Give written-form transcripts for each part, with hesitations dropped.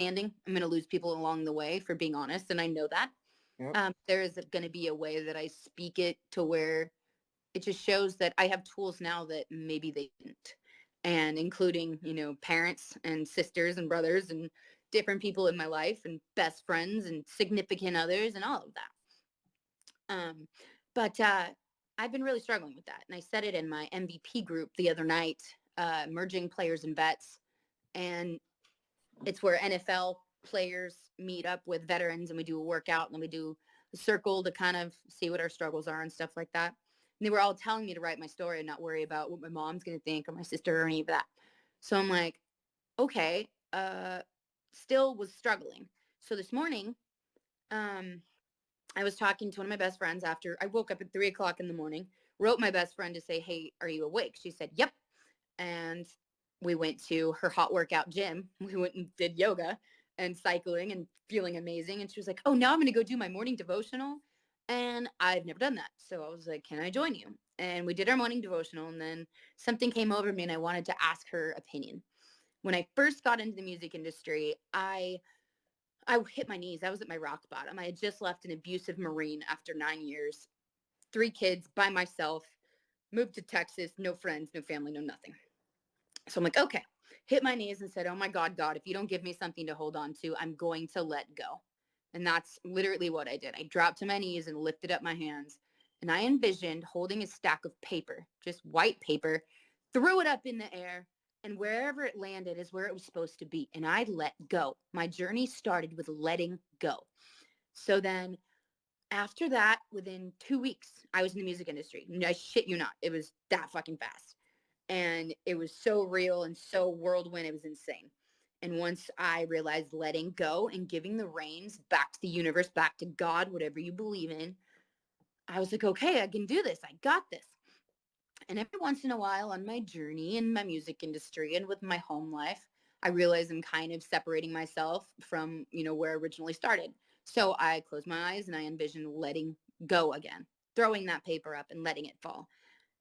understanding. I'm going to lose people along the way, for being honest, and I know that. Yep. There is going to be a way that I speak it to where it just shows that I have tools now that maybe they didn't. And including, parents and sisters and brothers and different people in my life and best friends and significant others and all of that. But I've been really struggling with that. And I said it in my MVP group the other night, merging players and vets. And it's where NFL players meet up with veterans and we do a workout and then we do a circle to kind of see what our struggles are and stuff like that. And they were all telling me to write my story and not worry about what my mom's going to think or my sister or any of that. So I'm like, okay, still was struggling. So this morning, um, I was talking to one of my best friends after I woke up at 3 o'clock in the morning, wrote my best friend to say, hey, are you awake? She said, yep. And we went to her hot workout gym. We went and did yoga and cycling and feeling amazing. And she was like, oh, now I'm going to go do my morning devotional. And I've never done that. So I was like, can I join you? And we did our morning devotional. And then something came over me and I wanted to ask her opinion. When I first got into the music industry, I hit my knees. I was at my rock bottom. I had just left an abusive Marine after 9 years, 3 kids by myself, moved to Texas, no friends, no family, no nothing. So I'm like, okay, hit my knees and said, oh my God, God, if you don't give me something to hold on to, I'm going to let go. And that's literally what I did. I dropped to my knees and lifted up my hands. And I envisioned holding a stack of paper, just white paper, threw it up in the air, and wherever it landed is where it was supposed to be. And I let go. My journey started with letting go. So then after that, within 2 weeks, I was in the music industry. I shit you not. It was that fucking fast. And it was so real and so whirlwind. It was insane. And once I realized letting go and giving the reins back to the universe, back to God, whatever you believe in, I was like, okay, I can do this. I got this. And every once in a while on my journey in my music industry and with my home life, I realize I'm kind of separating myself from, where I originally started. So I close my eyes and I envision letting go again, throwing that paper up and letting it fall.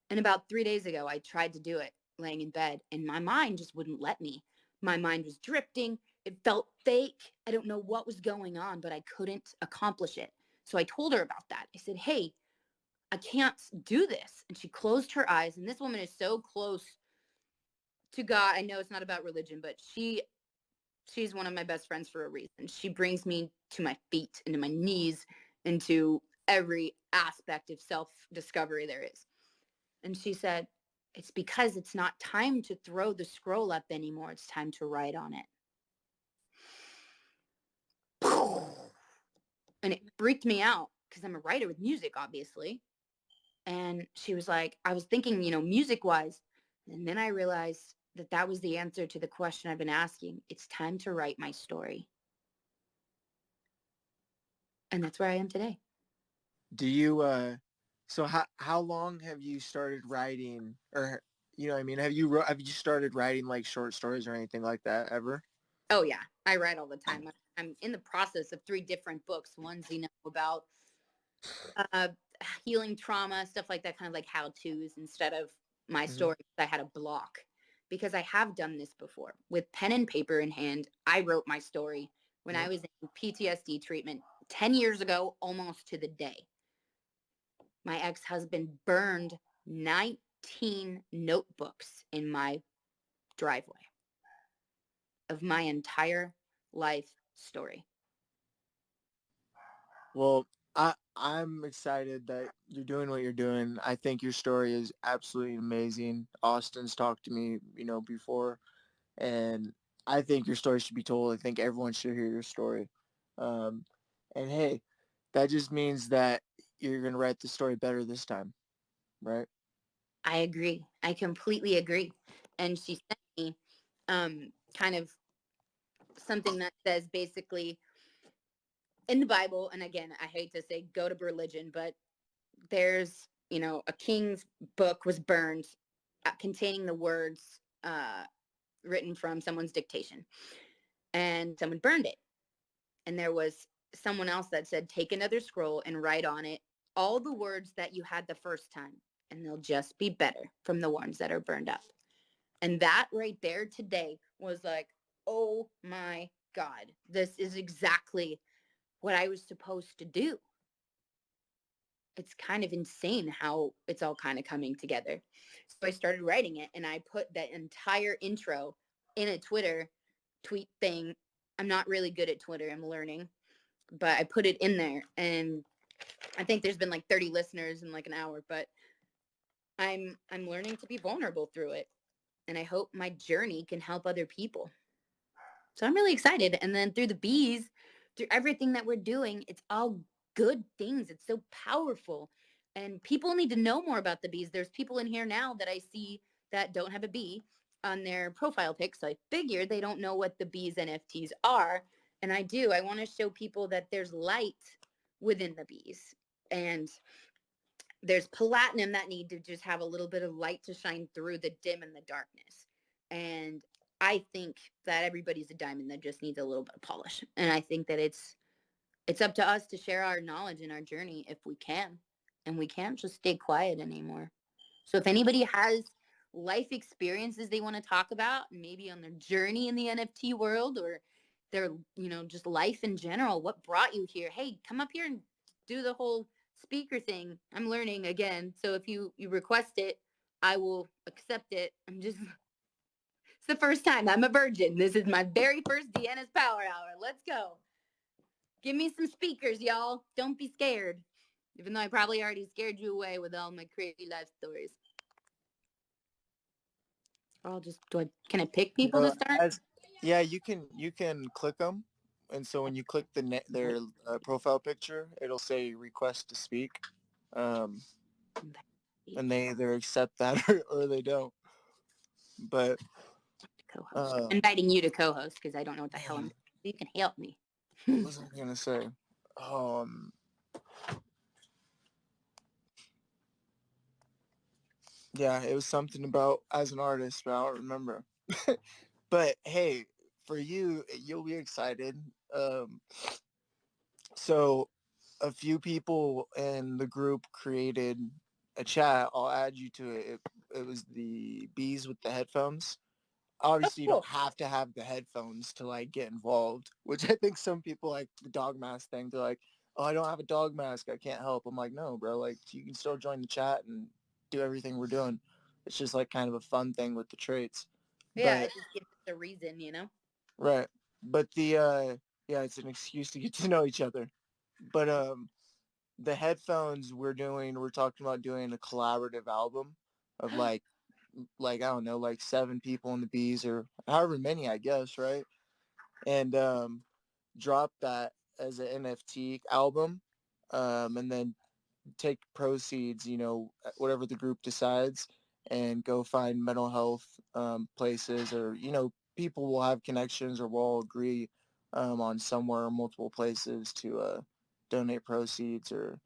And about 3 days ago, I tried to do it laying in bed and my mind just wouldn't let me. My mind was drifting. It felt fake. I don't know what was going on, but I couldn't accomplish it. So I told her about that. I said, hey, I can't do this. And she closed her eyes. And this woman is so close to God. I know it's not about religion, but she's one of my best friends for a reason. She brings me to my feet and to my knees and to every aspect of self-discovery there is. And she said, it's because it's not time to throw the scroll up anymore. It's time to write on it. And it freaked me out because I'm a writer with music, obviously. And she was like, I was thinking, music wise. And then I realized that that was the answer to the question I've been asking. It's time to write my story. And that's where I am today. Do you so how long have you started writing, or what I mean, have you started writing like short stories or anything like that ever? Oh, yeah. I write all the time. I'm in the process of 3 different books. One's, about uh, healing trauma, stuff like that, kind of like how-tos instead of my Hmm. story. I had a block because I have done this before. With pen and paper in hand, I wrote my story when I Yep. was in PTSD treatment 10 years ago, almost to the day. My ex-husband burned 19 notebooks in my driveway of my entire life story. Well, I'm excited that you're doing what you're doing. I think your story is absolutely amazing. Austin's talked to me, before, and I think your story should be told. I think everyone should hear your story. Um, and hey, that just means that you're gonna write the story better this time, right? I agree. I completely agree. And she sent me kind of something that says basically in the Bible, and again, I hate to say go to religion, but there's, a king's book was burned containing the words written from someone's dictation, and someone burned it. And there was someone else that said, take another scroll and write on it all the words that you had the first time, and they'll just be better from the ones that are burned up. And that right there today was like, oh my God, this is exactly what I was supposed to do. It's kind of insane how it's all kind of coming together. So I started writing it and I put that entire intro in a Twitter tweet thing. I'm not really good at Twitter, I'm learning, but I put it in there and I think there's been like 30 listeners in like an hour, but I'm learning to be vulnerable through it and I hope my journey can help other people. So I'm really excited. And then through the bees, through everything that we're doing, it's all good things. It's so powerful. And people need to know more about the bees. There's people in here now that I see that don't have a bee on their profile pic. So I figure they don't know what the bees NFTs are. And I do. I want to show people that there's light within the bees. And there's platinum that need to just have a little bit of light to shine through the dim and the darkness. And I think that everybody's a diamond that just needs a little bit of polish. And I think that it's up to us to share our knowledge and our journey if we can. And we can't just stay quiet anymore. So if anybody has life experiences they want to talk about, maybe on their journey in the NFT world or their, just life in general, what brought you here? Hey, come up here and do the whole speaker thing. I'm learning again. So if you request it, I will accept it. It's the first time. I'm a virgin. This is my very first Deanna's Power Hour. Let's go. Give me some speakers, y'all. Don't be scared. Even though I probably already scared you away with all my crazy life stories. I'll just can I pick people to No, start? as yeah, you can click them, and so when you click their profile picture, it'll say request to speak, um, and they either accept that or they don't. But Co-host. I'm um, inviting you to co-host because I don't know what the hell I'm. dang, You can help me. what was I gonna say? Um, yeah, it was something about as an artist, but I don't remember. But hey, for you, you'll be excited. Um, so a few people in the group created a chat. I'll add you to it. It was the bees with the headphones. Oh, Obviously, you don't cool. have to have the headphones to like get involved, which I think some people like the dog mask thing. They're like, "Oh, I don't have a dog mask. I can't help." I'm like, "No, bro. Like, you can still join the chat and do everything we're doing. It's just like kind of a fun thing with the traits." Yeah, But it just gives us a reason. right, but the yeah, it's an excuse to get to know each other. But the headphones we're talking about doing a collaborative album of like I don't know, like 7 people in the bees or however many, I guess, right? And drop that as an NFT album, and then take proceeds, whatever the group decides, and go find mental health places, or people will have connections, or we'll all agree on somewhere or multiple places to donate proceeds or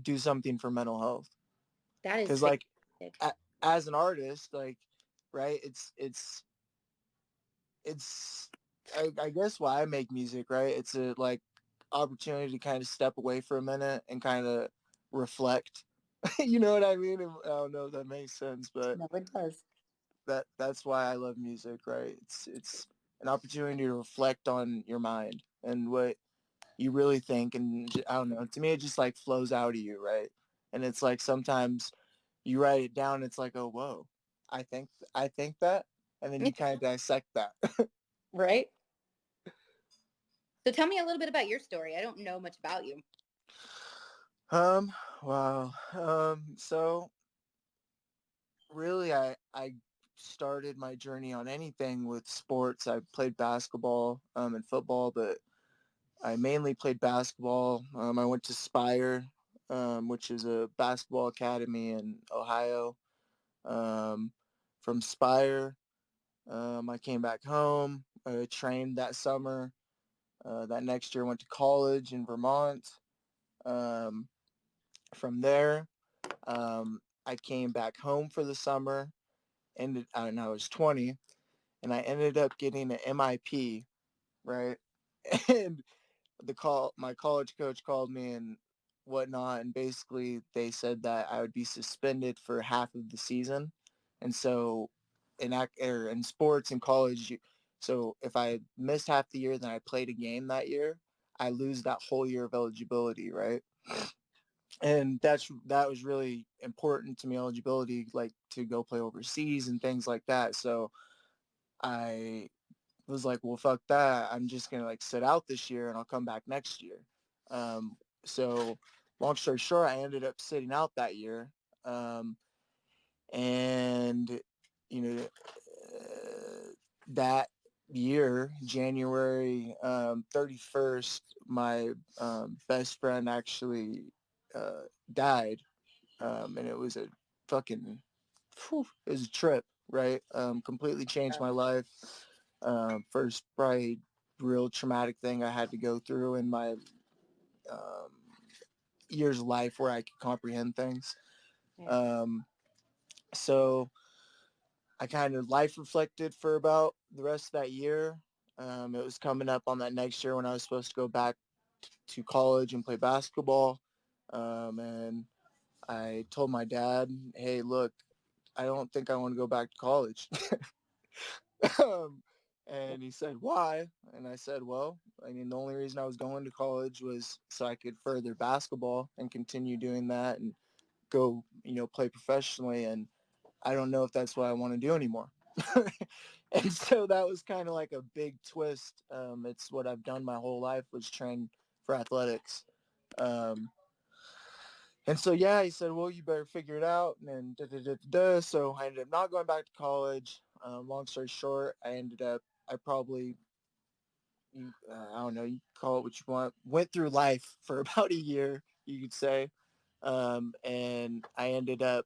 do something for mental health. That is Because like fantastic. as an artist, like, right, it's I guess why I make music, right? It's a like opportunity to kind of step away for a minute and kind of reflect. You know what I mean? I don't know if that makes sense, but No, it does. that's why I love music, right? It's an opportunity to reflect on your mind and what you really think, and I don't know. To me, it just like flows out of you, right? And it's like sometimes you write it down. It's like, oh, whoa, I think that, and then Yeah, you kind of dissect that. right? So tell me a little bit about your story. I don't know much about you. Um, wow. So really, I started my journey on anything with sports. I played basketball, and football, but I mainly played basketball. I went to Spire, which is a basketball academy in Ohio. Um, from Spire, I came back home. I trained that summer. That next year, went to college in Vermont. Um, from there, I came back home for the summer. And I was 20, and I ended up getting an MIP, right? And my college coach called me and whatnot, and basically they said that I would be suspended for half of the season. And so in sports in college, So if I missed half the year, then I played a game that year, I lose that whole year of eligibility, right? And that was really important to me, eligibility, like to go play overseas and things like that. So I was like, well, fuck that. I'm just gonna like sit out this year and I'll come back next year. So long story short, I ended up sitting out that year. And you know, that year, January 31st, my best friend actually died, and it was a fucking, it was a trip, right? Completely changed my life. First, probably real traumatic thing I had to go through in my years of life where I could comprehend things. Yeah. Um, so I kind of life reflected for about the rest of that year. It was coming up on that next year when I was supposed to go back to college and play basketball. And I told my dad, hey, look, I don't think I want to go back to college. um, and he said, why? And I said, well, I mean, the only reason I was going to college was so I could further basketball and continue doing that and go, play professionally. And I don't know if that's what I want to do anymore. And so that was kind of like a big twist. It's what I've done my whole life, was train for athletics. Um, and so, yeah, he said, well, you better figure it out. And then So I ended up not going back to college. Long story short, I probably, I don't know, you call it what you want, went through life for about a year, you could say. And I ended up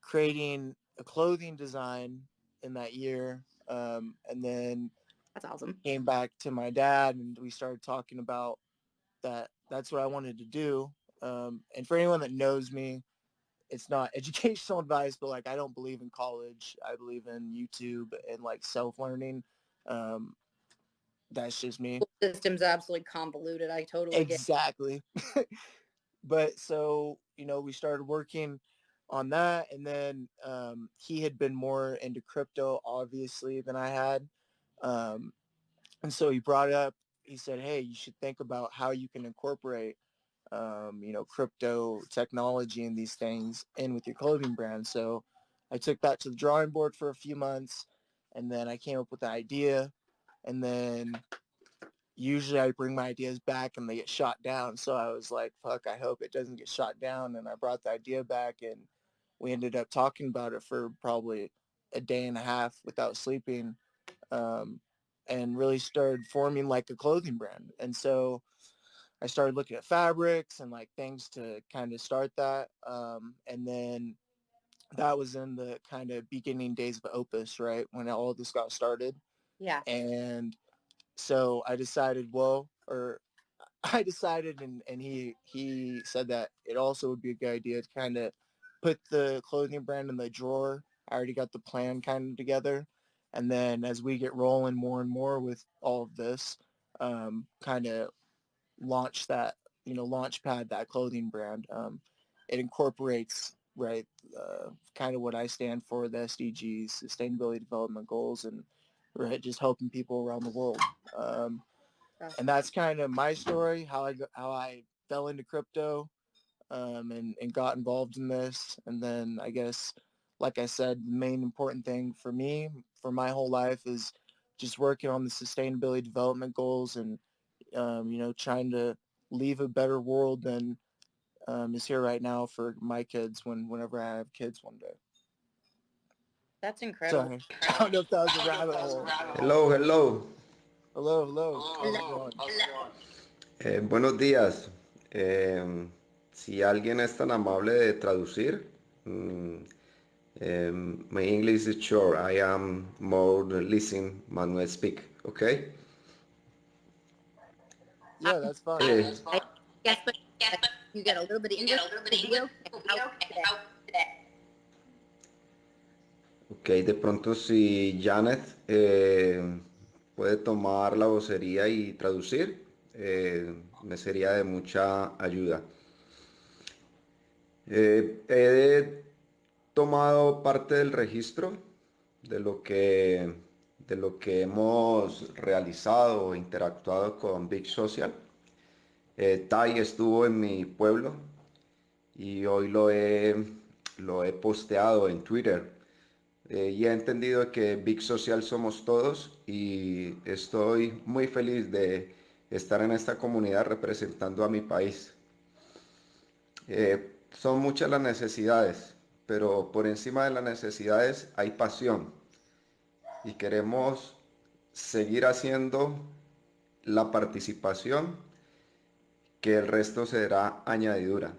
creating a clothing design in that year. And then That's awesome. came back to my dad and we started talking about that. That's what I wanted to do. And for anyone that knows me, it's not educational advice, but like I don't believe in college. I believe in YouTube and like self-learning. Um, that's just me. System's absolutely convoluted. I totally get. Exactly. But so, we started working on that. And then he had been more into crypto, obviously, than I had. Um, and so he brought up, he said, hey, you should think about how you can incorporate, crypto technology and these things in with your clothing brand. So I took that to the drawing board for a few months. And then I came up with the idea. And then usually I bring my ideas back and they get shot down. So I was like, fuck, I hope it doesn't get shot down. And I brought the idea back and we ended up talking about it for probably a day and a half without sleeping, um, and really started forming like a clothing brand. And so I started looking at fabrics and like things to kind of start that. And then that was in the kind of beginning days of Opus, right? When all of this got started. Yeah. And so I decided, and he said that it also would be a good idea to kind of put the clothing brand in the drawer. I already got the plan kind of together. And then as we get rolling more and more with all of this, kind of launch that, launch pad, that clothing brand. It incorporates, right, kind of what I stand for, the SDGs, Sustainability Development Goals, and right, just helping people around the world. And that's kind of my story, how I fell into crypto, and got involved in this. And then I guess, like I said, the main important thing for me for my whole life is just working on the sustainability development goals and, trying to leave a better world than is here right now for my kids whenever I have kids one day. That's incredible. Sorry, I don't know if that was a rabbit hole. Hello, hello. Hello, hello. How's Hello. it going? Buenos días. Si alguien es tan amable de traducir, mm, my English is short. I am more listen Manuel speak. Okay. Yeah, that's fine. Eh, I guess, but you get a little bit of English. Will be okay. How today? ok, de pronto si Janet puede tomar la vocería y traducir, me sería de mucha ayuda. He tomado parte del registro de lo que de lo que hemos realizado o interactuado con Big Social. Tai estuvo en mi pueblo y hoy lo he posteado en Twitter. Y he entendido que Big Social somos todos y estoy muy feliz de estar en esta comunidad representando a mi país. Son muchas las necesidades, pero por encima de las necesidades hay pasión y queremos seguir haciendo la participación que el resto será añadidura.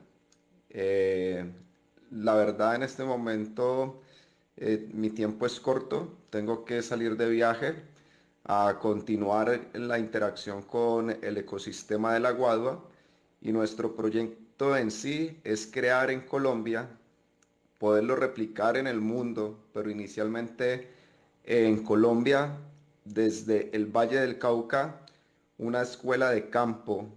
Eh, la verdad en este momento mi tiempo es corto, tengo que salir de viaje a continuar la interacción con el ecosistema de la guadua y nuestro proyecto en sí es crear en Colombia, poderlo replicar en el mundo, pero inicialmente en Colombia, desde el Valle del Cauca, una escuela de campo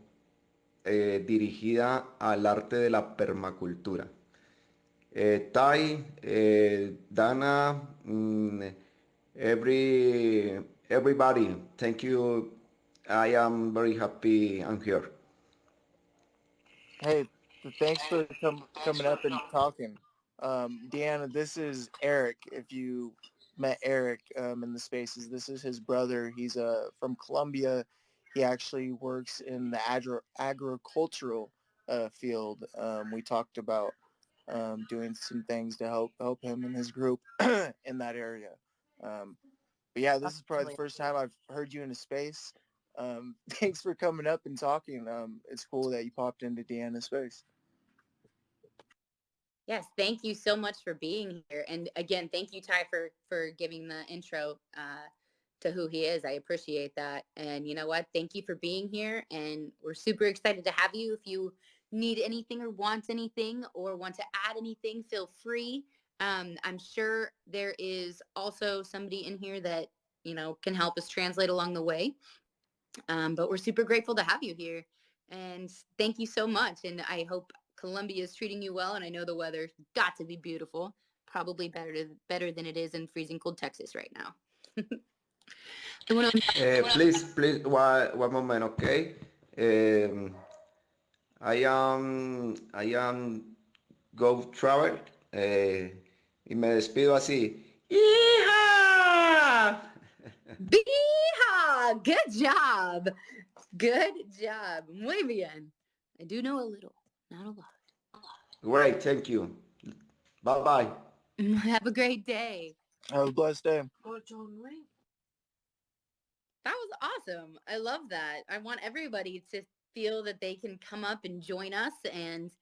dirigida al arte de la permacultura. Tai, Dana, everybody, thank you. I am very happy I'm here. Hey, thanks for coming up and talking. Deanna, this is Eric. If you met Eric in the spaces, this is his brother. He's from Colombia. He actually works in the agricultural field. We talked about doing some things to help him and his group in that area. Um, but yeah, this is probably the first time I've heard you in a space. Thanks for coming up and talking. It's cool that you popped into Deanna's space. Yes, thank you so much for being here. And again, thank you, Ty, for giving the intro to who he is. I appreciate that. And you know what? Thank you for being here. And we're super excited to have you. If you need anything or want anything or want to add anything, feel free. I'm sure there is also somebody in here that, can help us translate along the way. But we're super grateful to have you here. And thank you so much. And I hope Colombia is treating you well. And I know the weather's got to be beautiful, probably better than it is in freezing cold Texas right now. Please, one moment, okay? Um, I am go travel y me despido así. ¡Hija! Beehaw! Good job. Good job. Muy bien. I do know a little, not a lot. Great, thank you. Bye bye. Have a great day. Have a blessed day. That was awesome. I love that. I want everybody to feel that they can come up and join us and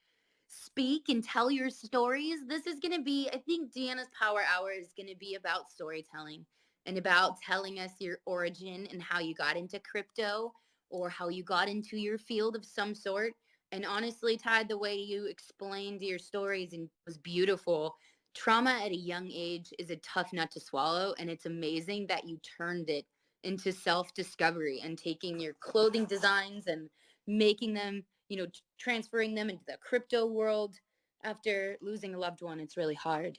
speak and tell your stories. This is going to be, I think Deanna's Power Hour is going to be about storytelling and about telling us your origin and how you got into crypto or how you got into your field of some sort. And honestly, Ty, the way you explained your stories and was beautiful. Trauma at a young age is a tough nut to swallow, and it's amazing that you turned it into self-discovery and taking your clothing designs and making them, transferring them into the crypto world after losing a loved one. It's really hard.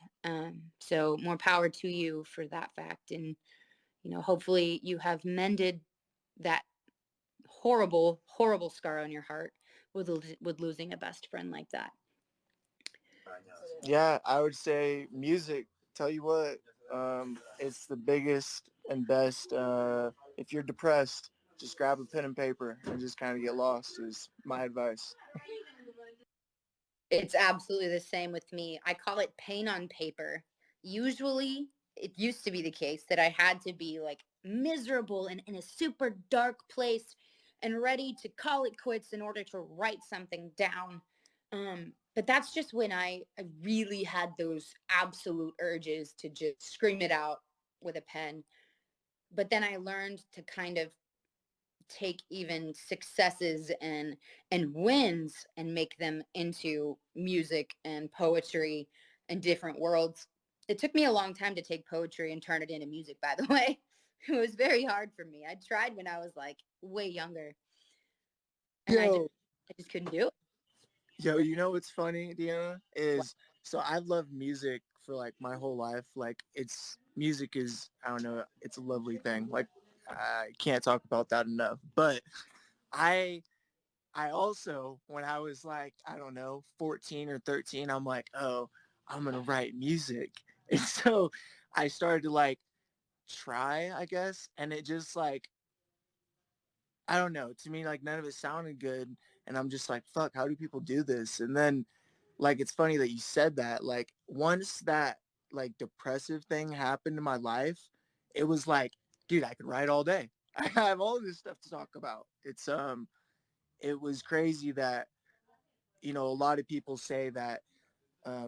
So more power to you for that fact. And, hopefully you have mended that horrible, horrible scar on your heart with losing a best friend like that. Yeah, I would say music. Tell you what, it's the biggest and best. If you're depressed, just grab a pen and paper and just kind of get lost. Is my advice. It's absolutely the same with me. I call it pain on paper. Usually, it used to be the case that I had to be like miserable and in a super dark place and ready to call it quits in order to write something down. But that's just when I really had those absolute urges to just scream it out with a pen. But then I learned to kind of take even successes and wins and make them into music and poetry and different worlds. It took me a long time to take poetry and turn it into music, by the way. It was very hard for me. I tried when I was like way younger, and Yo, I just couldn't do it. yo, you know what's funny, Deanna? Is so I've loved music for like my whole life. Like music is, I don't know, it's a lovely thing. Like, I can't talk about that enough. But I I also, when I was like, I don't know, 14 or 13, I'm like, oh, I'm gonna write music. And so I started to like try, I guess, and it just like, I don't know, to me like none of it sounded good, and I'm just like, fuck, how do people do this? And then like it's funny that you said that. Like once that like depressive thing happened in my life, it was like, dude, I could write all day. I have all this stuff to talk about. It was crazy that, you know, a lot of people say that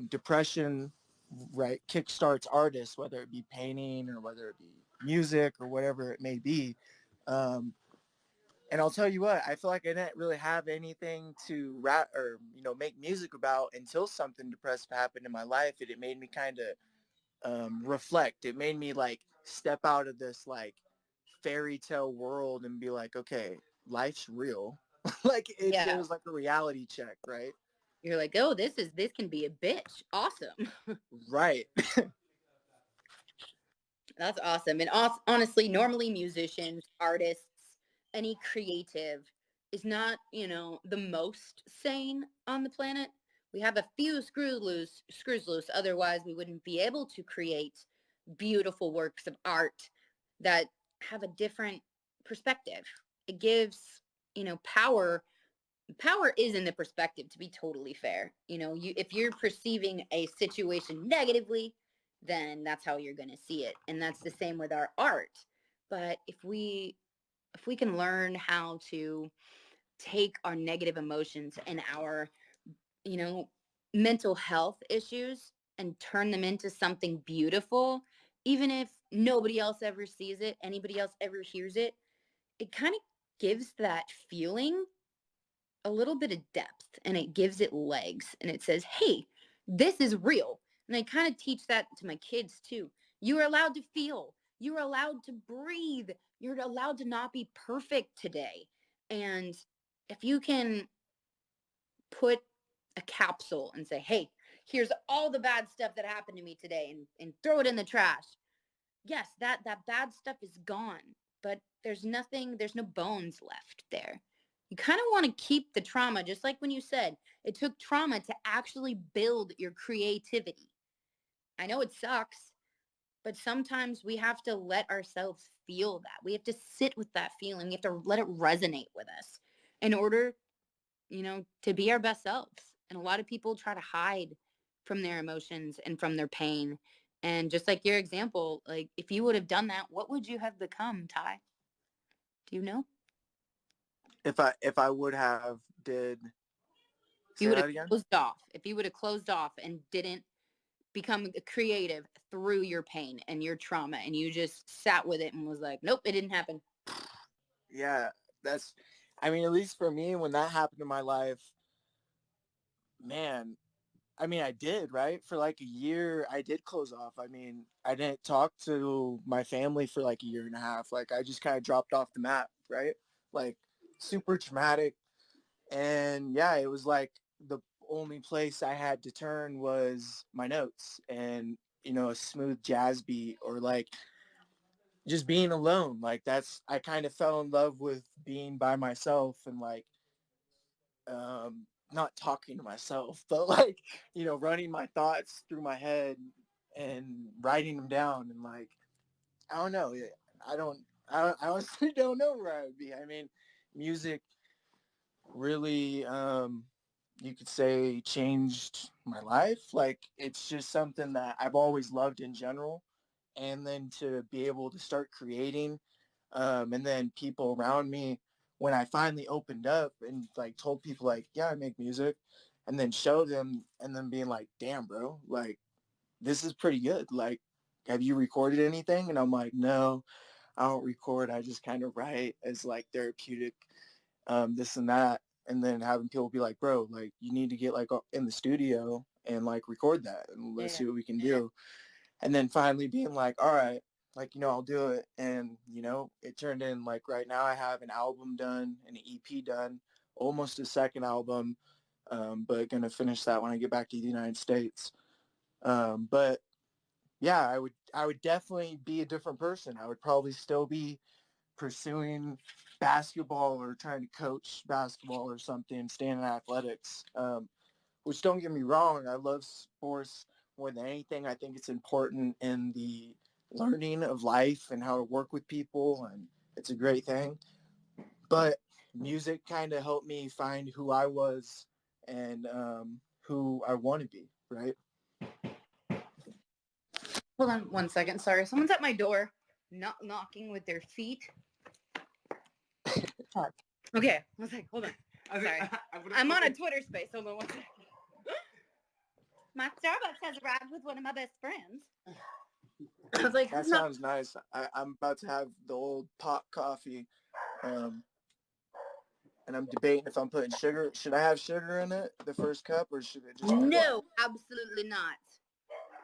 depression, right, kickstarts artists, whether it be painting or whether it be music or whatever it may be. Um, and I'll tell you what, I feel like I didn't really have anything to rap or, you know, make music about until something depressive happened in my life. And it made me kind of reflect. It made me like step out of this like fairy tale world and be like, okay, life's real. Like it Yeah. was like a reality check, right? You're like, oh, this can be a bitch. Awesome. Right. That's awesome. And honestly, normally musicians, artists, any creative is not, the most sane on the planet. We have a few screws loose. Otherwise, we wouldn't be able to create beautiful works of art that have a different perspective. It gives, power. Power is in the perspective, to be totally fair. If you're perceiving a situation negatively, then that's how you're going to see it, and that's the same with our art. But if we can learn how to take our negative emotions and our, you know mental health issues and turn them into something beautiful, even if nobody else ever sees it, anybody else ever hears it, it kind of gives that feeling a little bit of depth, and it gives it legs, and it says, hey, this is real. And I kind of teach that to my kids too. You are allowed to feel, you're allowed to breathe, you're allowed to not be perfect today. And if you can put a capsule and say, hey, here's all the bad stuff that happened to me today, and throw it in the trash, yes, that bad stuff is gone, but there's no bones left there. You kind of want to keep the trauma, just like when you said it took trauma to actually build your creativity. I know it sucks, but sometimes we have to let ourselves feel that. We have to sit with that feeling. We have to let it resonate with us in order, to be our best selves. And a lot of people try to hide from their emotions and from their pain. And just like your example, like if you would have done that, what would you have become, Ty? Do you know? If I would have did If you say would have that again. closed off, if you would have closed off and didn't become creative through your pain and your trauma, and you just sat with it and was like, nope, it didn't happen. Yeah, that's, I mean, at least for me, when that happened in my life, man, I mean, I did, right? For like a year, I did close off. I mean, I didn't talk to my family for like a year and a half. Like, I just kind of dropped off the map, right? Like, super traumatic. And yeah, it was like the only place I had to turn was my notes and, you know, a smooth jazz beat or like just being alone. Like, I kind of fell in love with being by myself and like, not talking to myself, but like, you know, running my thoughts through my head and writing them down. And like, I don't know. I don't, I honestly don't know where I would be. I mean, music really, you could say, changed my life. Like, it's just something that I've always loved in general. And then to be able to start creating, and then people around me, when I finally opened up and like told people like, yeah, I make music, and then show them, and then being like, damn, bro, like this is pretty good. Like, have you recorded anything? And I'm like, no, I don't record. I just kind of write as like therapeutic, this and that. And then having people be like, bro, like you need to get like in the studio and like record that and let's Yeah. see what we can do. And then finally being like, all right, like, you know, I'll do it. And, you know, it turned in like right now I have an album done and an EP done, almost a second album, but going to finish that when I get back to the United States. But yeah, I would definitely be a different person. I would probably still be pursuing basketball or trying to coach basketball or something, staying in athletics. Which, don't get me wrong, I love sports more than anything. I think it's important in the learning of life and how to work with people, and it's a great thing. But music kind of helped me find who I was and who I want to be, right? Hold on 1 second. Sorry, someone's at my door, not knocking with their feet. Okay, I was like, hold on. Sorry, I'm on a Twitter space. Hold on 1 second. My Starbucks has arrived with one of my best friends. I was like, that sounds nice. I'm about to have the old pot coffee, and I'm debating if I'm putting sugar. Should I have sugar in it, the first cup, or should it just be no, absolutely not.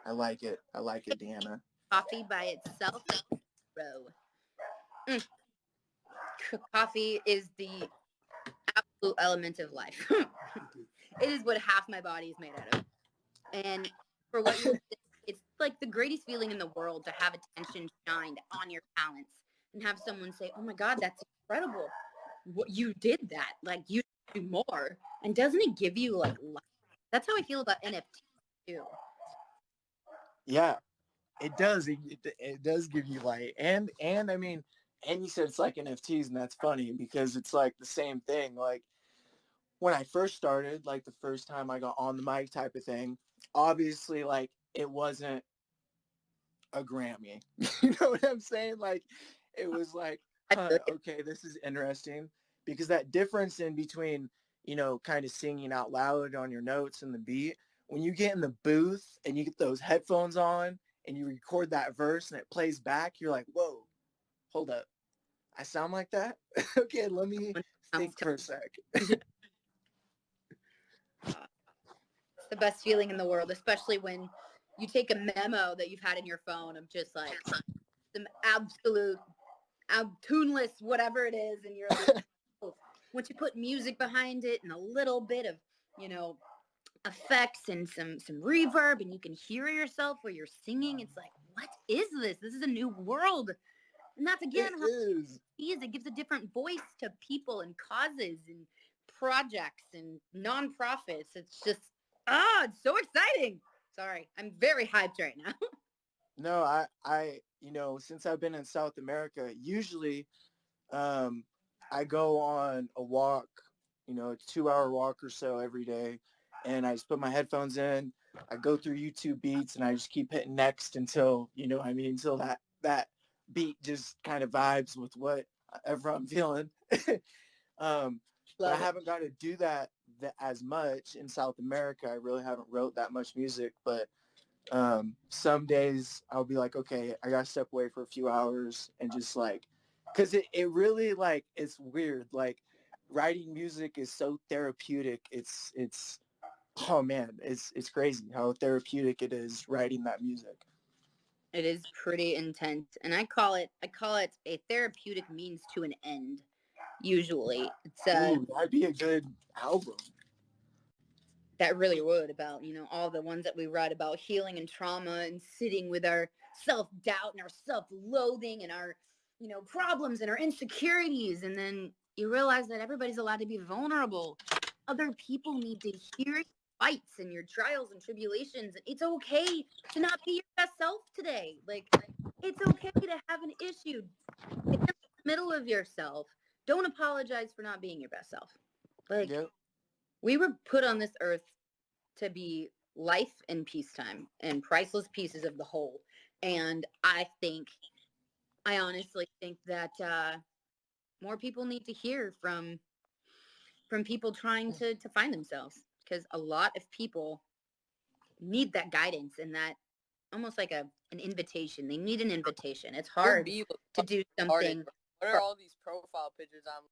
I like it. I like it, Deanna. Coffee by itself, bro. Coffee is the absolute element of life. It is what half my body is made out of. And for what you're it's like the greatest feeling in the world to have attention shined on your talents and have someone say, "Oh my God, that's incredible! What you did that? Like you do more." And doesn't it give you like life? That's how I feel about NFT too. Yeah, it does. It does give you light, and I mean, and you said it's like NFTs, and that's funny because it's like the same thing. Like when I first started, like the first time I got on the mic type of thing, obviously like it wasn't a Grammy. You know what I'm saying? Like it was like, huh, okay, this is interesting because that difference in between, kind of singing out loud on your notes and the beat, when you get in the booth and you get those headphones on and you record that verse and it plays back, you're like, whoa, hold up. I sound like that? Okay, let me think for a sec. It's the best feeling in the world, especially when you take a memo that you've had in your phone of just like some absolute tuneless whatever it is, and you're like, oh, once you put music behind it and a little bit of, you know, effects and some reverb, and you can hear yourself while you're singing, it's like, what is this? This is a new world. And that's again It how is. it gives a different voice to people and causes and projects and nonprofits. It's just it's so exciting. Sorry, I'm very hyped right now. No, since I've been in South America, usually um, I go on a walk, a 2 hour walk or so every day. And I just put my headphones in. I go through YouTube beats and I just keep hitting next until, until that beat just kind of vibes with whatever I'm feeling. But I Love it. haven't got to do that as much in South America. I really haven't wrote that much music, but some days I'll be like, okay, I gotta step away for a few hours and just like, because it really like it's weird. Like writing music is so therapeutic. It's oh man, it's crazy how therapeutic it is writing that music. It is pretty intense, and I call it a therapeutic means to an end. Usually, it's Ooh, that'd be a good album. that really would about, all the ones that we write about healing and trauma and sitting with our self-doubt and our self-loathing and our, problems and our insecurities, and then you realize that everybody's allowed to be vulnerable. Other people need to hear your fights and your trials and tribulations, and it's okay to not be your best self today. Like, it's okay to have an issue. Get in the middle of yourself. Don't apologize for not being your best self. Like, Yep. we were put on this earth to be life and peacetime and priceless pieces of the whole. And I honestly think that more people need to hear from people trying to find themselves, because a lot of people need that guidance and that almost like an invitation. They need an invitation. It's hard to do something. What are all these profile pictures on?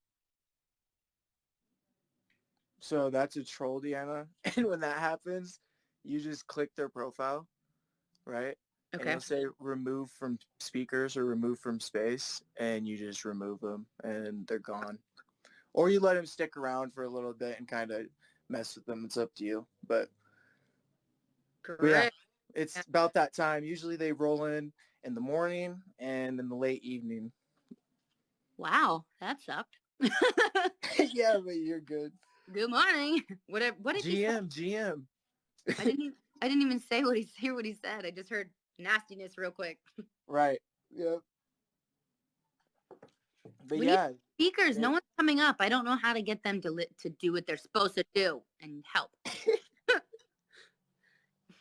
So that's a troll, Deanna. And when that happens, you just click their profile, right? And Okay. it'll say remove from speakers or remove from space, and you just remove them and they're gone. Or you let them stick around for a little bit and kind of mess with them. It's up to you. But yeah, Correct. it's about that time. Usually they roll in in the morning and in the late evening. Wow, that sucked. Yeah, but you're good. Good morning. What did he say? GM. I didn't even say hear what he said. I just heard nastiness real quick. Right. Yep. But We need yeah, speakers. No they, one's coming up. I don't know how to get them to do what they're supposed to do and help.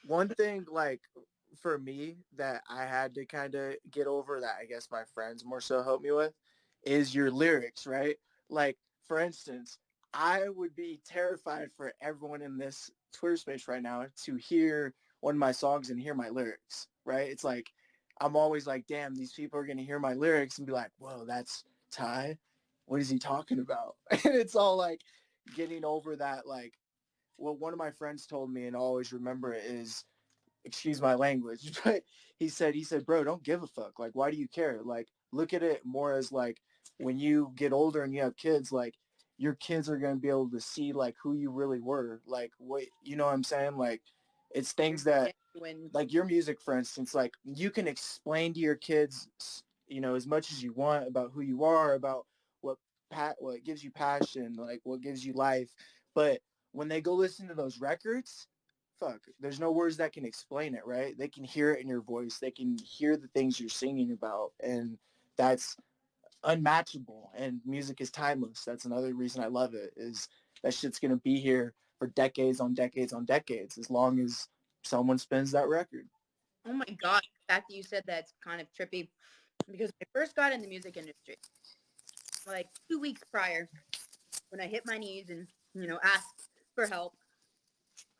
one thing like for me that I had to kind of get over that I guess my friends more so helped me with is your lyrics, right? Like for instance, I would be terrified for everyone in this Twitter space right now to hear one of my songs and hear my lyrics, right? It's like I'm always like, damn, these people are gonna hear my lyrics and be like, whoa, that's Ty. What is he talking about? And it's all like getting over that like what one of my friends told me and I always remember it is excuse my language, but he said, bro, don't give a fuck. Like, why do you care? Like, look at it more as like when you get older and you have kids, like your kids are gonna be able to see like who you really were. Like what you know what I'm saying? Like it's You're things that genuine. like your music, for instance, like you can explain to your kids, as much as you want about who you are, about what what gives you passion, like what gives you life. But when they go listen to those records, fuck, there's no words that can explain it, right? They can hear it in your voice. They can hear the things you're singing about. And that's unmatchable. And music is timeless. That's another reason I love it is that shit's going to be here for decades on decades on decades as long as someone spins that record. Oh my god! The fact that you said that's kind of trippy because when I first got in the music industry, like 2 weeks prior, when I hit my knees and asked for help,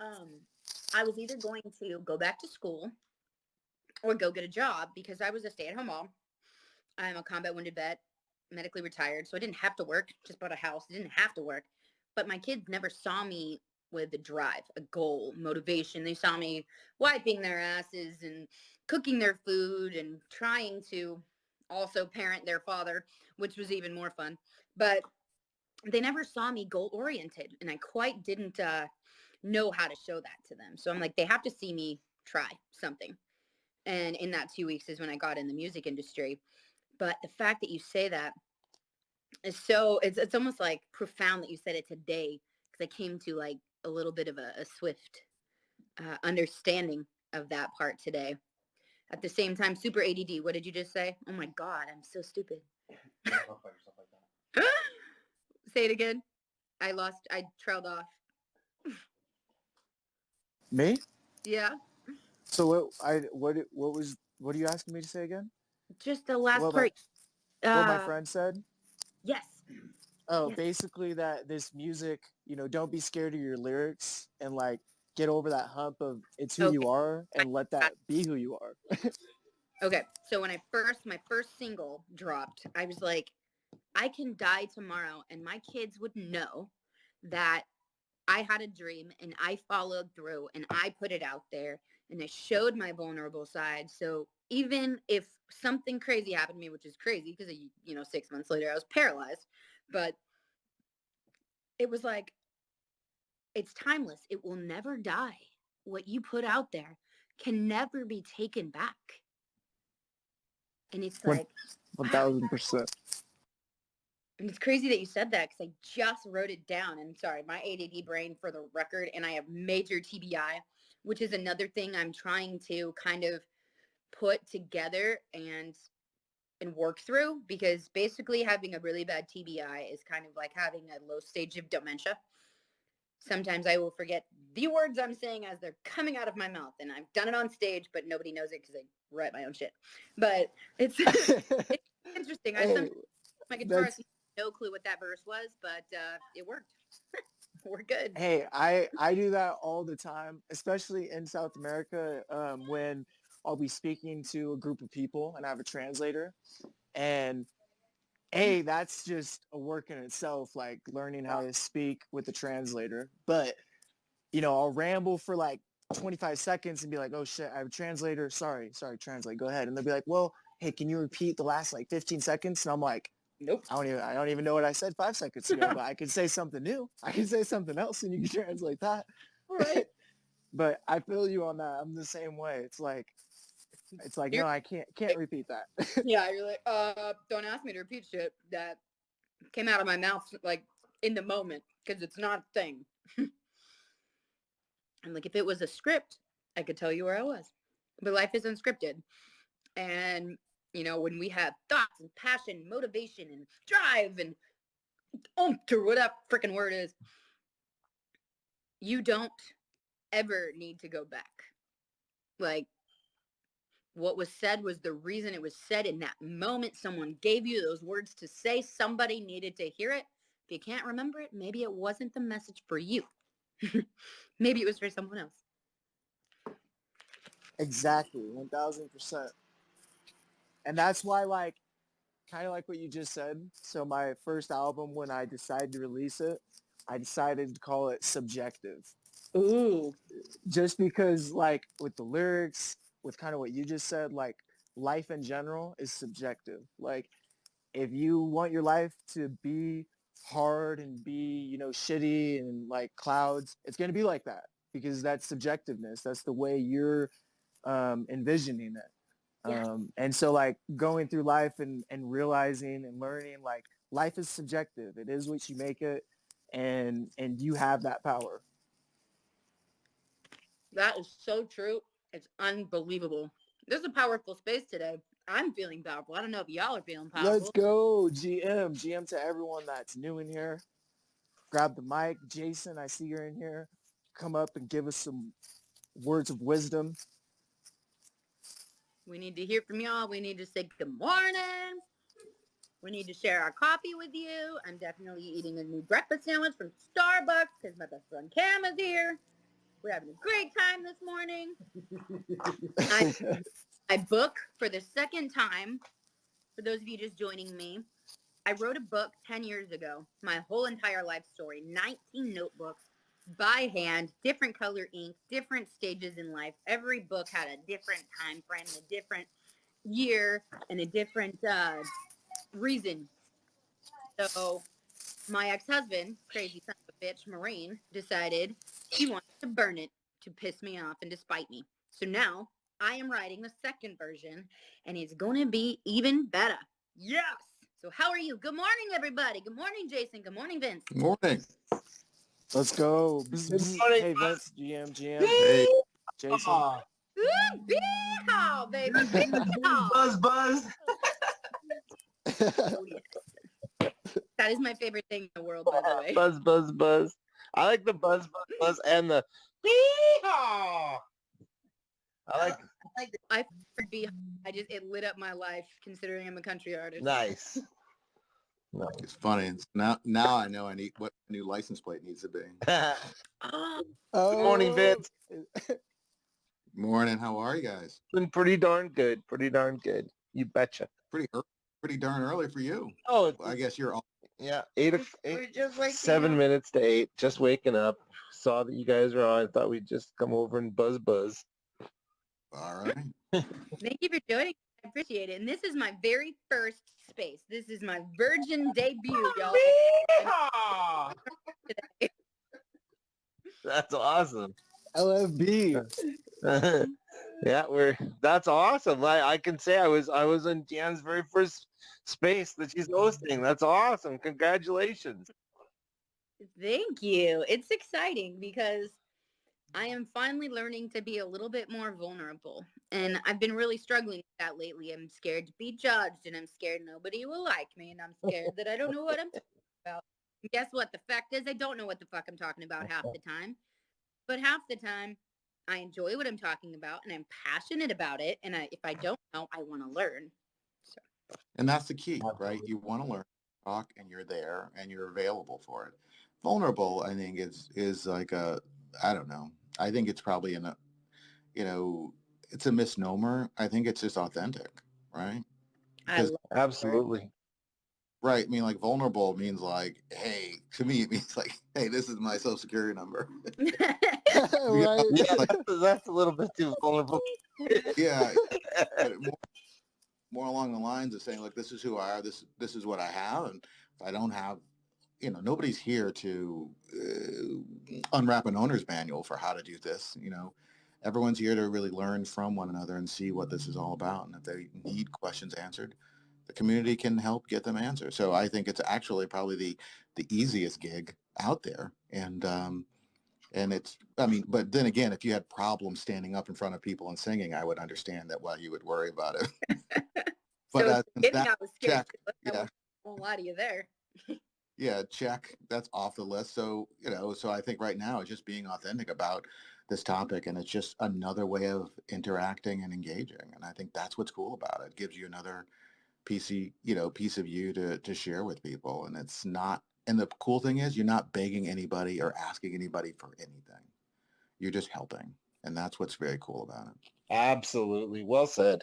um, I was either going to go back to school or go get a job because I was a stay-at-home mom. I'm a combat wounded vet, medically retired, so I didn't have to work. Just bought a house, didn't have to work. But my kids never saw me with a drive, a goal, motivation. They saw me wiping their asses and cooking their food and trying to also parent their father, which was even more fun. But they never saw me goal oriented, and I quite didn't know how to show that to them. So I'm like, they have to see me try something. And in that 2 weeks is when I got in the music industry. But the fact that you say that is so it's almost like profound that you said it today because I came to like a little bit of a swift understanding of that part today. At the same time, super ADD. What did you just say? Oh my god, I'm so stupid. Say it again. I trailed off. Me? Yeah, So what are you asking me to say again? just the last What my part. what my Uh, friend said? yes, Oh, yes. basically that this music, don't be scared of your lyrics and like get over that hump of it's who Okay. you are I and let got that be who you are. Okay, so when my first single dropped, I was like, I can die tomorrow and my kids would know that I had a dream and I followed through and I put it out there and I showed my vulnerable side. So even if something crazy happened to me, which is crazy because 6 months later I was paralyzed, but it was like it's timeless. It will never die. What you put out there can never be taken back. And it's One like, one wow. thousand percent. And it's crazy that you said that because I just wrote it down. And sorry, my ADD brain for the record, and I have major TBI, which is another thing I'm trying to kind of put together and work through because basically having a really bad TBI is kind of like having a low stage of dementia. Sometimes I will forget the words I'm saying as they're coming out of my mouth, and I've done it on stage, but nobody knows it because I write my own shit. But it's it's interesting. I Hey, sometimes my guitarist that's no clue what that verse was, but it worked. We're good. hey, I do that all the time, especially in South America, when I'll be speaking to a group of people and I have a translator. And hey, that's just a work in itself, like learning how to speak with the translator. But I'll ramble for like 25 seconds and be like, oh shit, I have a translator. Sorry, translate. Go ahead. And they'll be like, well, hey, can you repeat the last like 15 seconds? And I'm like, Nope. I don't even know what I said 5 seconds ago, but I could say something new. I can say something else and you can translate that. Right. But I feel you on that. I'm the same way. It's like It's like, You're- no, I can't repeat that. Yeah, you're like, don't ask me to repeat shit that came out of my mouth like in the moment because it's not a thing. And like, if it was a script, I could tell you where I was. But life is unscripted. And, when we have thoughts and passion, motivation and drive and oomph or whatever freaking word is, you don't ever need to go back. Like, what was said was the reason it was said in that moment. Someone gave you those words to say. Somebody needed to hear it. If you can't remember it, maybe it wasn't the message for you. Maybe it was for someone else. Exactly, 1000%. And that's why, like, kind of like what you just said. So my first album, when I decided to release it, I decided to call it Subjective. Ooh. Just because, like, with the lyrics, with kind of what you just said, like, life in general is subjective. Like, if you want your life to be hard and be, shitty and like clouds, it's going to be like that because that's subjectiveness. That's the way you're envisioning it. Yeah. And so like going through life and realizing and learning, like, life is subjective. It is what you make it, and you have that power. That is so true. It's unbelievable. This is a powerful space today. I'm feeling powerful. I don't know if y'all are feeling Let's powerful. go, GM to everyone that's new in here. Grab the mic. Jason, I see you're in here. Come up and give us some words of wisdom. We need to hear from y'all. We need to say good morning. We need to share our coffee with you. I'm definitely eating a new breakfast sandwich from Starbucks because my best friend Cam is here. We're having a great time this morning. I book for the second time. For those of you just joining me, I wrote a book 10 years ago, my whole entire life story, 19 notebooks by hand, different color ink, different stages in life. Every book had a different time frame, a different year, and a different reason. So my ex-husband, crazy son of a bitch, Marine, decided he wanted to burn it to piss me off and to spite me. So now I am writing the second version, and it's going to be even better. Yes. So how are you? Good morning, everybody. Good morning, Jason. Good morning, Vince. Morning. Let's go. Good morning. Hey, Vince, GM. Hey, Jason. Ooh, bee-haw, baby. Bee-haw. Buzz. Oh, yes. That is my favorite thing in the world, by the way. Buzz. I like the buzz and the hee-haw. I like I heard bee-haw. It lit up my life considering I'm a country artist. nice. it's funny. Now I know I need what new license plate needs to be. Oh, Good morning, Vince. Morning. How are you guys? Been pretty darn good. You betcha. Pretty darn early for you. Oh, Well, I guess you're all yeah. we're just waking 7 up. minutes to 8. Just waking up. Saw that you guys were on. Thought we'd just come over and buzz. all right. Thank you for joining. I appreciate it. And this is my very first space. This is my virgin debut, y'all. Hee-haw. That's awesome. LFB. Yeah, that's awesome. I can say I was in Deanna's very first space that she's hosting. That's awesome. Congratulations. Thank you. It's exciting because I am finally learning to be a little bit more vulnerable. And I've been really struggling with that lately. I'm scared to be judged, and I'm scared nobody will like me, and I'm scared that I don't know what I'm talking about. And guess what? The fact is I don't know what the fuck I'm talking about half the time. But half the time I enjoy what I'm talking about and I'm passionate about it. And if I don't know, I want to learn. So. And that's the key, right? You want to learn, talk, and you're there and you're available for it. Vulnerable, I think, is like I don't know. I think it's probably it's a misnomer. I think it's just authentic, right? I love Absolutely. Right. I mean, like vulnerable means like, hey, to me, it means like, hey, this is my social security number. Right. Yeah, Like, that's a little bit too vulnerable. yeah. But more along the lines of saying, look, this is who I are. This is what I have. And if I don't have, nobody's here to unwrap an owner's manual for how to do this, everyone's here to really learn from one another and see what this is all about. And if they need questions answered, the community can help get them answers. So I think it's actually probably the easiest gig out there. And it's, I mean, but then again, if you had problems standing up in front of people and singing, I would understand that why you would worry about it. So But at the since beginning, that, I was scared. check, I yeah, won't lie to you there. yeah, check, that's off the list. So, so I think right now it's just being authentic about this topic, and it's just another way of interacting and engaging. And I think that's what's cool about it. It gives you another piece of you to share with people. And it's not, and the cool thing is you're not begging anybody or asking anybody for anything. You're just helping. And that's what's very cool about it. Absolutely. Well said.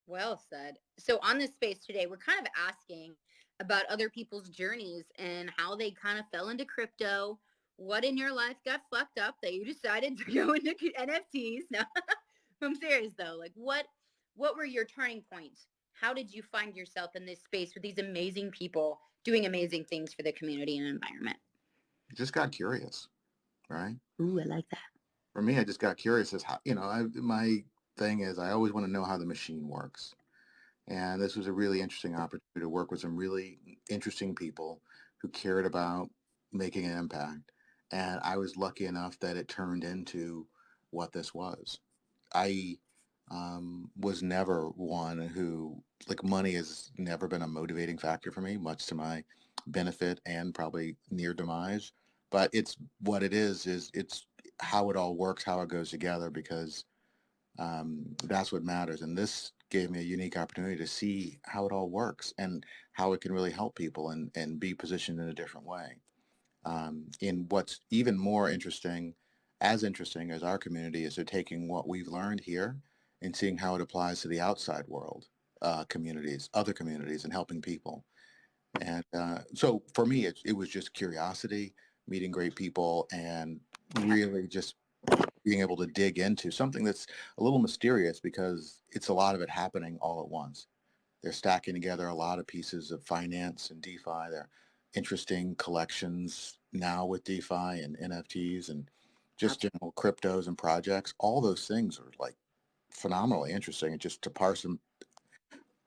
Well said. So on this space today, we're kind of asking about other people's journeys and how they kind of fell into crypto. What in your life got fucked up that you decided to go into NFTs? No, I'm serious though. Like what were your turning points? How did you find yourself in this space with these amazing people doing amazing things for the community and environment? Just got curious, right? Ooh, I like that. For me, I just got curious as how, my thing is I always want to know how the machine works. And this was a really interesting opportunity to work with some really interesting people who cared about making an impact. And I was lucky enough that it turned into what this was. I was never one who, like, money has never been a motivating factor for me, much to my benefit and probably near demise. But it's what it is it's how it all works, how it goes together, because that's what matters. And this gave me a unique opportunity to see how it all works and how it can really help people and be positioned in a different way. In what's even more interesting, as interesting as our community is, they're taking what we've learned here and seeing how it applies to the outside world, communities, other communities, and helping people. And so for me, it was just curiosity, meeting great people, and really just being able to dig into something that's a little mysterious because it's a lot of it happening all at once. They're stacking together a lot of pieces of finance and DeFi. They're interesting collections now with DeFi and NFTs and just general cryptos and projects. All those things are like phenomenally interesting. And just to parse them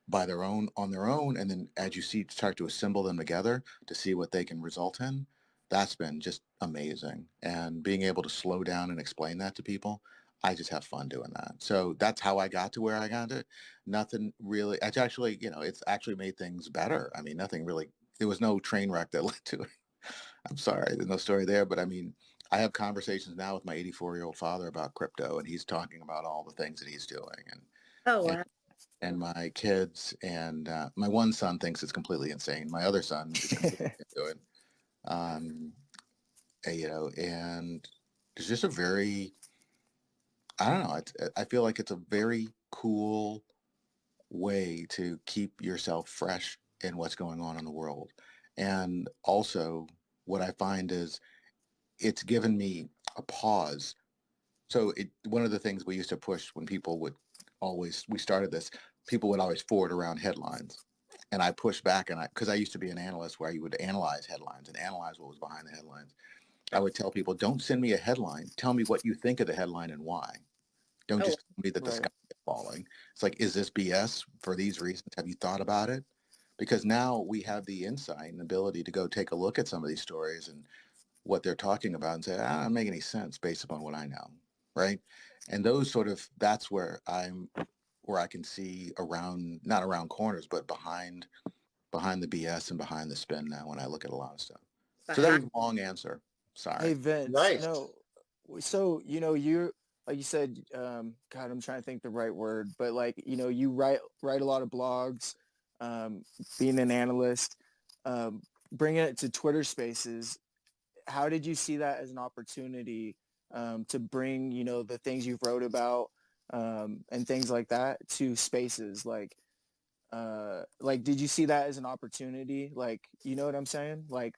by their own on their own, and then as you see start to assemble them together to see what they can result in, that's been just amazing. And being able to slow down and explain that to people, I just have fun doing that. So that's how I got to where I got it. Nothing really, it's actually, it's actually made things better. I mean, nothing really, there was no train wreck that led to it. I'm sorry, there's no story there, but I mean, I have conversations now with my 84-year-old father about crypto, and he's talking about all the things that he's doing. Oh, And wow. and my kids, and my one son thinks it's completely insane. My other son is completely into it. Um, and it's just a very, I don't know. I feel like it's a very cool way to keep yourself fresh in what's going on in the world. And also, what I find is it's given me a pause. So one of the things we used to push when people would we started this, people would always forward around headlines. And I pushed back, and because I used to be an analyst where you would analyze headlines and analyze what was behind the headlines. I would tell people, don't send me a headline. Tell me what you think of the headline and why. Don't Oh, just tell me that the Right. sky is falling. It's like, is this BS for these reasons? Have you thought about it? Because now we have the insight and ability to go take a look at some of these stories and what they're talking about and say, don't make any sense based upon what I know. Right. And those that's where I can see around, not around corners, but behind the BS and behind the spin now when I look at a lot of stuff. So that behind. was a long answer. Hey Sorry. Vince, Nice. no. So you like you said, God, I'm trying to think the right word, but like you write a lot of blogs, um, being an analyst, um, bringing it to Twitter Spaces. How did you see that as an opportunity to bring the things you've wrote about and things like that to Spaces? Like did you see that as an opportunity? Like, you know what I'm saying? Like,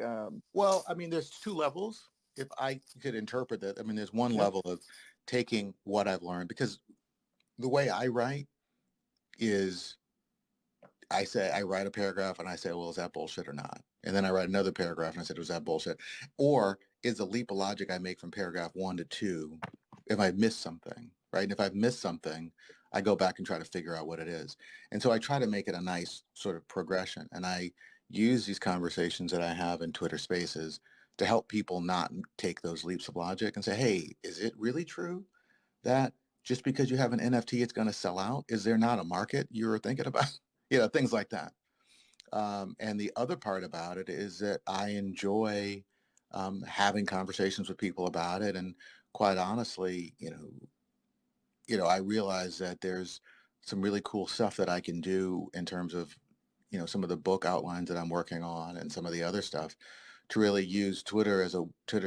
Well, I mean, there's two levels. If I could interpret that, I mean, there's one yeah, level of taking what I've learned, because the way I write is I write a paragraph and I say, well, is that bullshit or not? And then I write another paragraph and I said, was that bullshit? Or is the leap of logic I make from paragraph 1 to 2, if I miss something? right? And if I've missed something, I go back and try to figure out what it is. And so I try to make it a nice sort of progression. And I use these conversations that I have in Twitter Spaces to help people not take those leaps of logic and say, hey, is it really true that just because you have an NFT, it's going to sell out? Is there not a market you're thinking about? Things like that. And the other part about it is that I enjoy having conversations with people about it. And quite honestly, I realize that there's some really cool stuff that I can do in terms of, some of the book outlines that I'm working on and some of the other stuff to really use Twitter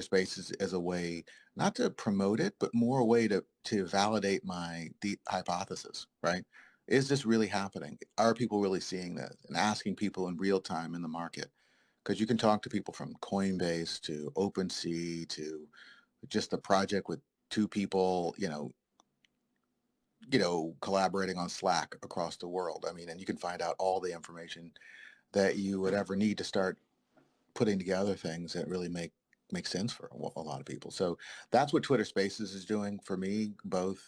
Spaces as a way not to promote it, but more a way to validate the hypothesis, right? Is this really happening? Are people really seeing this? And asking people in real time in the market, because you can talk to people from Coinbase to OpenSea to just a project with two people, collaborating on Slack across the world. I mean, and you can find out all the information that you would ever need to start putting together things that really make sense for a lot of people. So that's what Twitter Spaces is doing for me, both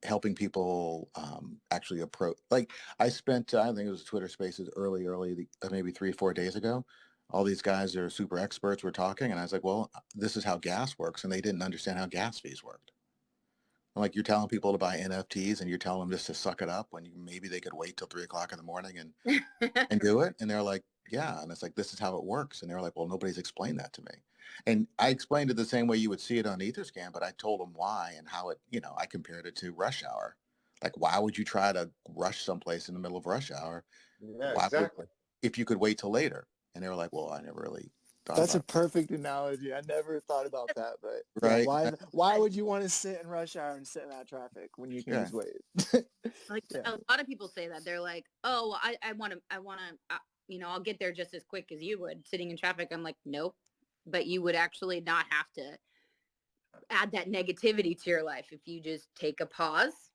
helping people actually approach. Like I spent, I think it was Twitter Spaces early, maybe 3 or 4 days ago. All these guys are super experts were talking, and I was like, well, this is how gas works, and they didn't understand how gas fees worked. I'm like, you're telling people to buy NFTs and you're telling them just to suck it up when maybe they could wait till 3 o'clock in the morning and do it. And they're like, yeah. And it's like, this is how it works. And they're like, well, nobody's explained that to me. And I explained it the same way you would see it on Etherscan, but I told them why and how it, I compared it to rush hour. Like, why would you try to rush someplace in the middle of rush hour? Yeah, Why would, exactly. if you could wait till later? And they were like, well, I never really thought That's a about perfect analogy. I never thought about that, but it. yeah, Right. why would you want to sit in rush hour and sit in that traffic when you can Yeah. just wait? Like Yeah. a lot of people say that they're like, oh, well, I want to, I'll get there just as quick as you would sitting in traffic. I'm like, nope, but you would actually not have to add that negativity to your life if you just take a pause,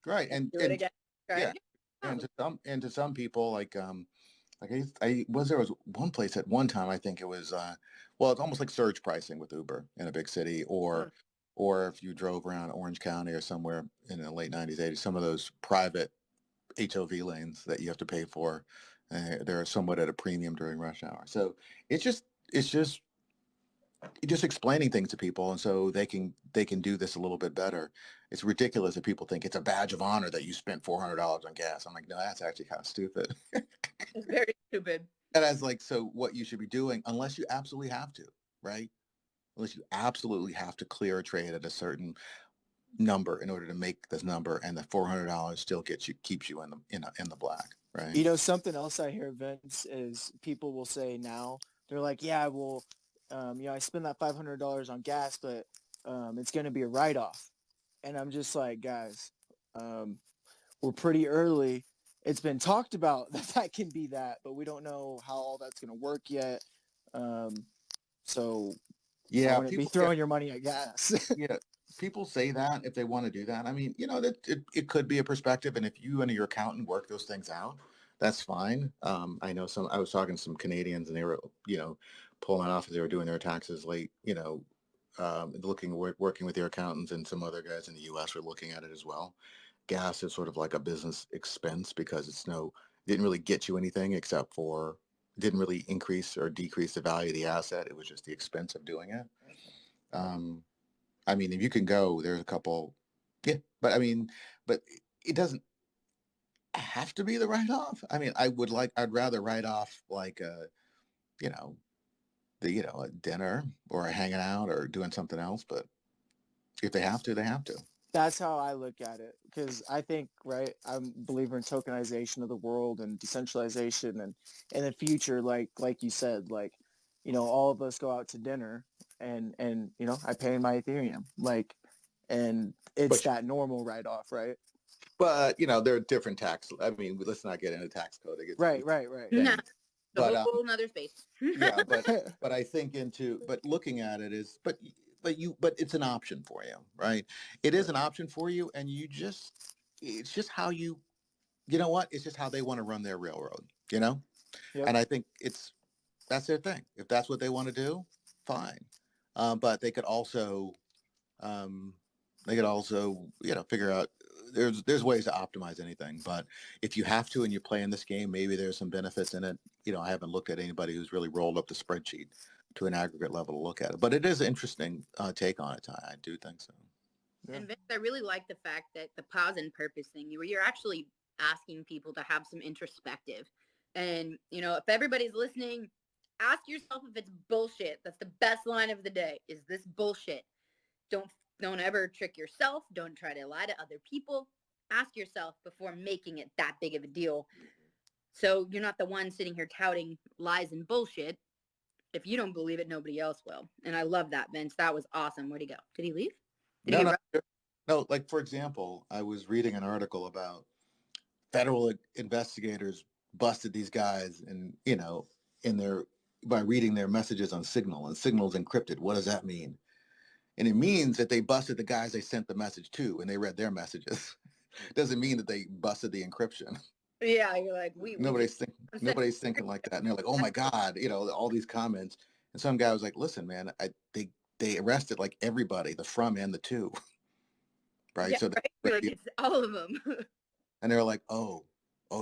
Right. And, do it again. yeah. Right? And to some people, like there was one place at one time, I think it was, well, it's almost like surge pricing with Uber in a big city, or if you drove around Orange County or somewhere in the late 90s, 80s, some of those private HOV lanes that you have to pay for, they're somewhat at a premium during rush hour. So it's just explaining things to people, and so they can do this a little bit better. It's ridiculous that people think it's a badge of honor that you spent $400 on gas. I'm like, no, that's actually kind of stupid. It's very stupid. And I was like, so what you should be doing, unless you absolutely have to, right? Unless you absolutely have to clear a trade at a certain number in order to make this number, and the $400 still keeps you in the black, right? Something else I hear, Vince, is people will say now, they're like, yeah, well, I spend that $500 on gas, but it's going to be a write-off. And I'm just like, guys, um, we're pretty early. It's been talked about that can be that, but we don't know how all that's going to work yet. Um, so I Yeah, wouldn't be throwing your money at gas. yeah, people say that if they want to do that. I mean, that it could be a perspective, and if you and your accountant work those things out, that's fine. I know I was talking to some Canadians, and they were, pulling off as they were doing their taxes late, working with their accountants, and some other guys in the U.S. were looking at it as well. Gas is sort of like a business expense because didn't really get you anything except for didn't really increase or decrease the value of the asset. It was just the expense of doing it. Um, I mean, if you can go, there's a couple, yeah, but I mean, but it doesn't have to be the write-off. I mean, I'd rather write off like you know, a dinner or a hanging out or doing something else. But if they have to, they have to. That's how I look at it, because I think, right, I'm a believer in tokenization of the world and decentralization, and in the future, like you said, all of us go out to dinner, and I pay in my Ethereum, and it's But that normal write off, right? there are different tax. I mean, let's not get into tax code. It gets Right. No, things. the But whole nother space. yeah, but I think but looking at it is, but it's an option for you, right? It is an option for you, and it's just how you know what? It's just how they want to run their railroad, you know? Yep. And I think that's their thing. If that's what they want to do, fine. But they could also They could also, figure out there's ways to optimize anything. But if you have to and you're playing this game, maybe there's some benefits in it. I haven't looked at anybody who's really rolled up the spreadsheet to an aggregate level to look at it. But it is an interesting take on it, Ty. I do think so. Yeah. And Vince, I really like the fact that the pause and purpose thing, where you're actually asking people to have some introspective. And, if everybody's listening, ask yourself if it's bullshit. That's the best line of the day. Is this bullshit? Don't don't ever trick yourself. Don't try to lie to other people. Ask yourself before making it that big of a deal. So you're not the one sitting here touting lies and bullshit. If you don't believe it, nobody else will. And I love that, Vince. That was awesome. Where'd he go? Did he leave? Did he No, get no, no. Like, for example, I was reading an article about federal investigators busted these guys and, in their by reading their messages on Signal, and Signal's encrypted. What does that mean? And it means that they busted the guys they sent the message to and they read their messages. It doesn't mean that they busted the encryption. Yeah, you're like, we Nobody's just nobody's thinking like that. And they're like, oh my God, all these comments. And some guy was like, listen, man, they arrested like everybody, the from and the to, right? yeah, So right. Like it's all of them. and they're like, oh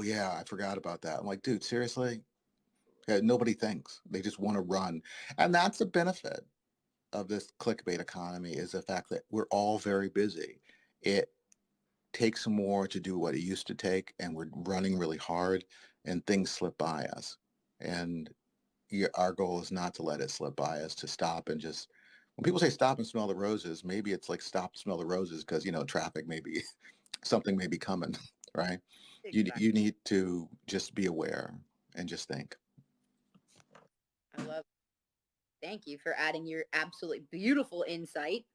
yeah, I forgot about that. I'm like, dude, seriously? Yeah, nobody thinks. They just want to run. And that's a benefit of this clickbait economy, is the fact that we're all very busy. It takes more to do what it used to take, and we're running really hard, and things slip by us. And our goal is not to let it slip by us, to stop and just, when people say stop and smell the roses, maybe it's like stop, smell the roses, because, traffic may be, something may be coming, right? Exactly. You need to just be aware and just think. I love it. Thank you for adding your absolutely beautiful insight.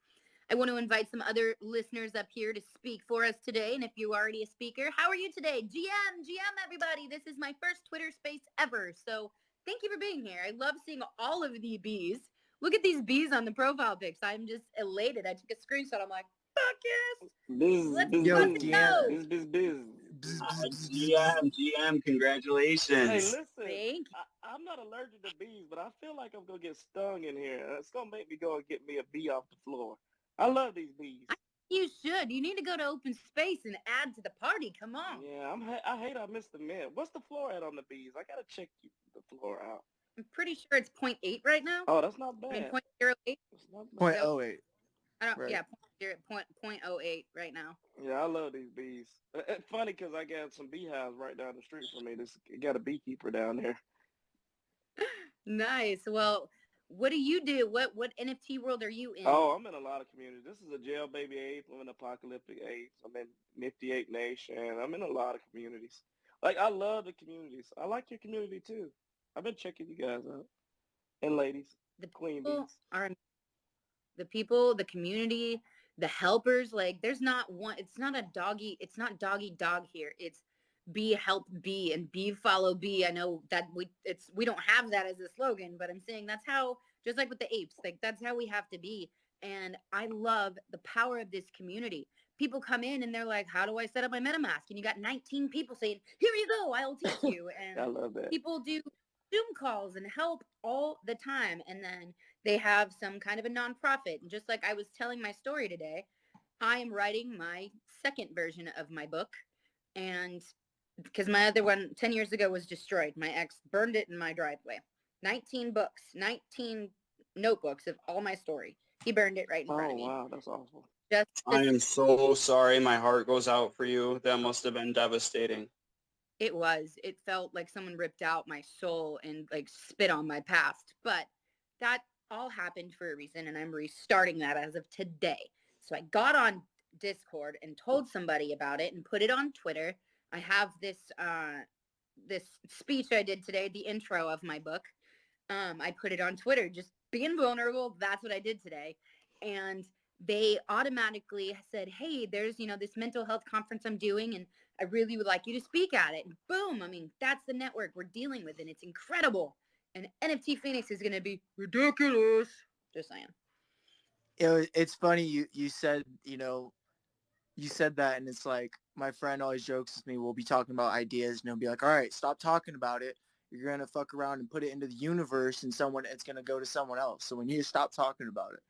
I want to invite some other listeners up here to speak for us today. And if you're already a speaker, how are you today? GM, everybody. This is my first Twitter space ever. So thank you for being here. I love seeing all of the bees. Look at these bees on the profile pics. I'm just elated. I took a screenshot. I'm like, fuck yes. Let's Yo, fucking Deanna. go. GM, congratulations. Hey, listen, Thank you. I'm not allergic to bees, but I feel like I'm going to get stung in here. It's going to make me go and get me a bee off the floor. I love these bees. You should. You need to go to open space and add to the party. Come on. Yeah, I hate I missed the mint. What's the floor at on the bees? I got to check the floor out. I'm pretty sure it's 0.8 right now. Oh, that's not I mean, bad. 0.08. That's not bad. Point oh eight. I don't. Right. Yeah, 0.08 right now. Yeah, I love these bees. It's funny because I got some beehives right down the street from me. Got a beekeeper down there. Nice. Well, what do you do? What NFT world are you in? Oh, I'm in a lot of communities. This is a jail baby ape. I'm in apocalyptic apes. I'm in Nifty Ape Nation. I'm in a lot of communities. Like, I love the communities. I like your community too. I've been checking you guys out. And ladies, The queen people bees. are the people, the community, the helpers. Like, there's not one. It's not a doggy. It's not doggy dog here. It's be help be and be follow be. I know that we don't have that as a slogan, but I'm saying that's how, just like with the apes, like that's how we have to be. And I love the power of this community. People come in and they're like, how do I set up my MetaMask? And you got 19 people saying, here you go, I'll teach you. I And love that. people do Zoom calls and help all the time. And then they have some kind of a nonprofit. And just like I was telling my story today, I am writing my second version of my book. And because my other one 10 years ago was destroyed. My ex burned it in my driveway. 19 books, 19 notebooks of all my story. He burned it right in front Oh, of me. wow. That's awful. Just I am so sorry. My heart goes out for you. That must have been devastating. It was. It felt like someone ripped out my soul and like spit on my past. But that all happened for a reason, and I'm restarting that as of today. So I got on Discord and told somebody about it and put it on Twitter. I have this speech I did today, the intro of my book. I put it on Twitter, just being vulnerable. That's what I did today. And they automatically said, hey, there's, this mental health conference I'm doing, and I really would like you to speak at it. And boom, I mean, that's the network we're dealing with, and it's incredible. And NFT Phoenix is going to be ridiculous. Just saying. It's funny you said, you said that, and it's like my friend always jokes with me. We'll be talking about ideas, and he'll be like, all right, stop talking about it. You're going to fuck around and put it into the universe, and it's going to go to someone else. So we need to stop talking about it.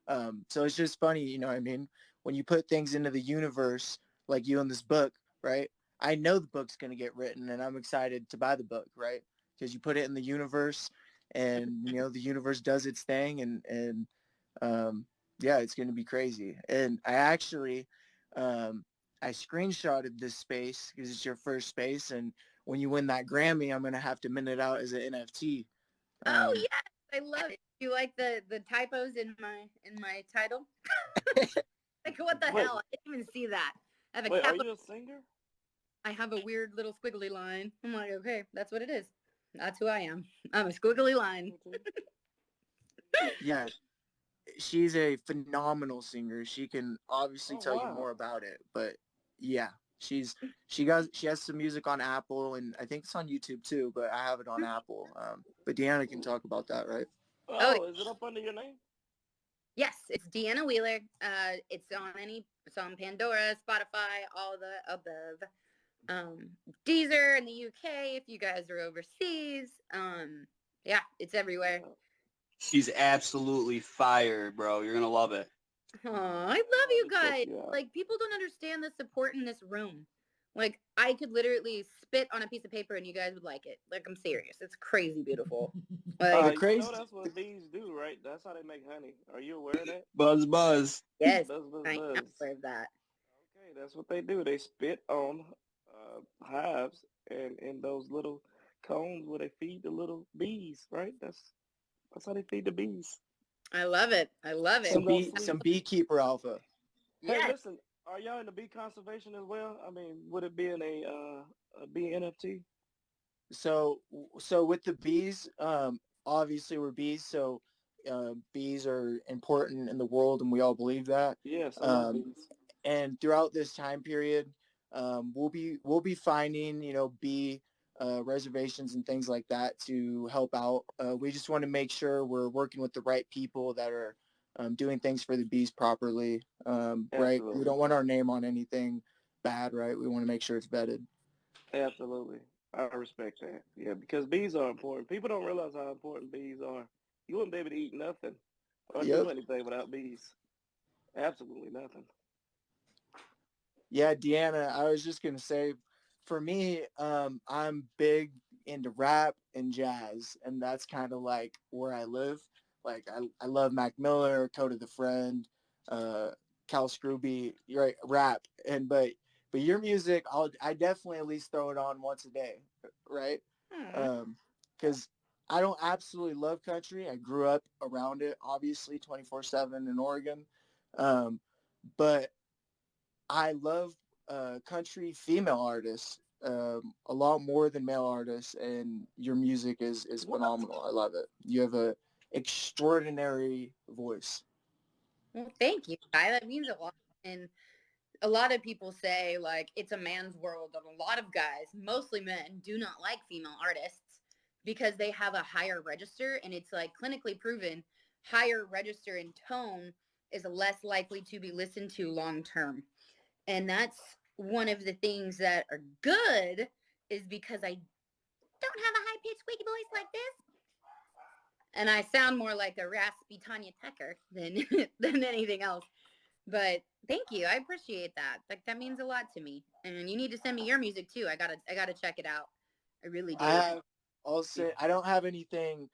So it's just funny, you know what I mean? When you put things into the universe, like you in this book, right? I know the book's going to get written and I'm excited to buy the book, right? Because you put it in the universe and, you know, the universe does its thing and yeah, it's going to be crazy. And I actually, I screenshotted this space because it's your first space. And when you win that Grammy, I'm going to have to mint it out as an NFT. Oh yes, I love it. You like the typos in my title? Like what the Wait, hell? I didn't even see that. I have a wait, are capital. you a singer? I have a weird little squiggly line. I'm like, okay, that's what it is. That's who I am. I'm a squiggly line. Yeah, she's a phenomenal singer. She can obviously Oh tell you wow. more about it, but yeah, she has some music on Apple and I think it's on YouTube too, but I have it on Apple. But Deanna can talk about that, right? Oh Oh, is it up under your name? yes, it's Deanna Wheeler. It's on Pandora, Spotify, all the above. Um, Deezer in the UK if you guys are overseas. Yeah, it's everywhere. Yeah. She's absolutely fire, bro. You're gonna love it. Aw, I love I'll have you to check guys. you out. Like people don't understand the support in this room. Like I could literally spit on a piece of paper and you guys would like it. Like I'm serious. It's crazy beautiful. Well, Like the You know crazy, that's what bees do, right? That's how they make honey. Are you aware of that? Buzz, buzz. yes, Buzz, buzz, I am buzz. aware of that. Okay, that's what they do. They spit on hives and in those little cones where they feed the little bees, right? That's how they feed the bees. I love it. I love it. Comes out sweet. some beekeeper alpha. Hey, Yes. listen, are y'all into bee conservation as well? I mean, would it be in a bee NFT? So with the bees, obviously we're bees, so bees are important in the world, and we all believe that. Yes, I love Um, bees. and throughout this time period, we'll be finding bee reservations and things like that to help out. We just want to make sure we're working with the right people that are doing things for the bees properly. Right? We Absolutely. don't want our name on anything bad, right? We want to make sure it's vetted. Absolutely. I respect that. Yeah, because bees are important. People don't realize how important bees are. You wouldn't be able to eat nothing or do Yep. anything without bees. Absolutely nothing. Yeah, Deanna, I was just gonna say, for me, I'm big into rap and jazz, and that's kind of like where I live. Like I love Mac Miller, Code the Friend, uh, Cal Scrooby, right? Rap, and but your music, I definitely at least throw it on once a day, right? Aw. Because I don't absolutely love country. I grew up around it, obviously 24/7 in Oregon, um, but I love country female artists a lot more than male artists, and your music is What? phenomenal. I love it. You have a extraordinary voice. Well, thank you. That means a lot. And a lot of people say like it's a man's world, and a lot of guys, mostly men, do not like female artists because they have a higher register, and it's like clinically proven higher register in tone is less likely to be listened to long term. And that's one of the things that are good is because I don't have a high pitched squeaky voice like this. And I sound more like a raspy Tanya Tucker than than anything else. But thank you. I appreciate that. Like that means a lot to me. And you need to send me your music too. I gotta check it out. I really I do. have also I don't have anything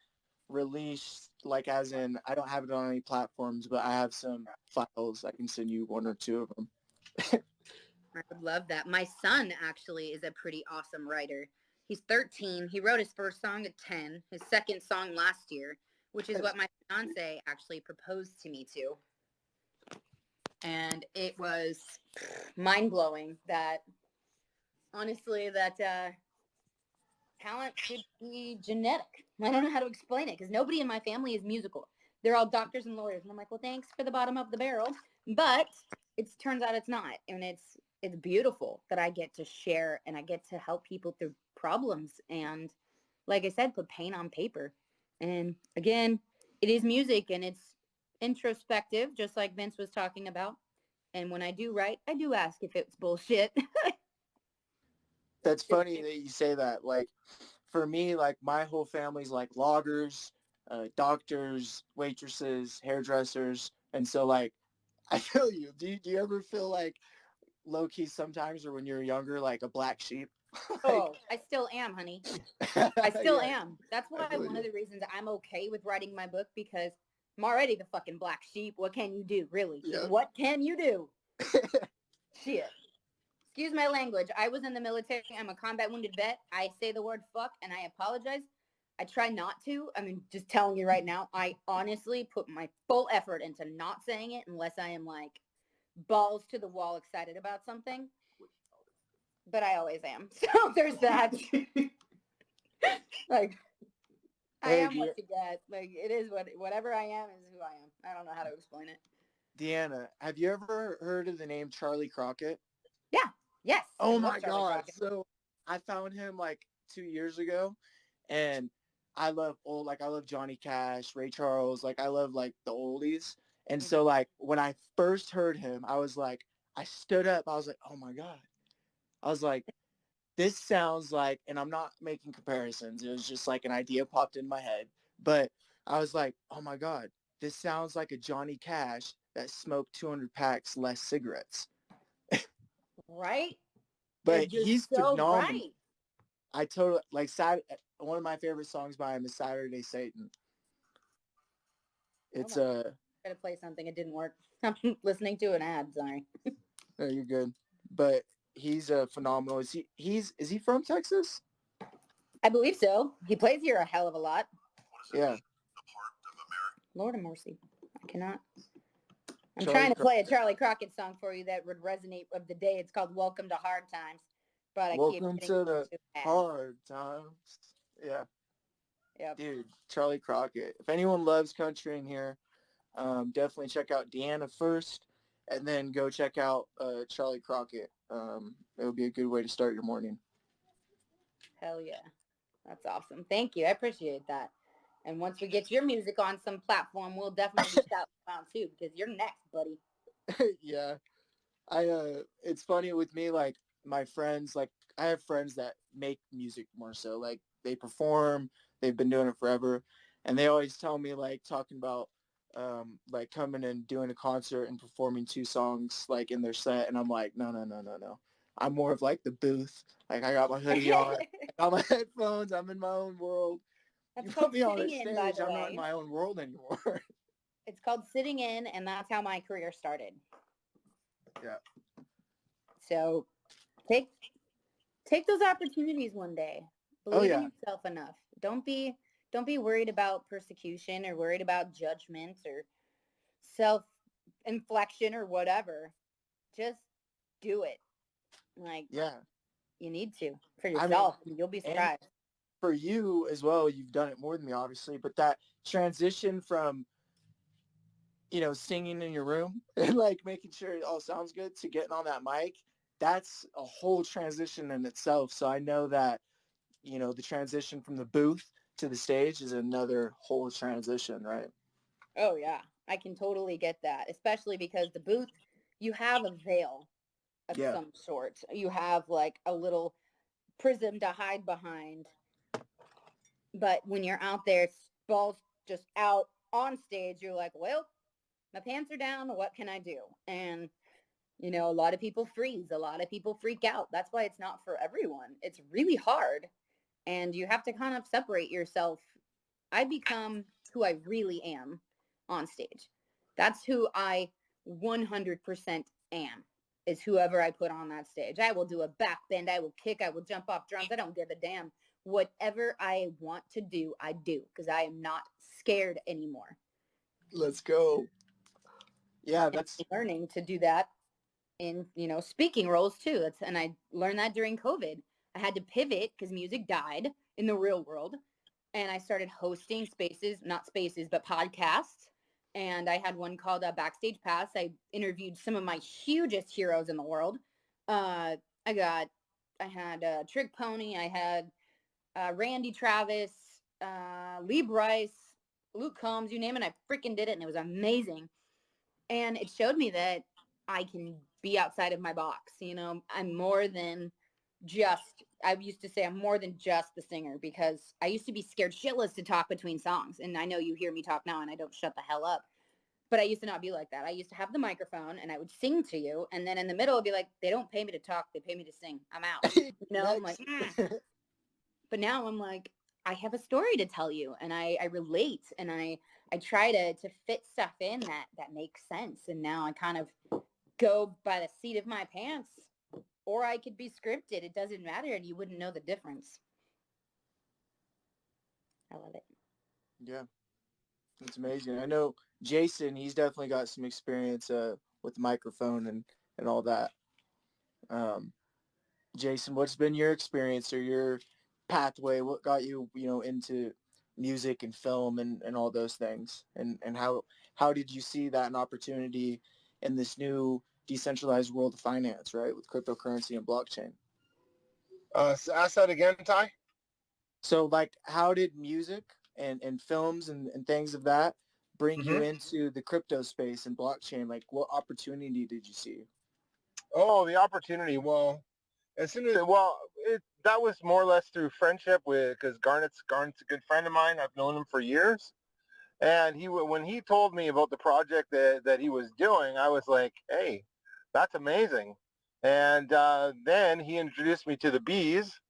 released like as in I don't have it on any platforms, but I have some files. I can send you one or two of them. I would love that. My son actually is a pretty awesome writer. He's 13. He wrote his first song at 10, his second song last year, which is what my fiance actually proposed to me to. And it was mind blowing that honestly that talent could be genetic. I don't know how to explain it because nobody in my family is musical. They're all doctors and lawyers, and I'm like, well, thanks for the bottom of the barrel, but it turns out it's not, and it's beautiful that I get to share and I get to help people through problems and, like I said, put paint on paper. And again, it is music and it's introspective, just like Vince was talking about. And when I do write, I do ask if it's bullshit. That's funny that you say that. Like for me, like my whole family's like loggers. doctors, waitresses, hairdressers, and so like I feel you. Do you ever feel like low key sometimes, or when you're younger, like a black sheep? Like, Oh, I still am, honey. I still yeah, am. That's I why feel one of you. the reasons I'm okay with writing my book, because I'm already the fucking black sheep. What can you do, really? Yeah. What can you do? Shit. Excuse my language. I was in the military. I'm a combat wounded vet. I say the word fuck and I apologize. I try not to. I mean, just telling you right now, I honestly put my full effort into not saying it unless I am like balls to the wall excited about something. But I always am. So there's that. Like, I Hey, am what you get. Like, it is whatever I am is who I am. I don't know how to explain it. Deanna, have you ever heard of the name Charlie Crockett? Yeah. Yes. I Oh love my Charlie God. Crockett. So I found him like 2 years ago, and I love Johnny Cash, Ray Charles, like I love like the oldies. And Mhm. so like when I first heard him, I was like, I stood up, I was like, oh my God. I was like, this sounds like, and I'm not making comparisons. It was just like an idea popped in my head. But I was like, oh my God, this sounds like a Johnny Cash that smoked 200 packs less cigarettes. Right? But You're he's so phenomenal. right. I totally like one of my favorite songs by him is Saturday Satan. Hold It's on. I gotta play something. It didn't work. I'm listening to an ad. Sorry. no, you're good. But he's phenomenal. Is he from Texas? I believe so. He plays here a hell of a lot. Yeah. Lord of mercy. I cannot. I'm Charlie trying to Cro- play a Charlie Crockett song for you that would resonate of the day. It's called Welcome to Hard Times. But I keep Welcome getting to the ads. hard times. Yeah. Yep. Dude, Charlie Crockett. If anyone loves country in here, definitely check out Deanna first, and then go check out Charlie Crockett. It would be a good way to start your morning. Hell yeah. That's awesome. Thank you. I appreciate that. And once we get your music on some platform, we'll definitely shout you out too, because you're next, buddy. Yeah, it's funny with me, like my friends, like I have friends that make music more so, like they perform, they've been doing it forever, and they always tell me like talking about like coming and doing a concert and performing two songs like in their set, and I'm like, no, no, no, no, no. I'm more of like the booth. Like I got my hoodie on, I got my headphones, I'm in my own world. You That's put called me on a sitting in, by stage, the I'm not in way. my own world anymore. It's called sitting in, and that's how my career started. Yeah. So take take those opportunities one day. Oh Believe in yeah. yourself enough. Don't be worried about persecution or worried about judgment or self inflection or whatever. Just do it. Like, Yeah. you need to for I mean, yourself. You'll be and surprised. for you as well, you've done it more than me, obviously, but that transition from, singing in your room and like making sure it all sounds good to getting on that mic, that's a whole transition in itself. So I know that, the transition from the booth to the stage is another whole transition, right? Oh yeah, I can totally get that, especially because the booth, you have a veil of Yeah. some sort. You have like a little prism to hide behind. But when you're out there, balls just out on stage, you're like, well, my pants are down. What can I do? And, a lot of people freeze. A lot of people freak out. That's why it's not for everyone. It's really hard. And you have to kind of separate yourself. I become who I really am on stage. That's who I 100% am, is whoever I put on that stage. I will do a back bend. I will kick. I will jump off drums. I don't give a damn. Whatever I want to do, I do, because I am not scared anymore. Let's go. Yeah, And that's I'm learning to do that in, speaking roles too. And I learned that during COVID. I had to pivot because music died in the real world. And I started hosting spaces, not spaces, but podcasts. And I had one called Backstage Pass. I interviewed some of my hugest heroes in the world. Uh, I had Trick Pony. I had Randy Travis, Lee Bryce, Luke Combs, you name it. I freaking did it, and it was amazing. And it showed me that I can be outside of my box. I'm more than just I used to say I'm more than just the singer, because I used to be scared shitless to talk between songs. And I know you hear me talk now and I don't shut the hell up. But I used to not be like that. I used to have the microphone and I would sing to you. And then in the middle, I'd be like, they don't pay me to talk. They pay me to sing. I'm out. I'm like, But now I'm like, I have a story to tell you, and I relate, and I try to fit stuff in that makes sense. And now I kind of go by the seat of my pants, or I could be scripted. It doesn't matter, and you wouldn't know the difference. I love it. Yeah, it's amazing. I know Jason, he's definitely got some experience with the microphone and all that. Um, Jason, what's been your experience or your pathway? What got you, into music and film and all those things? And how did you see that an opportunity in this new decentralized world of finance, right, with cryptocurrency and blockchain? So ask that again, Ty. So, like, how did music and films and things of that bring you into the crypto space and blockchain? Like, what opportunity did you see? Oh, the opportunity. Well, as soon as that was more or less through friendship with because Garnett's a good friend of mine. I've known him for years, and when he told me about the project that he was doing, I was like, hey, that's amazing. And then he introduced me to the bees,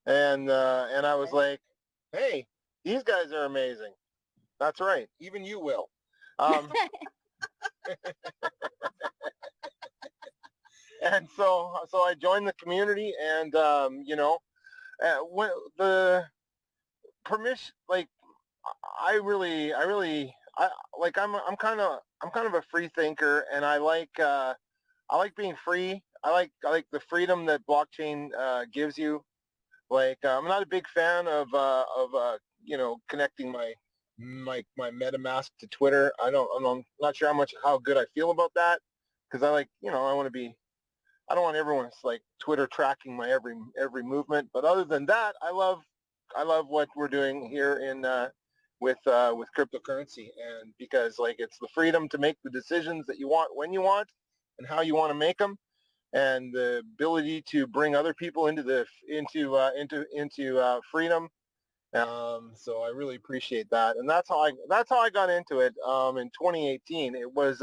and I was like, hey, these guys are amazing. That's right. Even you will. Um, and so I joined the community, and when the permission, like I like I'm kind of a free thinker, and I like being free. I like the freedom that blockchain gives you. Like I'm not a big fan of connecting my MetaMask to Twitter. I'm not sure how good I feel about that, because I like, I want to be, I don't want everyone's like Twitter tracking my every movement. But other than that, I love what we're doing here in with cryptocurrency, and because like it's the freedom to make the decisions that you want when you want and how you want to make them, and the ability to bring other people into freedom. So I really appreciate that, and that's how I got into it. In 2018, it was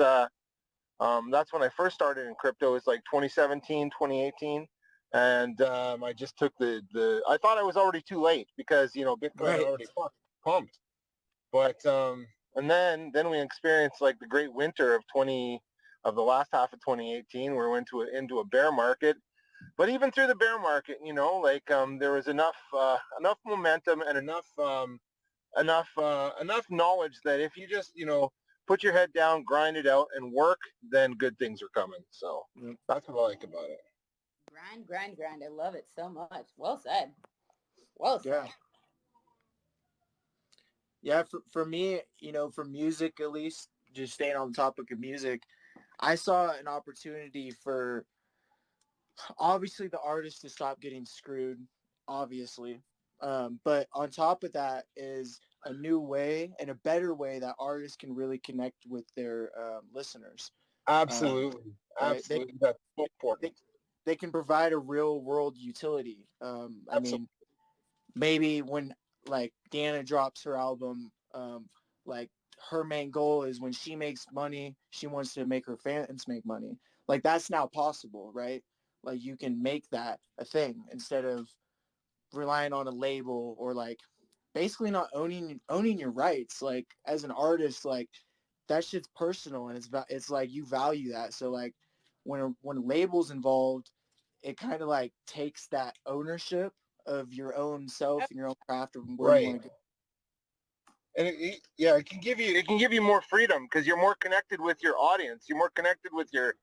that's when I first started in crypto. It was like 2017, 2018, and I just took the. I thought I was already too late because Bitcoin had Right. already pumped, but and then we experienced like the great winter of the last half of 2018. We went into a bear market. But even through the bear market, like there was enough momentum and enough knowledge that if you just put your head down, grind it out, and work, then good things are coming. So that's what I like about it. Grind, grind, grind. I love it so much. Well said. Well said. Yeah. Yeah, for me, for music at least, just staying on the topic of music, I saw an opportunity for obviously the artist to stop getting screwed, obviously. But on top of that is a new way and a better way that artists can really connect with their listeners. Absolutely. Right? Absolutely. That's so They, important. they can provide a real world utility. I mean, maybe when like Deanna drops her album, like her main goal is when she makes money, she wants to make her fans make money. Like that's now possible, right? Like you can make that a thing instead of relying on a label or like basically not owning your rights. Like as an artist, like that shit's personal and it's like you value that. So like when a label's involved, it kind of like takes that ownership of your own self and your own craft and where you Right. want to go. And it can give you more freedom because you're more connected with your audience. You're more connected with your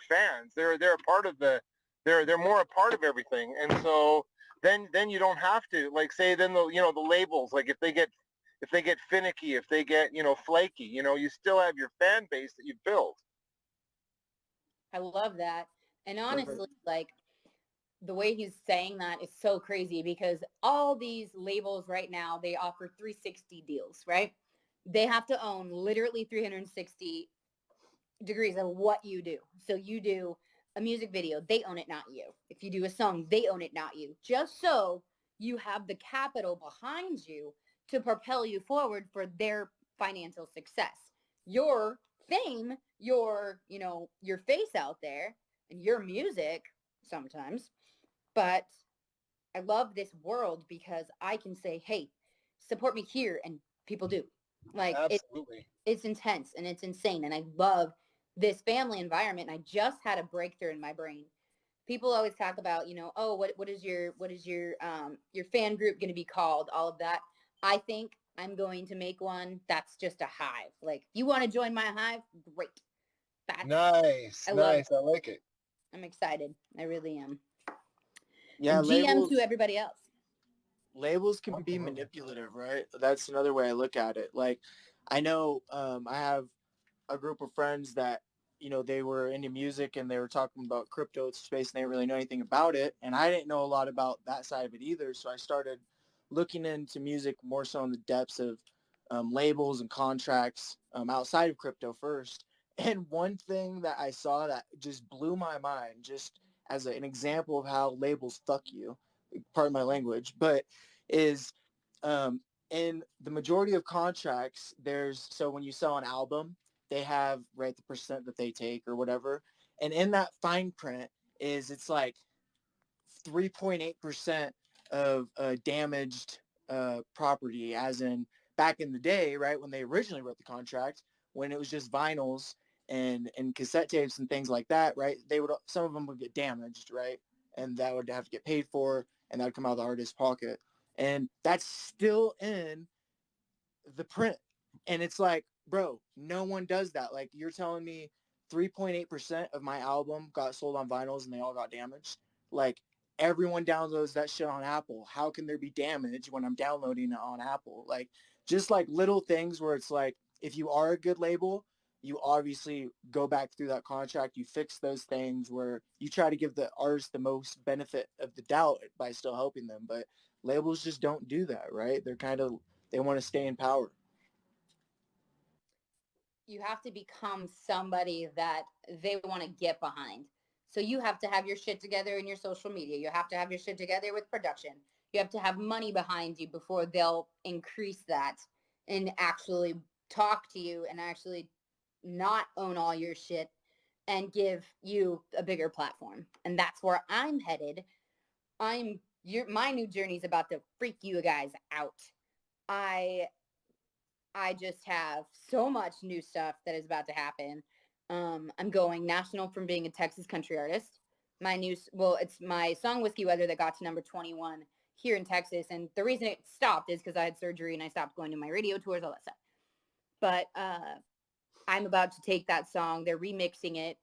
fans. They're a part of they're more a part of everything. And so then you don't have to like say then the labels, like if they get finicky, if they get flaky, you still have your fan base that you built. I love that. And honestly, like the way he's saying that is so crazy, because all these labels right now, they offer 360 deals, right? They have to own literally 360 degrees of what you do. So you do a music video, they own it, not you. If you do a song, they own it, not you. Just so you have the capital behind you to propel you forward for their financial success. Your fame, your face out there and your music sometimes, but I love this world because I can say, hey, support me here, and people do. Like Absolutely. it's intense and it's insane. And I love this family environment. And I just had a breakthrough in my brain. People always talk about, oh, what is your fan group going to be called? All of that. I think I'm going to make one that's just a hive. Like, you want to join my hive? Great. Nice. I love Nice. I like it. I'm excited. I really am. Yeah, And GM to labels everybody else. labels can be manipulative, right? That's another way I look at it. Like, I know I have a group of friends that, they were into music and they were talking about crypto space and they didn't really know anything about it. And I didn't know a lot about that side of it either. So I started looking into music more so in the depths of labels and contracts outside of crypto first. And one thing that I saw that just blew my mind, just as an example of how labels fuck you, pardon my language, but is um, in the majority of contracts, so when you sell an album, they have, right, the percent that they take or whatever. And in that fine print it's like 3.8% of damaged property, as in back in the day, right, when they originally wrote the contract, when it was just vinyls and cassette tapes and things like that, right, some of them would get damaged, right, and that would have to get paid for, and that would come out of the artist's pocket. And that's still in the print. And it's like, bro, no one does that. Like, you're telling me 3.8% of my album got sold on vinyls and they all got damaged. Like, everyone downloads that shit on Apple. How can there be damage when I'm downloading it on Apple? Like, just like little things where it's like, if you are a good label, you obviously go back through that contract, you fix those things where you try to give the artist the most benefit of the doubt by still helping them. But labels just don't do that, right? They want to stay in power. You have to become somebody that they want to get behind. So you have to have your shit together in your social media. You have to have your shit together with production. You have to have money behind you before they'll increase that and actually talk to you and actually not own all your shit and give you a bigger platform. And that's where I'm headed. My new journey is about to freak you guys out. I I just have so much new stuff that is about to happen. I'm going national from being a Texas country artist. It's my song Whiskey Weather that got to number 21 here in Texas. And the reason it stopped is because I had surgery and I stopped going to my radio tours, all that stuff. But I'm about to take that song. They're remixing it.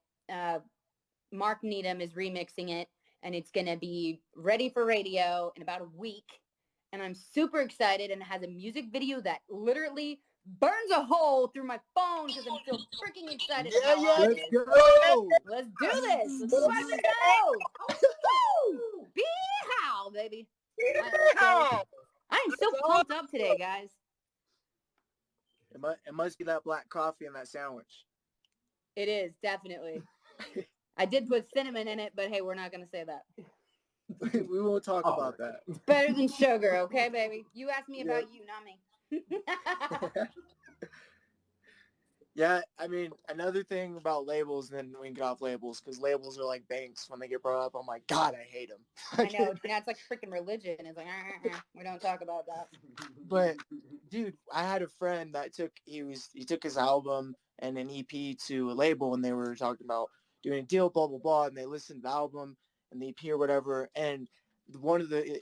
Mark Needham is remixing it, and it's going to be ready for radio in about a week. And I'm super excited, and it has a music video that literally burns a hole through my phone because I'm so freaking excited of how hot it Let's is. go. Let's do this. Let's swipe it out. Woo! Be how, baby. I am so pumped up today, guys. It must be that black coffee in that sandwich. It is, definitely. I did put cinnamon in it, but hey, we're not going to say that. We won't talk about that. It's better than sugar, okay, baby? You asked me about you, not me. Yeah, I mean, another thing about labels, and then we can get off labels, because labels are like banks. When they get brought up, I'm like, God, I hate them. I know. Now it's like freaking religion. It's like, we don't talk about that. But, dude, I had a friend that he took his album and an EP to a label, and they were talking about doing a deal, blah, blah, blah, and they listened to the album and the EP or whatever, and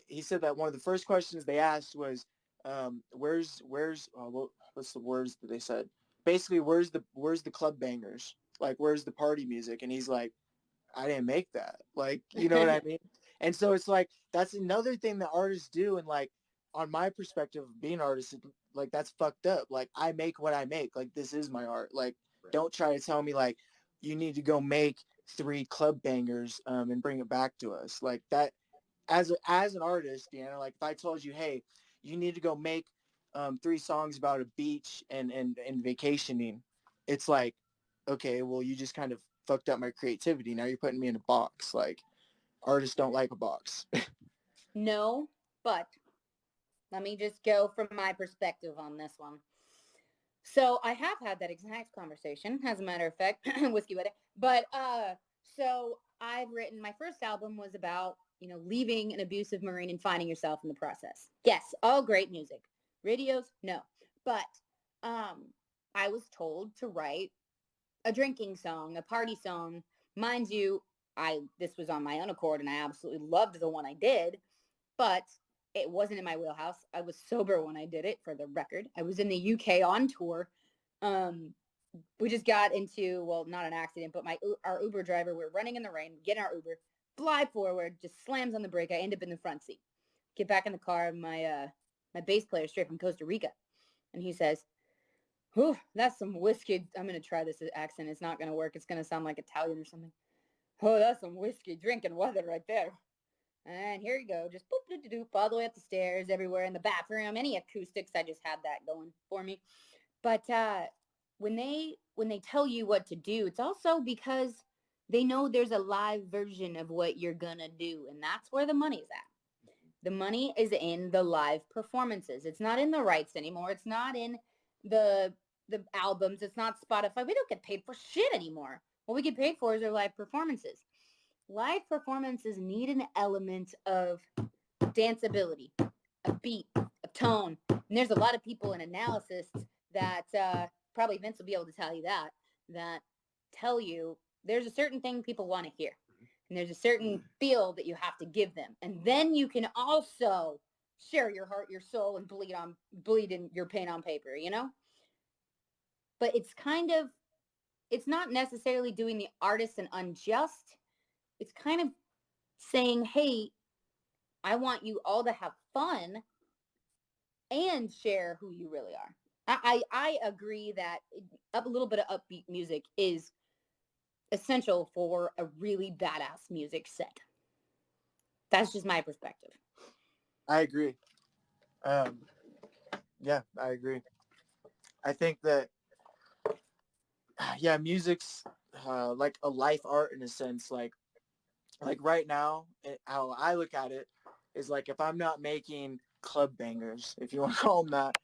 he said that one of the first questions they asked was, what's the words that they said? Basically, where's the club bangers? Like, where's the party music? And he's like, I didn't make that. Like, you know what I mean? And so it's like, that's another thing that artists do. And like, on my perspective of being an artist, like, that's fucked up. Like, I make what I make. Like, this is my art. Like, don't try to tell me like, you need to go make 3 club bangers and bring it back to us. Like that, as an artist, Deanna, like if I told you, hey, you need to go make 3 songs about a beach and vacationing, it's like, okay, well, you just kind of fucked up my creativity. Now you're putting me in a box. Like, artists don't like a box. No, but let me just go from my perspective on this one. So I have had that exact conversation, as a matter of fact, whiskey wedding. But so I've written, my first album was about, leaving an abusive Marine and finding yourself in the process. Yes, all great music. Radios, no. But I was told to write a drinking song, a party song. Mind you, this was on my own accord, and I absolutely loved the one I did, but it wasn't in my wheelhouse. I was sober when I did it, for the record. I was in the UK on tour. We just got into, well, not an accident, but our Uber driver, we're running in the rain, get in our Uber, fly forward, just slams on the brake. I end up in the front seat. Get back in the car, my bass player straight from Costa Rica, and he says, "Whew, that's some whiskey." I'm going to try this accent. It's not going to work. It's going to sound like Italian or something. "Oh, that's some whiskey drinking weather right there." And here you go, just boop, doop, doop, all the way up the stairs, everywhere in the bathroom, any acoustics. I just had that going for me. But when they tell you what to do, it's also because they know there's a live version of what you're gonna do, and that's where the money's at. The money is in the live performances. It's not in the rights anymore. It's not in the albums. It's not Spotify. We don't get paid for shit anymore. What we get paid for is our live performances. Live performances need an element of danceability, a beat, a tone. And there's a lot of people in analysis that probably Vince will be able to tell you that tell you there's a certain thing people want to hear. And there's a certain feel that you have to give them. And then you can also share your heart, your soul, and bleed in your pain on paper, But it's not necessarily doing the artist an unjust. It's kind of saying, hey, I want you all to have fun and share who you really are. I agree that a little bit of upbeat music is essential for a really badass music set. That's just my perspective. I agree. Yeah, I agree. I think that, yeah, music's like a life art in a sense. Like right now, how I look at it is like, if I'm not making club bangers, if you want to call them that,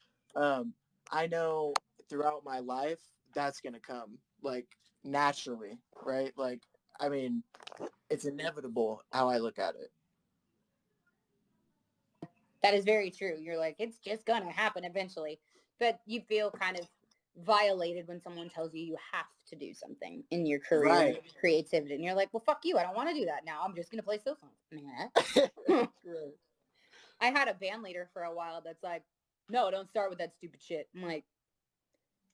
I know throughout my life that's gonna come like naturally, right? Like, I mean, it's inevitable how I look at it. That is very true. You're like, it's just gonna happen eventually, but you feel kind of violated when someone tells you you have to do something in your career, Right. creativity, and you're like, well, fuck you, I don't want to do that now. I'm just gonna play still songs. Right. I had a band leader for a while that's like, no, don't start with that stupid shit. I'm like,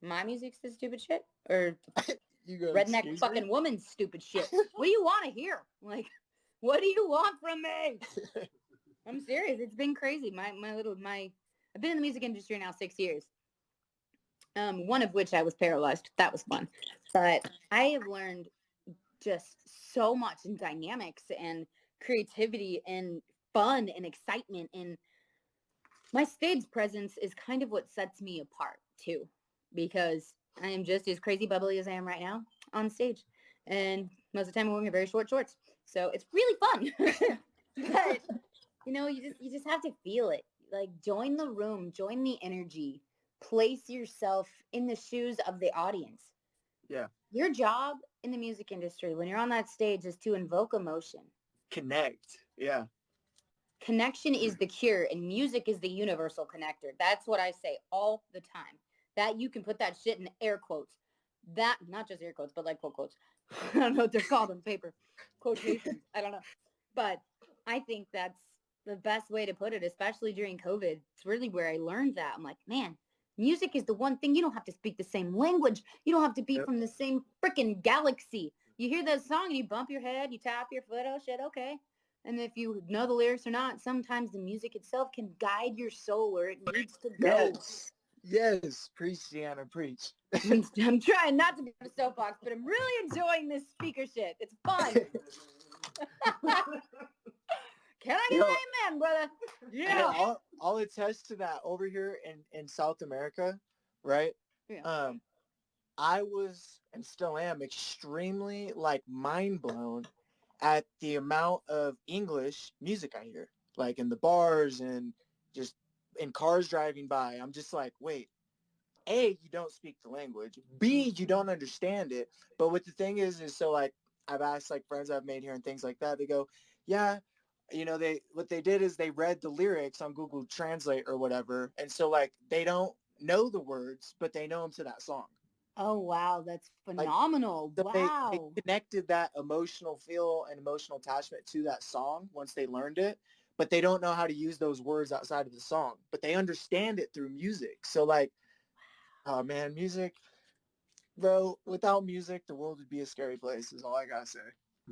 my music's the stupid shit, or You go, redneck fucking woman's stupid shit? What do you want to hear? Like, what do you want from me? I'm serious. It's been crazy. I've been in the music industry now 6 years. One of which I was paralyzed. That was fun. But I have learned just so much in dynamics and creativity and fun and excitement. And my stage presence is kind of what sets me apart too, because I am just as crazy bubbly as I am right now on stage. And most of the time I'm wearing very short shorts. So it's really fun. But you just have to feel it. Like, join the room, join the energy, place yourself in the shoes of the audience. Yeah. Your job in the music industry when you're on that stage is to invoke emotion. Connect. Yeah. Connection is the cure, and music is the universal connector. That's what I say all the time. That you can put that shit in air quotes. That, not just air quotes, but like quotes. I don't know what they're called on paper. Quotations. I don't know. But I think that's the best way to put it, especially during COVID. It's really where I learned that. I'm like, man, music is the one thing. You don't have to speak the same language. You don't have to be from the same freaking galaxy. You hear that song and you bump your head, you tap your foot, oh shit, okay. And if you know the lyrics or not, sometimes the music itself can guide your soul where it needs to go. Yes. Preach, Deanna, preach. I'm trying not to be on a soapbox, but I'm really enjoying this speaker shit. It's fun. Can I get an amen, brother? Yeah. I'll attest to that over here in South America, right? Yeah. I was and still am extremely like mind blown at the amount of English music I hear, like in the bars and just in cars driving by. I'm just like, wait, A, you don't speak the language. B, you don't understand it. But what the thing is so like I've asked like friends I've made here and things like that. They go, yeah, you know, they what they did is they read the lyrics on Google Translate or whatever, and so like they don't know the words, but they know them to that song. Oh, wow. That's Like phenomenal. so they Wow. connected that emotional feel and emotional attachment to that song once they learned it, but they don't know how to use those words outside of the song, but they understand it through music. So like, oh man, music, bro, without music, the world would be a scary place is all I gotta say.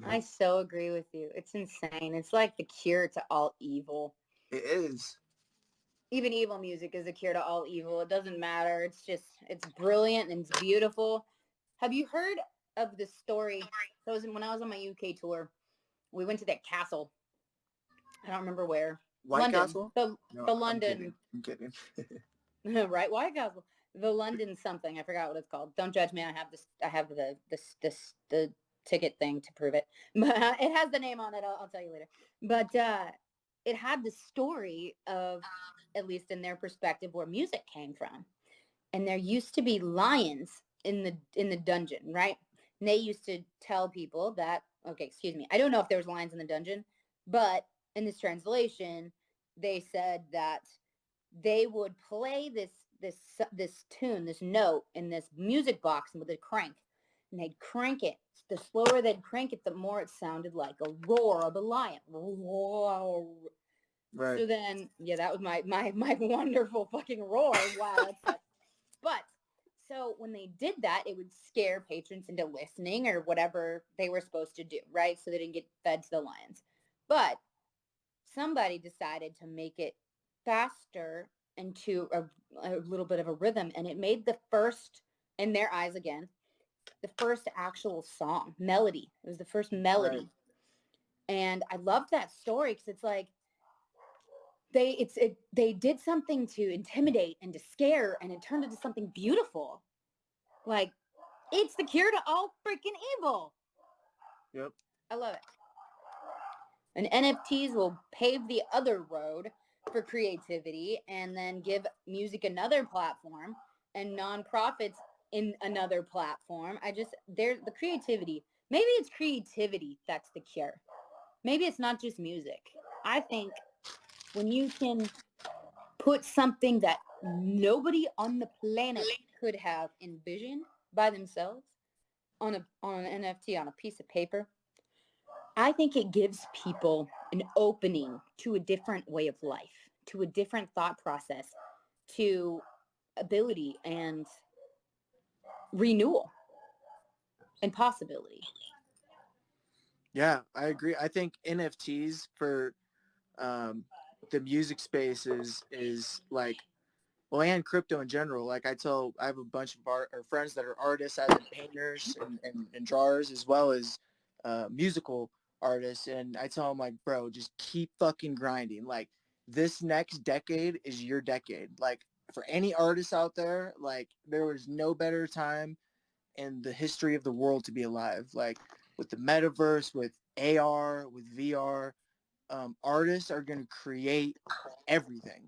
I so agree with you. It's insane. It's like the cure to all evil. It is. Even evil music is a cure to all evil. It doesn't matter. It's just, it's brilliant and it's beautiful. Have you heard of the story? So when I was on my UK tour, we went to that castle. I don't remember where. White London. Castle? The No, the I'm kidding. London. I'm kidding. Right, White Castle. The London something. I forgot what it's called. Don't judge me. I have this. I have the ticket thing to prove it. But it has the name on it. I'll tell you later. But it had the story of, at least in their perspective, where music came from. And there used to be lions in the dungeon, right? And they used to tell people that. Okay, excuse me. I don't know if there was lions in the dungeon, but in this translation, they said that they would play this tune, this note in this music box with a crank, and they'd crank it. The slower they'd crank it, the more it sounded like a roar of a lion. Roar. Right. So then, yeah, that was my wonderful fucking roar. Wow, that sucks. But so when they did that, it would scare patrons into listening or whatever they were supposed to do, right? So they didn't get fed to the lions. But somebody decided to make it faster into a little bit of a rhythm, and it made the first, in their eyes again, the first actual song melody. It was the first Right. melody. And I loved that story because it's like they did something to intimidate and to scare, and it turned into something beautiful. Like, it's the cure to all freaking evil. Yep. I love it. And NFTs will pave the other road for creativity and then give music another platform and nonprofits in another platform. There's the creativity. Maybe it's creativity that's the cure. Maybe it's not just music. I think when you can put something that nobody on the planet could have envisioned by themselves on an NFT on a piece of paper, I think it gives people an opening to a different way of life, to a different thought process, to ability and renewal and possibility. Yeah, I agree. I think NFTs for um, the music space is like, well, and crypto in general. Like I have a bunch of art or friends that are artists, as in painters and drawers, as well as musical artists. And I tell them like, bro, just keep fucking grinding. Like this next decade is your decade. Like for any artists out there, like there was no better time in the history of the world to be alive. Like with the metaverse, with AR, with VR, artists are going to create everything.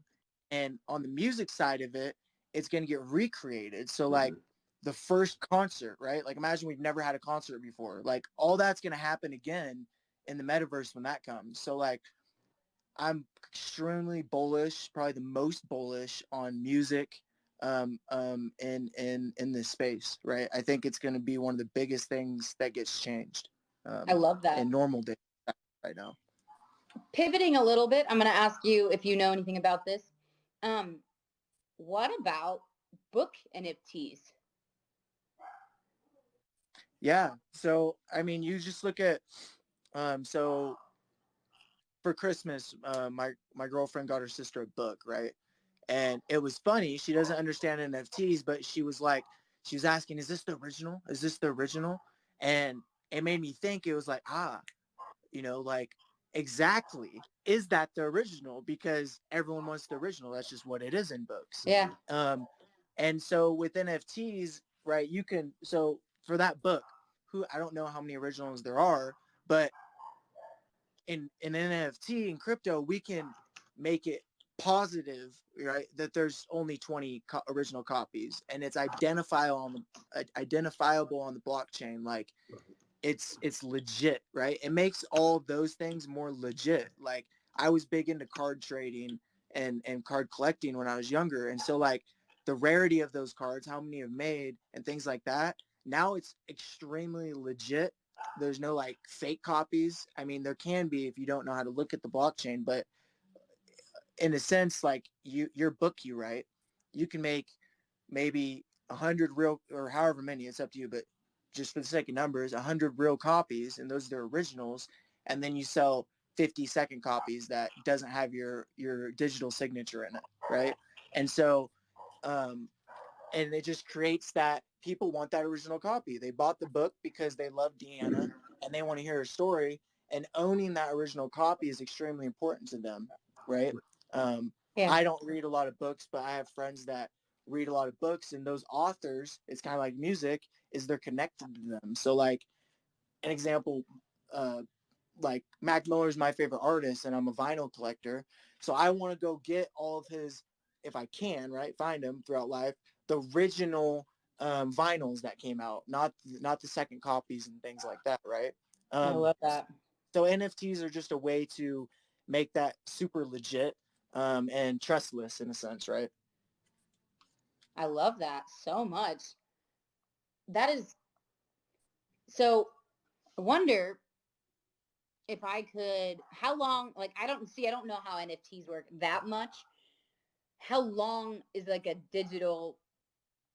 And on the music side of it, it's going to get recreated. So like the first concert, right? Like imagine we've never had a concert before. Like all that's going to happen again in the metaverse when that comes. So like I'm extremely bullish, probably the most bullish on music in this space, right? I think it's going to be one of the biggest things that gets changed I love that. in normal days right now. Pivoting a little bit, I'm going to ask you if you know anything about this. Um, what about book NFTs? Yeah. So, I mean, you just look at, so for Christmas, my girlfriend got her sister a book, right? And it was funny. She doesn't understand NFTs, but she was like, she was asking, "Is this the original? Is this the original?" And it made me think. It was like, like exactly, is that the original? Because everyone wants the original. That's just what it is in books. Yeah. And so with NFTs, right? You can, so for that book, I don't know how many originals there are, but in NFT and crypto, we can make it positive, right? That there's only 20 original copies, and it's identifiable on the blockchain. Like it's legit, right? It makes all those things more legit. Like I was big into card trading and card collecting when I was younger, and so like the rarity of those cards, how many have made, and things like that. Now it's extremely legit. There's no like fake copies. I mean, there can be if you don't know how to look at the blockchain, but in a sense, like your book you write, you can make maybe 100 real or however many, it's up to you, but just for the sake of numbers, 100 real copies, and those are the originals, and then you sell 50 second copies that doesn't have your digital signature in it, right? And so um and it just creates that people want that original copy. They bought the book because they love Deanna and they want to hear her story, and owning that original copy is extremely important to them, right? Yeah. I don't read a lot of books, but I have friends that read a lot of books, and those authors, it's kind of like music, is they're connected to them. So like an example, uh, like Mac Miller is my favorite artist, and I'm a vinyl collector. So I want to go get all of his, if I can, right, find them throughout life, the original vinyls that came out, not the second copies and things like that, right? I Um, love that. so NFTs are just a way to make that super legit and trustless in a sense, right? I love that so much. That is so. I wonder if I could, how long, like, I don't know how NFTs work that much. How long is like a digital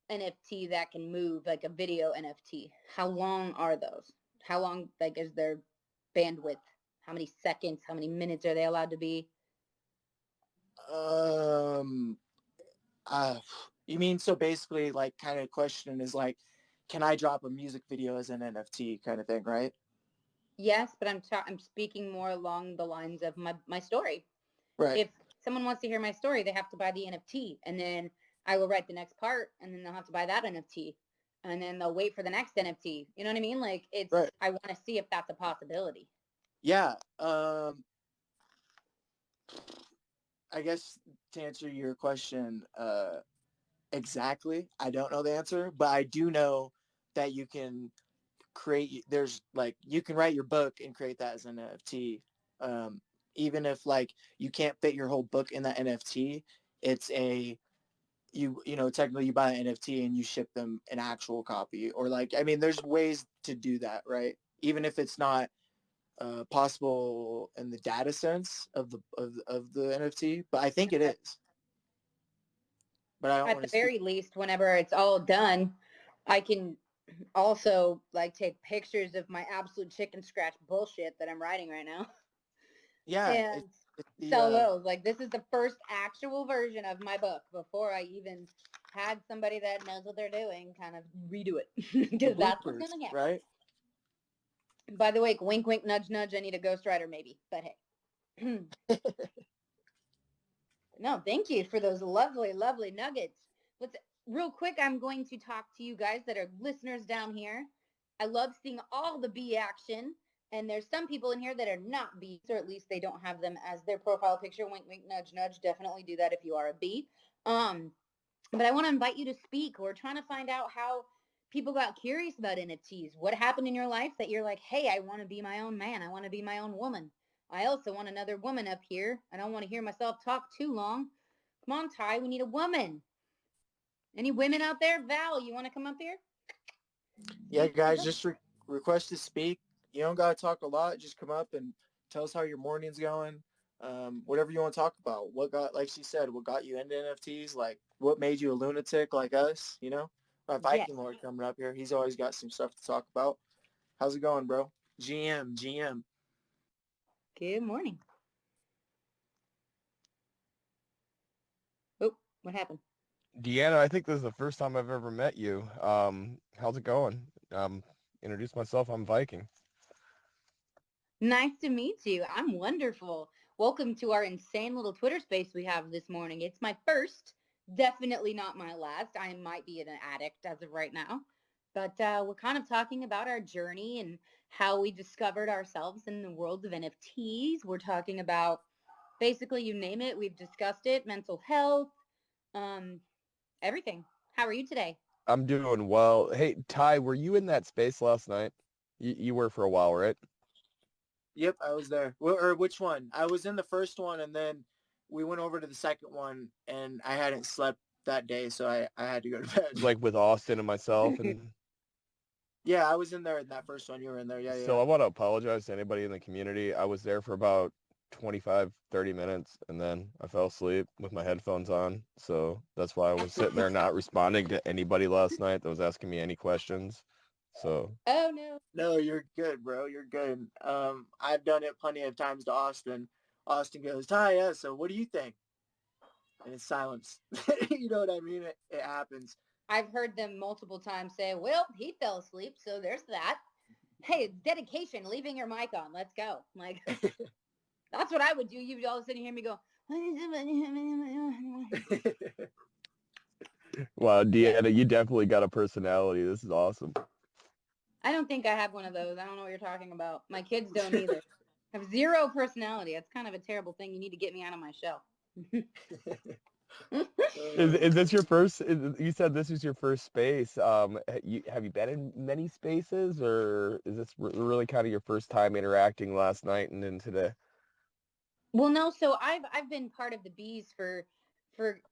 NFT that can move, like a video NFT? How long are those? How long, like, is their bandwidth? How many seconds, how many minutes are they allowed to be? Um, uh, you mean so basically like kind of question is like, can I drop a music video as an NFT kind of thing, right? Yes, but I'm speaking more along the lines of my story. Right. If someone wants to hear my story, they have to buy the NFT, and then I will write the next part, and then they'll have to buy that NFT, and then they'll wait for the next NFT. You know what I mean? Like Right. I want to see if that's a possibility. Yeah. I guess to answer your question, exactly, I don't know the answer, but I do know that you can create. There's like you can write your book and create that as an NFT. Um, Even if like you can't fit your whole book in that NFT, it's a you know technically you buy an NFT and you ship them an actual copy, or like I mean there's ways to do that, right? Even if it's not possible in the data sense of the NFT, but I think it is. But I don't At want the to speak. very least, whenever it's all done, I can also like take pictures of my absolute chicken scratch bullshit that I'm writing right now Yeah, and it's the sell those. Like this is the first actual version of my book before I even had somebody that knows what they're doing kind of redo it the because that's what's bloopers, gonna happen. right? By the way, wink, wink, nudge, nudge. I need a ghostwriter, maybe. But hey, no, thank you for those lovely, lovely nuggets. Let's real quick. I'm going to talk to you guys that are listeners down here. I love seeing all the bee action, and there's some people in here that are not bees, or at least they don't have them as their profile picture. Wink, wink, nudge, nudge. Definitely do that if you are a bee. Um, but I want to invite you to speak. We're trying to find out how people got curious about NFTs. What happened in your life that you're like, hey, I want to be my own man. I want to be my own woman. I also want another woman up here. I don't want to hear myself talk too long. Come on, Ty, we need a woman. Any women out there? Val, you want to come up here? Yeah, guys, just request to speak. You don't gotta talk a lot. Just come up and tell us how your morning's going. Whatever you want to talk about. What got, like she said, what got you into NFTs? Like, what made you a lunatic like us? You know, our Yes. Viking Lord coming up here. He's always got some stuff to talk about. How's it going, bro? GM. Good morning. Oh, what happened? Deanna, I think this is the first time I've ever met you. How's it going? Introduce myself. I'm Viking. Nice to meet you. I'm wonderful. Welcome to our insane little Twitter space we have this morning. It's my first Definitely not my last. I might be an addict as of right now. But we're kind of talking about our journey and how we discovered ourselves in the world of NFTs. We're talking about basically you name it. We've discussed it, mental health, um, everything. How are you today? I'm doing well. Hey, Ty, were you in that space last night? You were for a while, right? Yep, I was there. Or which one? I was in the first one, and then we went over to the second one, and I hadn't slept that day, so I had to go to bed. Like with Austin and myself. And Yeah, I was in there in that first one. You were in there. Yeah, so I want to apologize to anybody in the community. I was there for about 25, 30 minutes, and then I fell asleep with my headphones on. So that's why I was sitting there not responding to anybody last night that was asking me any questions. So Oh no. No, you're good, bro. You're good. I've done it plenty of times to Austin. Austin goes, Ty, yeah, so what do you think? And it's silence. You know what I mean? It happens. I've heard them multiple times say, well, he fell asleep, so there's that. Hey, dedication, leaving your mic on. Let's go. Like, that's what I would do. You'd all of a sudden hear me go, wow, Deanna, you definitely got a personality. This is awesome. I don't think I have one of those. I don't know what you're talking about. My kids don't either. I have zero personality. That's kind of a terrible thing. You need to get me out of my shell. Is this your first? You said this is your first space. Have you been in many spaces, or is this really kind of your first time interacting last night and then today? Well, no. So I've been part of the bees for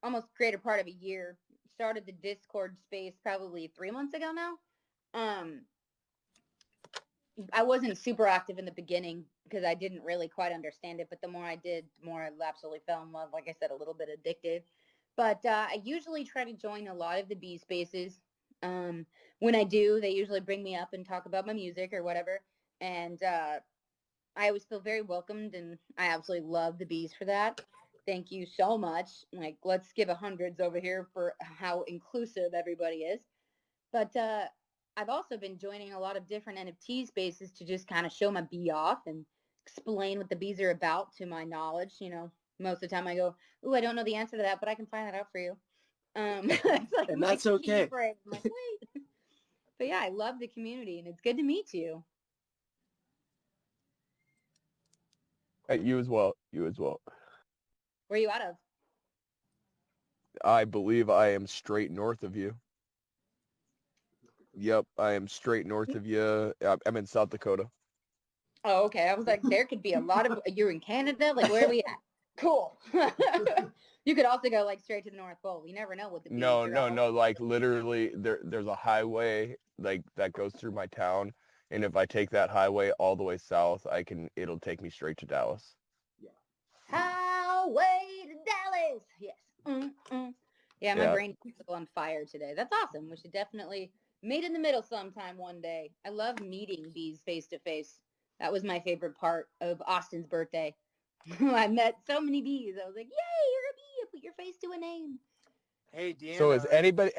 almost greater part of a year. Started the Discord space probably 3 months ago now. Um, I wasn't super active in the beginning because I didn't really quite understand it. But the more I did, the more I absolutely fell in love. Like I said, a little bit addicted. But I usually try to join a lot of the bee spaces. When I do, they usually bring me up and talk about my music or whatever. And I always feel very welcomed, and I absolutely love the bees for that. Thank you so much. Like, let's give a hundreds over here for how inclusive everybody is. But I've also been joining a lot of different NFT spaces to just kind of show my bee off and explain what the bees are about to my knowledge. Most of the time I go, "Ooh, I don't know the answer to that, but I can find that out for you." It's like And my that's key okay. phrase. I'm like, wait. But yeah, I love the community, and it's good to meet you. You as well. You as well. Where are you out of? I believe I am straight north of you. Yep, I am straight north of you. I'm in South Dakota. Oh, okay. I was like, there could be a lot of. You're in Canada. Like, where are we at? Cool. You could also go like straight to the North Pole. You never know what the bees No, are no, all. no. Like literally, there's a highway like that goes through my town, and if I take that highway all the way south, it'll take me straight to Dallas. Highway to Dallas. Yes. Yeah, my Yeah. brain is still on fire today. That's awesome. We should definitely meet in the middle sometime one day. I love meeting bees face to face. That was my favorite part of Austin's birthday. I met so many bees. I was like, yay, you're a bee. Put your face to a name. Hey, So is Deanna, anybody?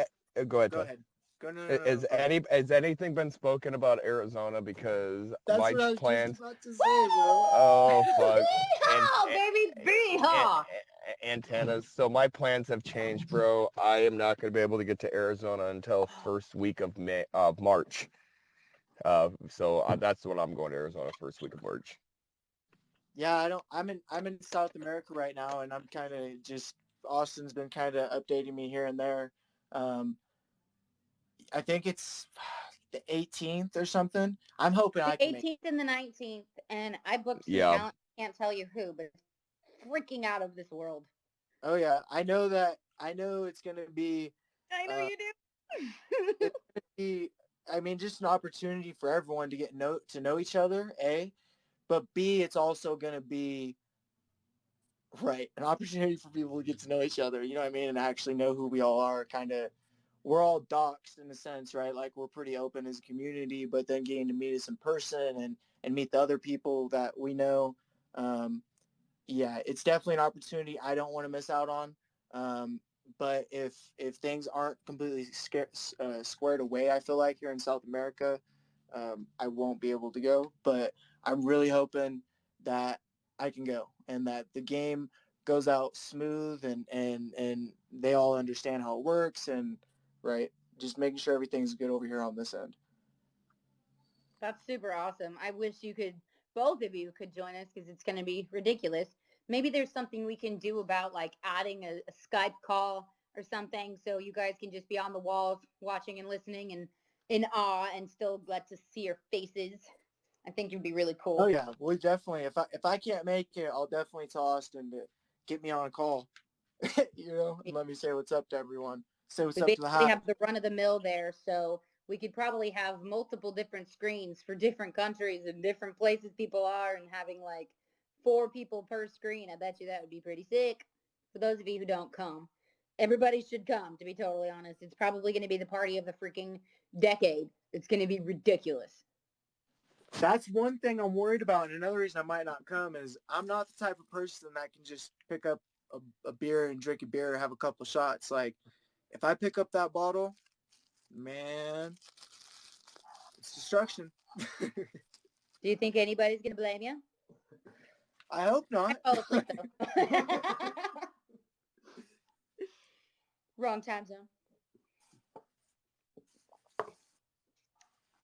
Go ahead, go Ty. ahead. Go, no, no, no, Is go ahead. has anything been spoken about Arizona? Because That's my what I was just plans. about to say, bro. Oh fuck. And, Bee-haw, baby, bee-haw. antennas. So my plans have changed, bro. I am not going to be able to get to Arizona until first week of March. That's when I'm going to Arizona, first week of March. Yeah, I don't. I'm in South America right now, and I'm kind of just Austin's been kind of updating me here and there. Um, I think it's the 18th or something. I'm hoping I The can make. 18th and the 19th, and I booked some Yeah. talent. Can't tell you who, but it's freaking out of this world. Oh yeah, I know that. I know it's gonna be. I know you do. It's gonna be. I mean, just an opportunity for everyone to to know each other. A, but B, it's also gonna be right an opportunity for people to get to know each other. You know what I mean, and actually know who we all are. Kind of, we're all doxxed in a sense, right? Like we're pretty open as a community, but then getting to meet us in person and meet the other people that we know. Um, yeah, it's definitely an opportunity I don't want to miss out on. But if things aren't completely squared away, I feel like here in South America, I won't be able to go. But I'm really hoping that I can go and that the game goes out smooth and they all understand how it works, and right, just making sure everything's good over here on this end. That's super awesome. I wish both of you could join us because it's going to be ridiculous. Maybe there's something we can do about like adding a Skype call or something so you guys can just be on the walls watching and listening and in awe and still get to see your faces. I think it'd be really cool. Oh yeah, we definitely. If I can't make it, I'll definitely tell Austin to get me on a call. And let me say what's up to everyone. Say what's We up to the basically hot. have the run of the mill there, so we could probably have multiple different screens for different countries and different places people are, and having like 4 people per screen. I bet you that would be pretty sick. For those of you who don't come, everybody should come. To be totally honest, it's probably going to be the party of the freaking decade. It's going to be ridiculous. That's one thing I'm worried about, and another reason I might not come is I'm not the type of person that can just pick up a beer and drink a beer or have a couple shots. Like, if I pick up that bottle, man, it's destruction. Do you think anybody's going to blame you? I hope not. I fall asleep though. Wrong time zone.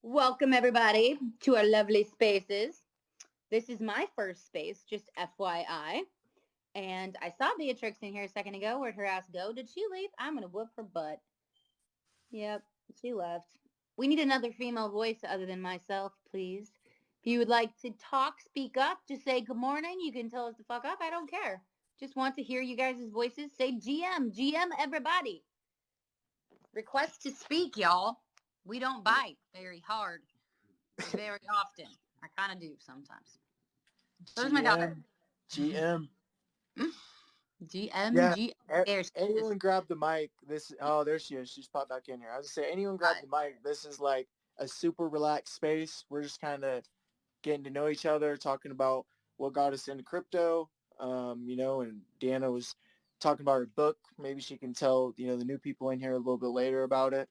Welcome everybody to our lovely spaces. This is my first space, just FYI. And I saw Beatrix in here a second ago. Where'd her ass go? Did she leave? I'm gonna whoop her butt. Yep, she left. We need another female voice other than myself, please. If you would like to talk, speak up, just say good morning. You can tell us to fuck up. I don't care. Just want to hear you guys' voices. Say GM, GM everybody. Request to speak, y'all. We don't bite very hard, very often. I kind of do sometimes. There's my daughter. GM. GM, Yeah. There she Anyone is. grab the mic? There she is. She's popped back in here. I was gonna say, anyone grab the mic? This is like a super relaxed space. We're just kind of getting to know each other, talking about what got us into crypto. And Deanna was talking about her book. Maybe she can tell, the new people in here a little bit later about it.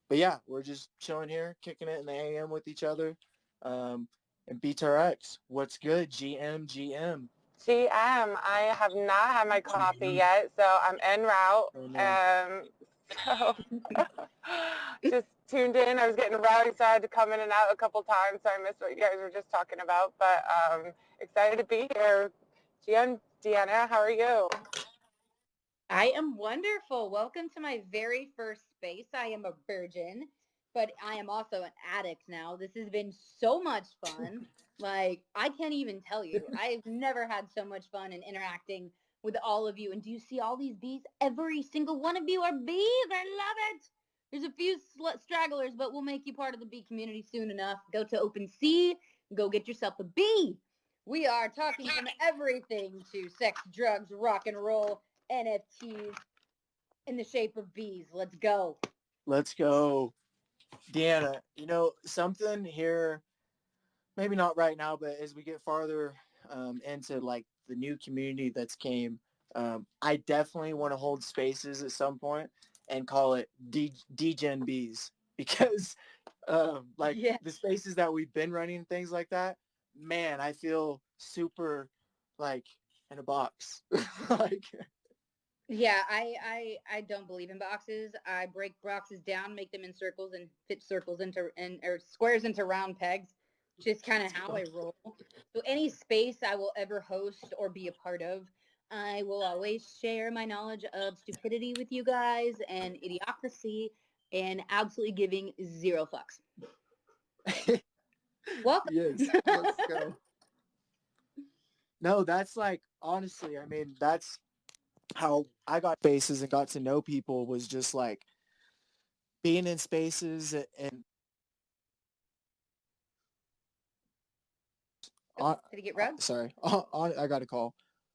But yeah, we're just chilling here, kicking it in the AM with each other. And BTRX, what's good? GM. GM, I have not had my coffee yet, so I'm en route. Oh, no. So just tuned in. I was getting rowdy, so I had to come in and out a couple times, so I missed what you guys were just talking about. But excited to be here. GM, Deanna, how are you? I am wonderful. Welcome to my very first space. I am a virgin, but I am also an addict now. This has been so much fun. Like, I can't even tell you. I've never had so much fun in interacting with all of you. And do you see all these bees? Every single one of you are bees. I love it. There's a few stragglers, but we'll make you part of the bee community soon enough. Go to OpenSea, go get yourself a bee. We are talking from everything to sex, drugs, rock and roll, NFTs in the shape of bees. Let's go. Let's go. Deanna, something here, maybe not right now, but as we get farther into like the new community that's came, I definitely want to hold spaces at some point and call it DGen Bees because the spaces that we've been running, things like that, man, I feel super like in a box. like Yeah, I don't believe in boxes. I break boxes down, make them in circles, and fit circles or squares into round pegs. Just kind of how I roll. So any space I will ever host or be a part of, I will always share my knowledge of stupidity with you guys and idiocracy and absolutely giving zero fucks. Welcome. Yes, let's go. No, that's like, honestly, I mean, that's how I got spaces and got to know people, was just like being in spaces and Did it get rubbed? sorry, I got a call.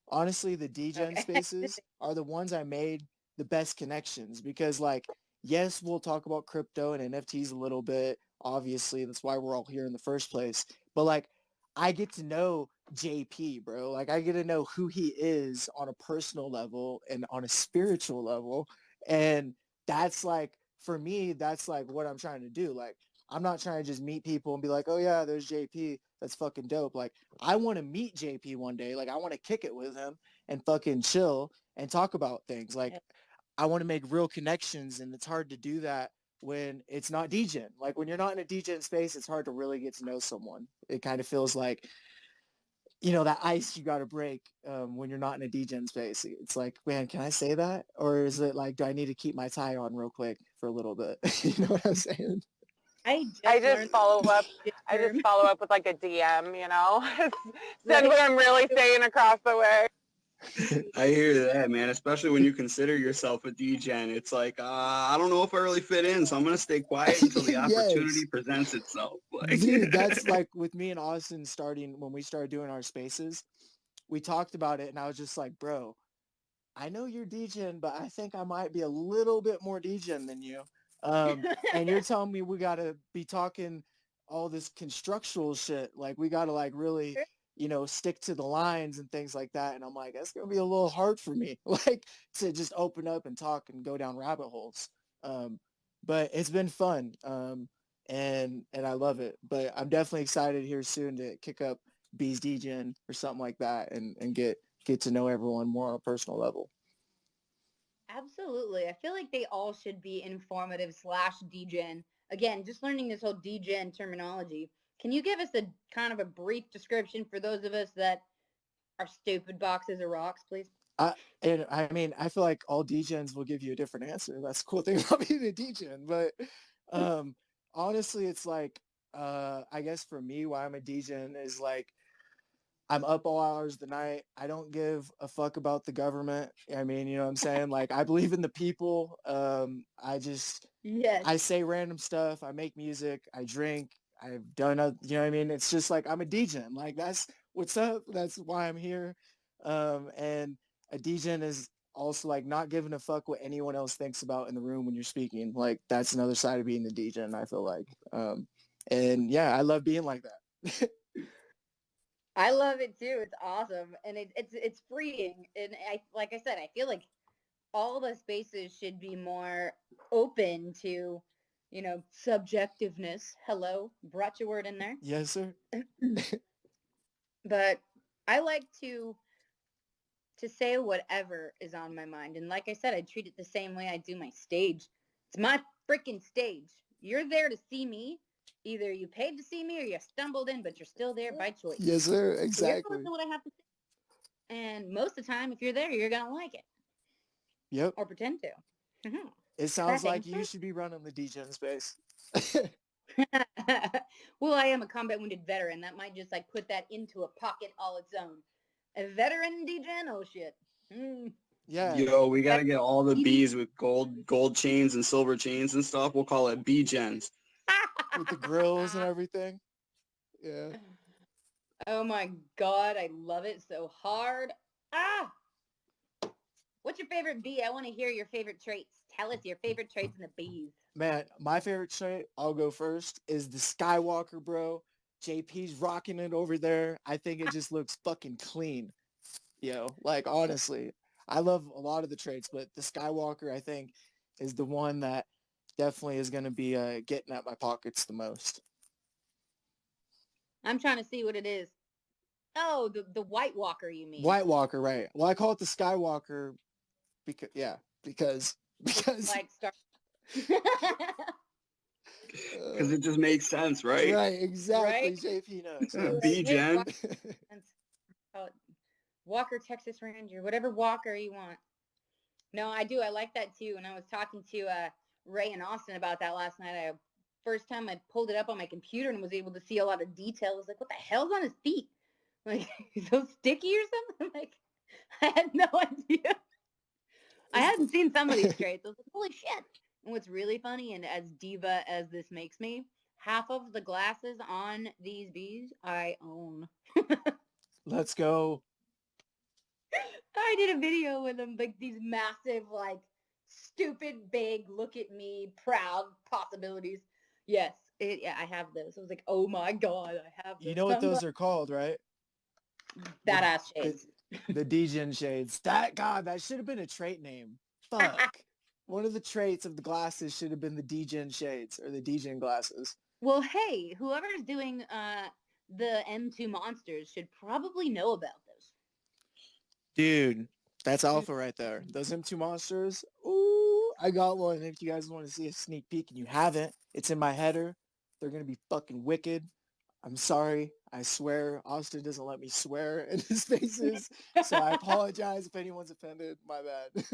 Honestly, the DGen spaces are the ones I made the best connections because, like, yes, we'll talk about crypto and NFTs a little bit. Obviously, that's why we're all here in the first place. But like, I get to know JP, bro. Like, I get to know who he is on a personal level and on a spiritual level. And that's like, for me, that's like what I'm trying to do. Like, I'm not trying to just meet people and be like, oh yeah, there's JP. That's fucking dope. Like, I want to meet JP one day. Like, I want to kick it with him and fucking chill and talk about things. Like, I want to make real connections, and it's hard to do that when it's not DJing. Like, when you're not in a DJing space, it's hard to really get to know someone. It kind of feels like, you know, that ice you got to break when you're not in a DJing space. It's like, man, can I say that? Or is it like, do I need to keep my tie on real quick for a little bit? You know what I'm saying? I just follow up. I just follow up with like a DM, you know, send what I'm really saying across the way. I hear that, man, especially when you consider yourself a DJ. It's like, I don't know if I really fit in, so I'm going to stay quiet until the opportunity presents itself. Like, dude, that's like with me and Austin when we started doing our spaces, we talked about it, and I was just like, bro, I know you're DJing, but I think I might be a little bit more DJing than you. And you're telling me we got to be talking all this constructual shit. Like, we got to like really, you know, stick to the lines and things like that. And I'm like, that's going to be a little hard for me, like, to just open up and talk and go down rabbit holes. But it's been fun. And I love it. But I'm definitely excited here soon to kick up B's DJing or something like that and get to know everyone more on a personal level. Absolutely. I feel like they all should be informative / DGen. Again, just learning this whole DGen terminology. Can you give us a kind of a brief description for those of us that are stupid boxes of rocks, please? I mean, I feel like all DGens will give you a different answer. That's the cool thing about being a DGen. But honestly, it's like, I guess for me, why I'm a DGen is like, I'm up all hours of the night. I don't give a fuck about the government. I mean, you know what I'm saying? Like, I believe in the people. I say random stuff. I make music. I drink. I've done, you know what I mean? It's just like, I'm a DGen. Like, that's what's up. That's why I'm here. And a DGen is also like not giving a fuck what anyone else thinks about in the room when you're speaking. Like, that's another side of being a DGen, I feel like. And yeah, I love being like that. I love it too. It's awesome, and it's freeing. And like I said, I feel like all the spaces should be more open to, you know, subjectiveness. Hello, brought your word in there. Yes, sir. But I like to say whatever is on my mind, and like I said, I treat it the same way I do my stage. It's my freaking stage. You're there to see me. Either you paid to see me or you stumbled in, but you're still there by choice. Yes, sir. Exactly. So you're gonna listen to what I have to say. And most of the time, if you're there, you're going to like it. Yep. Or pretend to. Mm-hmm. It sounds like you should be running the DGen space. Well, I am a combat wounded veteran. That might just like put that into a pocket all its own. A veteran DGen? Oh, shit. Yeah. Yo, we got to get all the Bs with gold chains and silver chains and stuff. We'll call it B-gens. With the grills and everything. Yeah. Oh my God, I love it so hard. What's your favorite bee? I want to hear your favorite traits. Tell us your favorite traits in the bees. Man, my favorite trait, I'll go first, is the Skywalker, bro. JP's rocking it over there. I think it just looks fucking clean. Yo, like, honestly, I love a lot of the traits, but the Skywalker, I think, is the one that definitely is going to be getting at my pockets the most. I'm trying to see what it is. Oh, the White Walker, you mean? White Walker, right. Well, I call it the Skywalker because like Star. Because it just makes sense, right? Right, exactly. Right? JP knows. B-gen. Walker, Texas Ranger, whatever Walker you want. No, I do. I like that too. And I was talking to Ray and Austin about that last night. First time I pulled it up on my computer and was able to see a lot of detail. I was like, what the hell's on his feet? Like, he's so sticky or something? Like, I had no idea. I hadn't seen some of these traits. I was like, holy shit. And what's really funny, and as diva as this makes me, half of the glasses on these bees I own. Let's go. I did a video with them, like these massive, like, stupid, big, look at me, proud possibilities. Yes, I have those. I was like, oh my God, I have those. You know what those are called, right? Badass shades. The DGen shades. That should have been a trait name. Fuck. One of the traits of the glasses should have been the DGen shades or the DGen glasses. Well, hey, whoever's doing the M2 monsters should probably know about those. Dude, that's alpha right there. Those M2 monsters. Ooh, I got one. If you guys want to see a sneak peek and you haven't, it's in my header. They're going to be fucking wicked. I'm sorry. I swear Austin doesn't let me swear in his spaces. So I apologize if anyone's offended. My bad.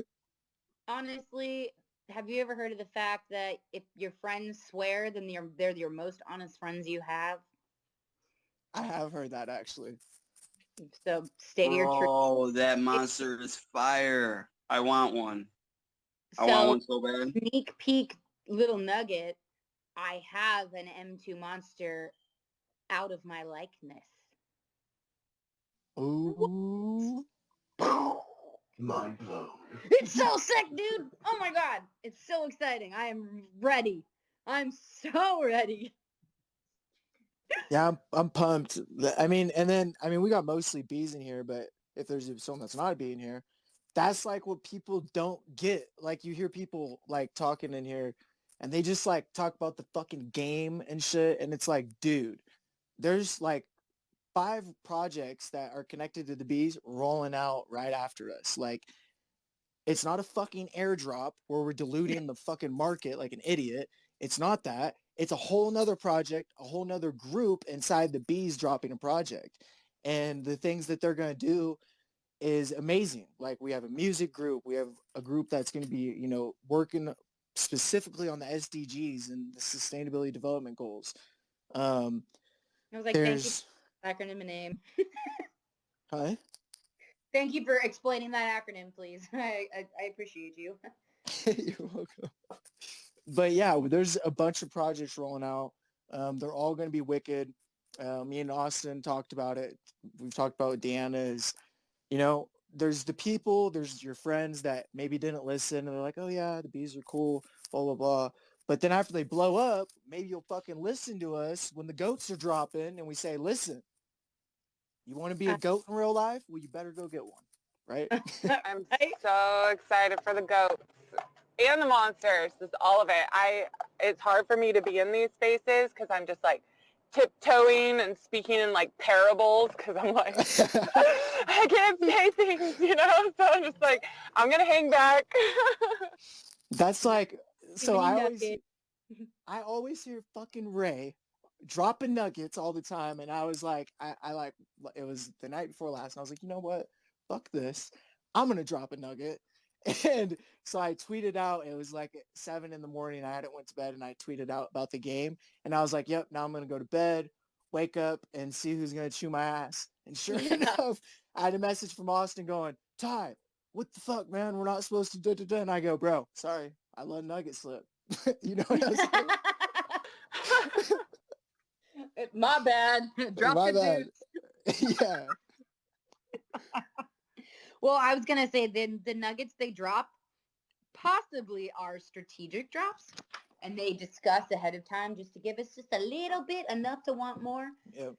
Honestly, have you ever heard of the fact that if your friends swear, then they're your most honest friends you have? I have heard that actually. So stay to your truth. Oh, that monster is fire. I want one. I want one so bad. Sneak peek little nugget. I have an M2 monster out of my likeness. Ooh. Mind blown. It's so sick, dude. Oh my God. It's so exciting. I am ready. I'm so ready. Yeah, I'm pumped. I mean, and then we got mostly bees in here, but if there's someone that's not a bee in here, that's like what people don't get. Like you hear people like talking in here and they just like talk about the fucking game and shit. And it's like, dude, there's like 5 projects that are connected to the bees rolling out right after us. Like it's not a fucking airdrop where we're diluting the fucking market like an idiot. It's not that. It's a whole nother project, a whole nother group inside the bees dropping a project. And the things that they're going to do is amazing. Like we have a music group. We have a group that's going to be, working specifically on the SDGs and the sustainability development goals. I was like, thank you for acronym name. Huh? Thank you for explaining that acronym, please. I appreciate you. You're welcome. But yeah, there's a bunch of projects rolling out. They're all going to be wicked. Me and Austin talked about it. We've talked about Deanna is, there's the people, there's your friends that maybe didn't listen and they're like, oh yeah, the bees are cool, blah, blah, blah. But then after they blow up, maybe you'll fucking listen to us when the goats are dropping and we say, listen, you want to be a goat in real life? Well, you better go get one, right? I'm so excited for the goats and the monsters. Just all of it. It's hard for me to be in these spaces because I'm just like tiptoeing and speaking in like parables because I'm like I can't say things, So I'm just like I'm gonna hang back. That's like so. I always hear fucking Ray dropping nuggets all the time, and I was like, I like it was the night before last, and I was like, you know what? Fuck this. I'm gonna drop a nugget. And so I tweeted out, it was like 7 a.m. I hadn't went to bed and I tweeted out about the game. And I was like, yep, now I'm going to go to bed, wake up and see who's going to chew my ass. And sure enough, I had a message from Austin going, Ty, what the fuck, man? We're not supposed to do. And I go, bro, sorry, I let a nugget slip. You know what I'm saying? My bad. Dropped it, dude. Yeah. Well, I was going to say the nuggets they drop possibly are strategic drops and they discuss ahead of time just to give us just a little bit, enough to want more. Yep.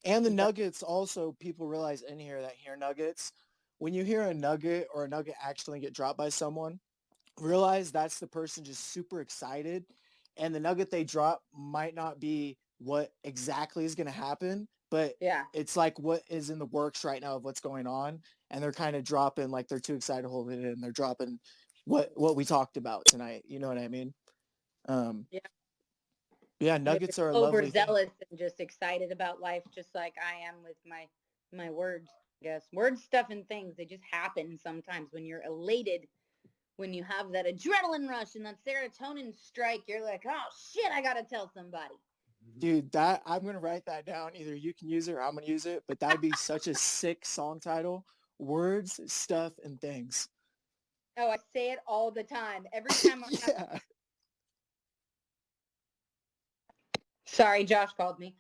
And the nuggets also, people realize in here that hear nuggets, when you hear a nugget or a nugget actually get dropped by someone, realize that's the person just super excited. And the nugget they drop might not be what exactly is going to happen, but it's like what is in the works right now of what's going on. And they're kind of dropping, like they're too excited to hold it in. They're dropping what we talked about tonight. You know what I mean? Yeah, nuggets are a lovely overzealous and just excited about life, just like I am with my words. I guess words, stuff, and things, they just happen sometimes when you're elated, when you have that adrenaline rush and that serotonin strike. You're like, oh shit, I gotta tell somebody. Dude, that I'm gonna write that down. Either you can use it or I'm gonna use it. But that'd be such a sick song title: words, stuff, and things. Oh, I say it all the time. Every time I Sorry, Josh called me.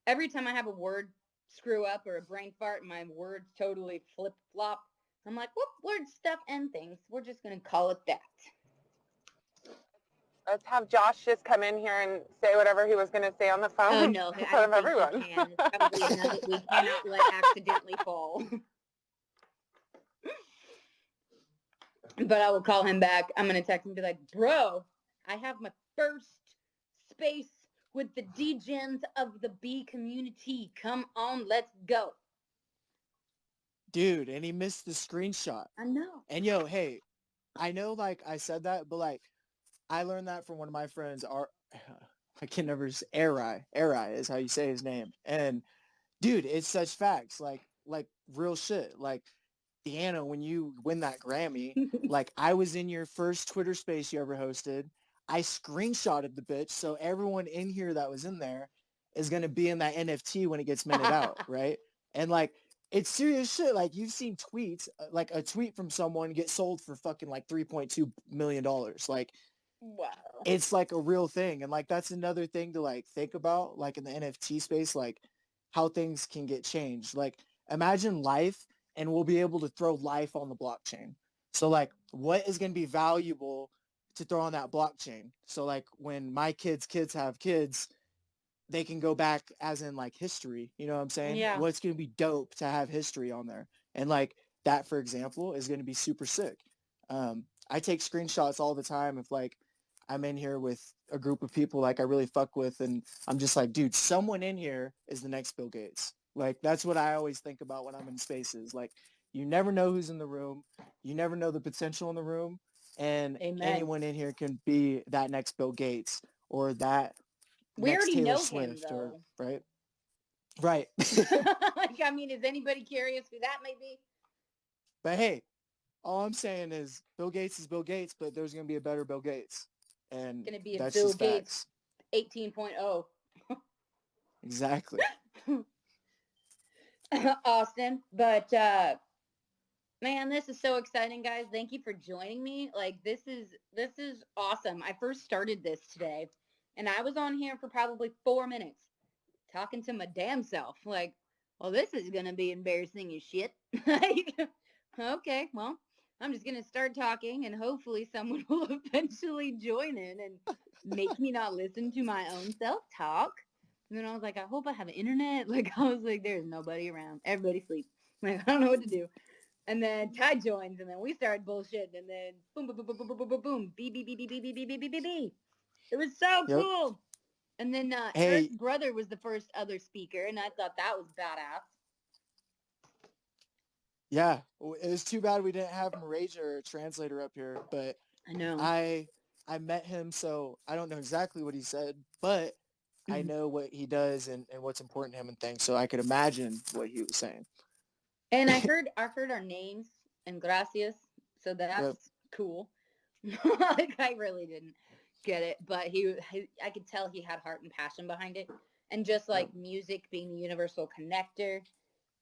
Every time I have a word screw up or a brain fart, my words totally flip flop. I'm like, whoop, words, stuff, and things. We're just gonna call it that. Let's have Josh just come in here and say whatever he was going to say on the phone in front of everyone. It's probably a nugget we cannot let accidentally fall. But I will call him back. I'm going to text him and be like, bro, I have my first space with the degens of the bee community. Come on, let's go. Dude, and he missed the screenshot. I know. And yo, hey, I know like I said that, but like I learned that from one of my friends. I can never say Eri is how you say his name. And dude, it's such facts, like real shit. Like Deanna, when you win that Grammy, like I was in your first Twitter space you ever hosted. I screenshotted the bitch, so everyone in here that was in there is gonna be in that NFT when it gets minted out, right? And like it's serious shit. Like you've seen tweets, like a tweet from someone get sold for fucking like $3.2 million. Like Wow. it's like a real thing. And like that's another thing to like think about, like in the NFT space, like how things can get changed. Like imagine life and we'll be able to throw life on the blockchain. So like what is going to be valuable to throw on that blockchain? So like when my kids have kids, they can go back as in like history, you know what I'm saying? Yeah. What's going to be dope to have history on there. And like that, for example, is going to be super sick. I take screenshots all the time if like I'm in here with a group of people like I really fuck with, and I'm just like, dude, someone in here is the next Bill Gates. Like that's what I always think about when I'm in spaces. Like you never know who's in the room, you never know the potential in the room, and Amen. anyone in here can be that next Bill Gates or that We next already Taylor know Swift him, or though. right. Like, I mean, is anybody curious who that may be? But hey, all I'm saying is Bill Gates is Bill Gates, but there's going to be a better Bill Gates. And Gonna be a that's Bill just Gates facts. 18.0. Exactly. Austin, but man, this is so exciting, guys. Thank you for joining me. Like this is awesome. I first started this today and I was on here for probably 4 minutes talking to my damn self. Like, well, this is gonna be embarrassing as shit. Like, okay, well, I'm just gonna start talking and hopefully someone will eventually join in and make me not listen to my own self-talk. And then I was like, I hope I have internet. Like, I was like, there's nobody around. Everybody sleep. Like, I don't know what to do. And then Ty joins, and then we started bullshitting, and then boom, boom, boom, boom, boom, boom, boom, boom, boom, beep, beep, beep, beep, beep, beep, beep, beep, beep, beep, beep. It was so Yep. cool. And then Hey. Eric's brother was the first other speaker, and I thought that was badass. Yeah, it was too bad we didn't have Maraja or a translator up here, but I know. I met him, so I don't know exactly what he said, but I know what he does and what's important to him and things, so I could imagine what he was saying. And I heard our names and gracias, so that's cool. Like I really didn't get it, but I could tell he had heart and passion behind it. And just like music being the universal connector,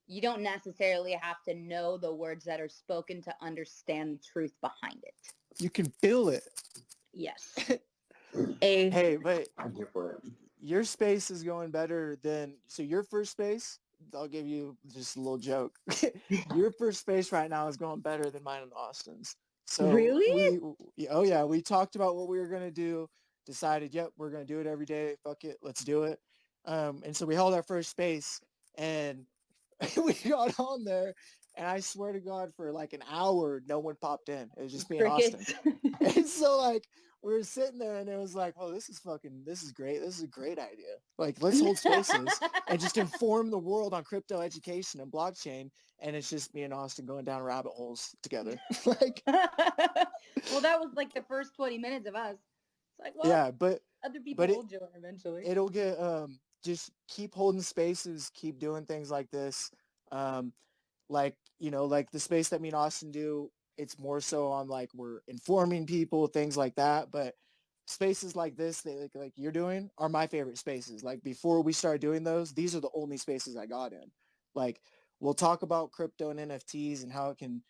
you don't necessarily have to know the words that are spoken to understand the truth behind it. You can feel it. Yes. Hey, but your space is going better than, so your first space, I'll give you just a little joke. Your first space right now is going better than mine and Austin's. So really? we talked about what we were going to do, decided, yep, we're going to do it every day. Fuck it, let's do it. And so we held our first space and we got on there, and I swear to God, for like an hour, no one popped in. It was just me and Austin. And so like we were sitting there, and it was like, oh, this is great. This is a great idea. Like, let's hold spaces and just inform the world on crypto education and blockchain. And it's just me and Austin going down rabbit holes together. Like, well, that was like the first 20 minutes of us. It's like, well, yeah, but other people will join eventually. It'll get just keep holding spaces, keep doing things like this. Like, like the space that me and Austin do, it's more so on like we're informing people, things like that. But spaces like this, like you're doing, are my favorite spaces. Like before we started doing those, these are the only spaces I got in. Like we'll talk about crypto and NFTs and how it can,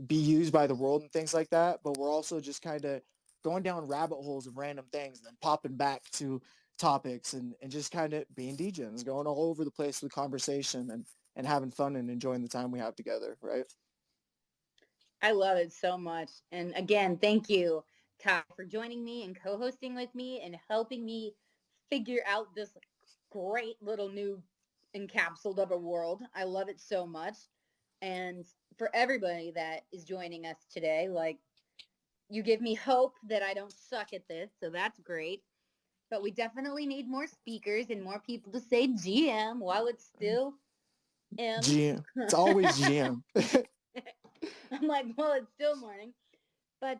be used by the world and things like that. But we're also just kind of going down rabbit holes of random things and then popping back to topics and just kind of being DJs, going all over the place with conversation and having fun and enjoying the time we have together, right? I love it so much. And again, thank you, Ty, for joining me and co-hosting with me and helping me figure out this great little new encapsulated of a world. I love it so much. And for everybody that is joining us today, like, you give me hope that I don't suck at this, so that's great. But we definitely need more speakers and more people to say GM while it's still M. GM. It's always GM. I'm like, well, it's still morning. But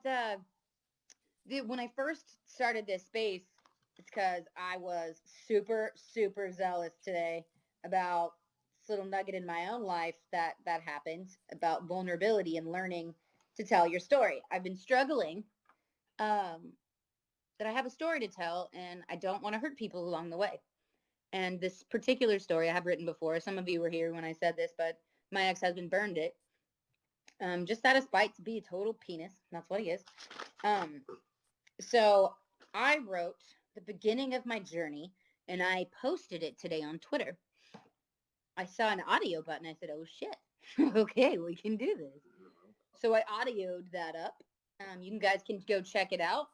when I first started this space, it's because I was super, super zealous today about this little nugget in my own life that happened about vulnerability and learning to tell your story. I've been struggling that I have a story to tell, and I don't want to hurt people along the way. And this particular story I have written before. Some of you were here when I said this, but my ex-husband burned it. Just out of spite to be a total penis. That's what he is. So I wrote the beginning of my journey and I posted it today on Twitter. I saw an audio button. I said, oh shit. Okay, we can do this. So I audioed that up. You guys can go check it out.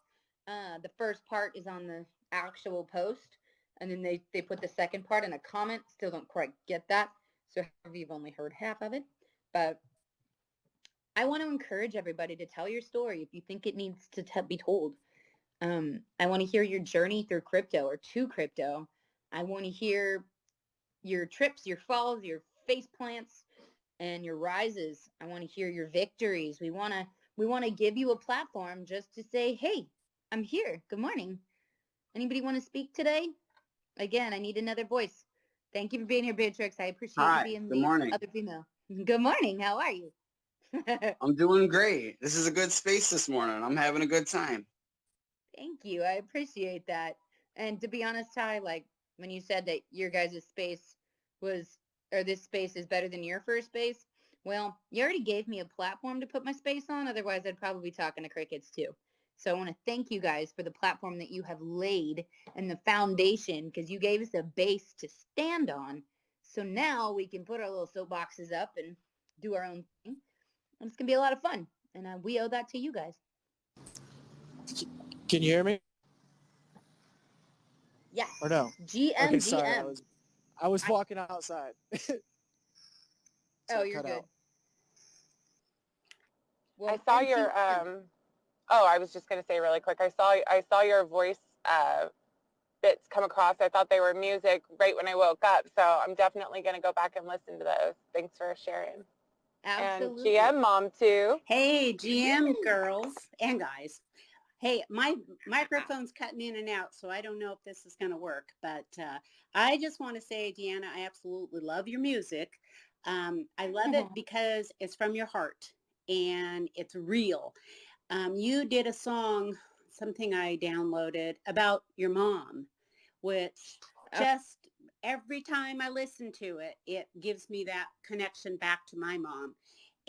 The first part is on the actual post. And then they put the second part in a comment. Still don't quite get that. So you've only heard half of it. But I want to encourage everybody to tell your story if you think it needs to be told. I want to hear your journey through crypto or to crypto. I want to hear your trips, your falls, your face plants, and your rises. I want to hear your victories. We want to give you a platform just to say, hey, I'm here. Good morning. Anybody want to speak today? Again, I need another voice. Thank you for being here, Beatrix. I appreciate you Hi, being good the morning. other female. Good morning. How are you? I'm doing great. This is a good space this morning. I'm having a good time. Thank you. I appreciate that. And to be honest, Ty, like when you said that your guys' space was, or this space is better than your first space, well, you already gave me a platform to put my space on. Otherwise, I'd probably be talking to crickets too. So I want to thank you guys for the platform that you have laid and the foundation because you gave us a base to stand on. So now we can put our little soapboxes up and do our own thing. And it's going to be a lot of fun. And we owe that to you guys. Can you hear me? Yes. Or no? GM, okay, sorry. GM. I was walking outside. So oh, you're good. Out. Well, I saw your I was just going to say really quick. I saw your voice bits come across. I thought they were music right when I woke up, so I'm definitely going to go back and listen to those. Thanks for sharing. Absolutely. And GM mom too. Hey, GM girls and guys. Hey, my microphone's cutting in and out, so I don't know if this is going to work. But I just want to say, Deanna, I absolutely love your music. I love it because it's from your heart and it's real. You did a song, something I downloaded about your mom, which just every time I listen to it, it gives me that connection back to my mom.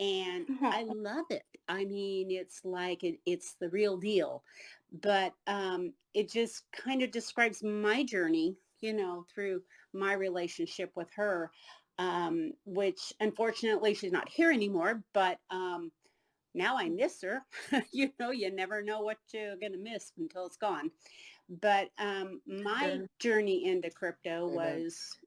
And I love it. I mean, it's like it's the real deal. But it just kind of describes my journey, through my relationship with her, which unfortunately she's not here anymore. But now I miss her. You never know what you're going to miss until it's gone. But my journey into crypto was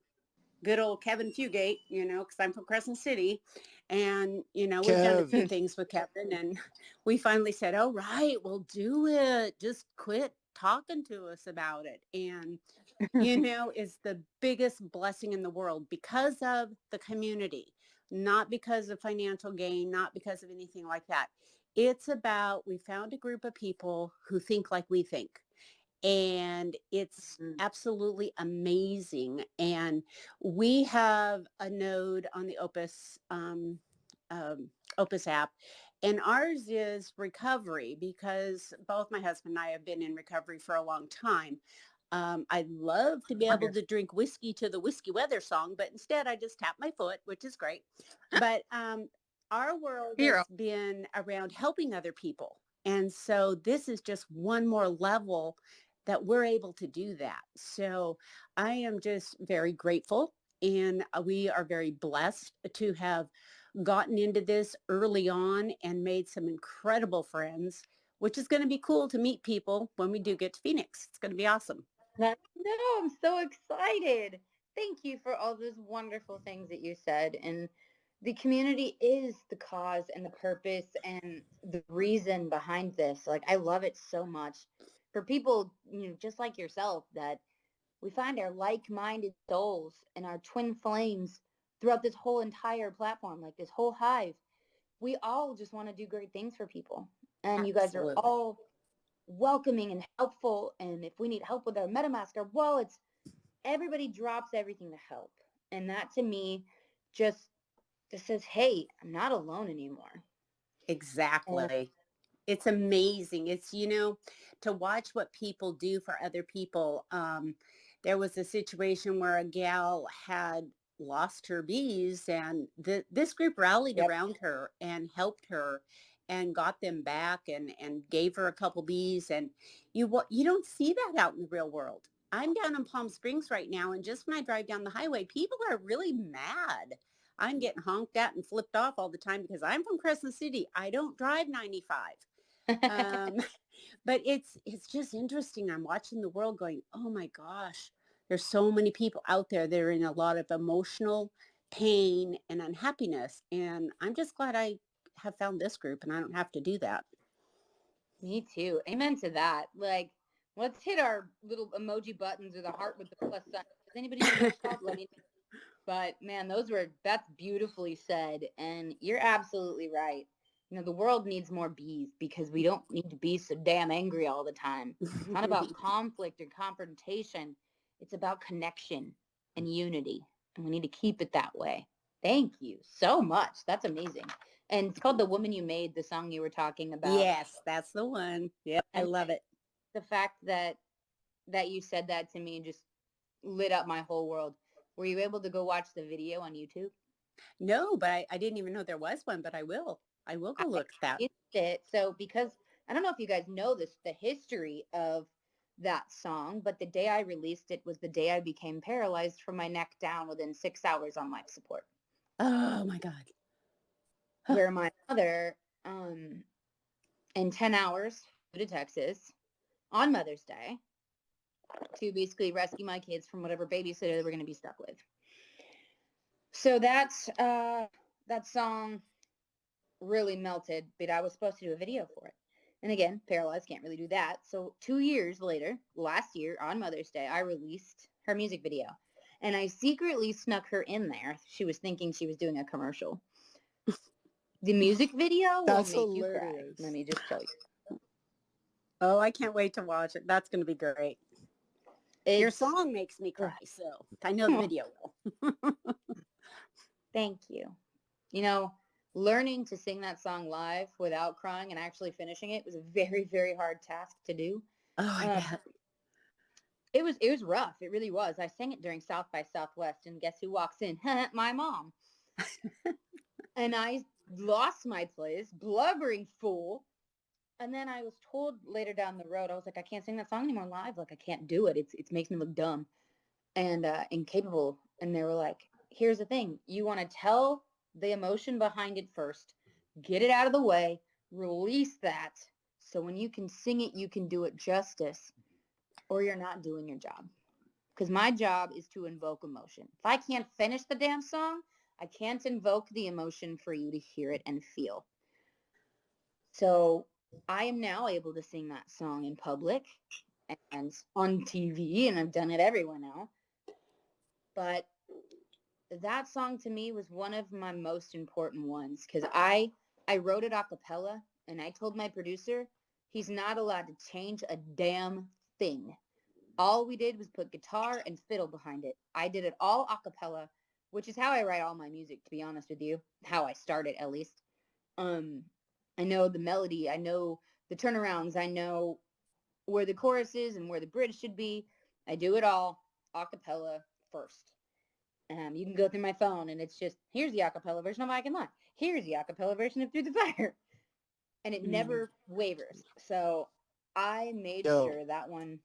good old Kevin Fugate, because I'm from Crescent City. And, we've done a few things with Kevin. And we finally said, all right, we'll do it. Just quit talking to us about it. And, is the biggest blessing in the world because of the community, not because of financial gain, not because of anything like that. It's about, we found a group of people who think like we think. And it's absolutely amazing. And we have a node on the Opus Opus app, and ours is recovery because both my husband and I have been in recovery for a long time. I'd love to be able to drink whiskey to the Whiskey Weather song, but instead I just tap my foot, which is great. But our world has been around helping other people. And so this is just one more level that we're able to do that. So I am just very grateful, and we are very blessed to have gotten into this early on and made some incredible friends, which is going to be cool to meet people when we do get to Phoenix. It's going to be awesome. No, I'm so excited. Thank you for all those wonderful things that you said. And the community is the cause and the purpose and the reason behind this. Like, I love it so much. For people, just like yourself, that we find our like-minded souls and our twin flames throughout this whole entire platform, like this whole hive, we all just want to do great things for people. And you guys are Absolutely. all welcoming and helpful. And if we need help with our MetaMask, our wallets, everybody drops everything to help. And that to me just says, hey, I'm not alone anymore. And Exactly. It's amazing. It's, to watch what people do for other people. There was a situation where a gal had lost her bees, and this group rallied yep. around her and helped her and got them back and gave her a couple bees. And you don't see that out in the real world. I'm down in Palm Springs right now, and just when I drive down the highway, people are really mad. I'm getting honked at and flipped off all the time because I'm from Crescent City. I don't drive 95. Um, but it's just interesting. I'm watching the world going, oh my gosh, there's so many people out there that are in a lot of emotional pain and unhappiness. And I'm just glad I have found this group and I don't have to do that. Me too. Amen to that. Like, let's hit our little emoji buttons or the heart with the plus sign. Does anybody know what it's called? Let me know. But man, that's beautifully said. And you're absolutely right. The world needs more bees because we don't need to be so damn angry all the time. It's not about conflict or confrontation. It's about connection and unity. And we need to keep it that way. Thank you so much. That's amazing. And it's called The Woman You Made, the song you were talking about. Yes, that's the one. Yep, I And love it. the fact that you said that to me just lit up my whole world. Were you able to go watch the video on YouTube? No, but I didn't even know there was one, but I will. I will go look at that. It's it. So because I don't know if you guys know this, the history of that song, but the day I released it was the day I became paralyzed from my neck down within 6 hours on life support. Oh my God. Where my mother, in 10 hours, flew to Texas on Mother's Day to basically rescue my kids from whatever babysitter they were going to be stuck with. So that song really melted, but I was supposed to do a video for it. And again, paralyzed, can't really do that. So 2 years later, last year on Mother's Day, I released her music video. And I secretly snuck her in there. She was thinking she was doing a commercial. The music video will make you cry. Let me just tell you. Oh, I can't wait to watch it. That's going to be great. Your song makes me cry, so I know the video will. Thank you. Learning to sing that song live without crying and actually finishing it was a very, very hard task to do. Oh, I bet. It was rough. It really was. I sang it during South by Southwest, and guess who walks in? My mom. And I lost my place, blubbering fool. And then I was told later down the road, I was like, I can't sing that song anymore live. Like, I can't do it. It makes me look dumb and incapable. And they were like, here's the thing. You want to tell the emotion behind it first, get it out of the way, release that. So when you can sing it, you can do it justice, or you're not doing your job. Because my job is to invoke emotion. If I can't finish the damn song, I can't invoke the emotion for you to hear it and feel. So I am now able to sing that song in public and on TV, and I've done it everywhere now. But that song to me was one of my most important ones because I wrote it a cappella, and I told my producer he's not allowed to change a damn thing. All we did was put guitar and fiddle behind it. I did it all a cappella, which is how I write all my music, to be honest with you, how I started at least. I know the melody, I know the turnarounds, I know where the chorus is and where the bridge should be. I do it all a cappella first. You can go through my phone and it's just, here's the acapella version of I Can Lie. Here's the acapella version of Through the Fire. And it never wavers. So I made sure that one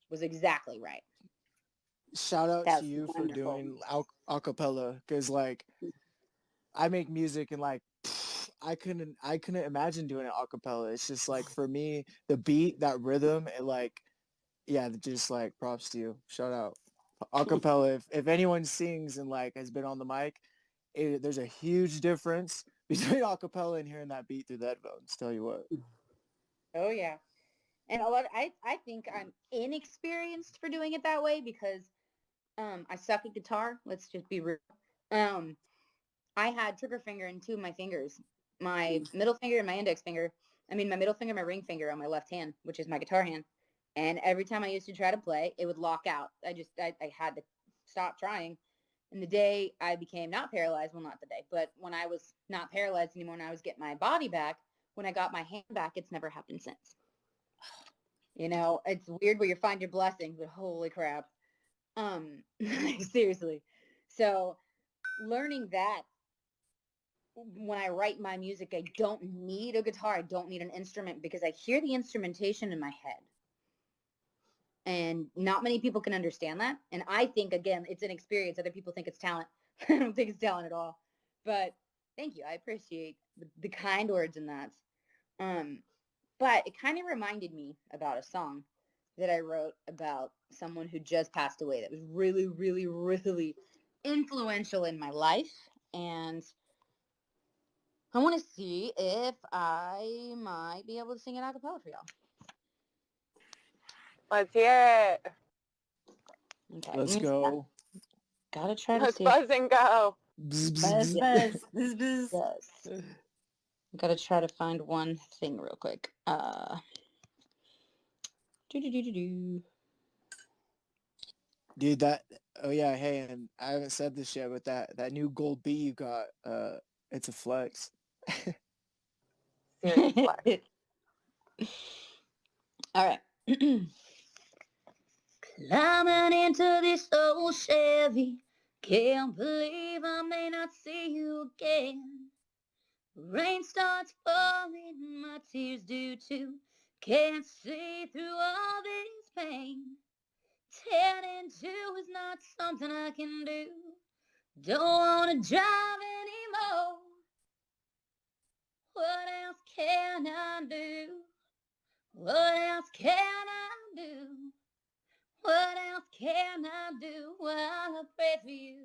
was exactly right. Shout out That's to you for wonderful. doing acapella because like I make music and like I couldn't imagine doing it acapella. It's just like for me the beat, that rhythm, and like yeah, just like props to you. Shout out. Acapella, if anyone sings and like has been on the mic, there's a huge difference between acapella and hearing that beat through the headphones. Tell you what. Oh yeah. And I think I'm inexperienced for doing it that way because I suck at guitar. Let's just be real. Um, I had trigger finger in two of my fingers, my middle finger and my index finger. I mean, my middle finger, my ring finger on my left hand, which is my guitar hand. And every time I used to try to play, it would lock out. I had to stop trying. And the day I became not paralyzed, well, not the day, but when I was not paralyzed anymore and I was getting my body back, when I got my hand back, it's never happened since. You know, it's weird where you find your blessings, but holy crap. Seriously. So learning that when I write my music, I don't need a guitar. I don't need an instrument because I hear the instrumentation in my head. And not many people can understand that. And I think, again, it's an experience. Other people think it's talent. I don't think it's talent at all. But thank you. I appreciate the kind words in that. But it kind of reminded me about a song that I wrote about someone who just passed away that was really, really, really influential in my life. And I want to see if I might be able to sing it a cappella for y'all. Let's hear it. Okay. Let's go. Gotta try to Let's see. buzz and go. Buzz, buzz, buzz, buzz. Yes. Gotta try to find one thing real quick. Dude, oh yeah, hey, and I haven't said this yet, but that new gold B you got, it's a flex. Serious flex. All right. Climbing into this old Chevy, can't believe I may not see you again. Rain starts falling, my tears do too. Can't see through all this pain. 10 and 2 is not something I can do. Don't wanna drive anymore. What else can I do? What else can I do? What else can I do while I pray for you?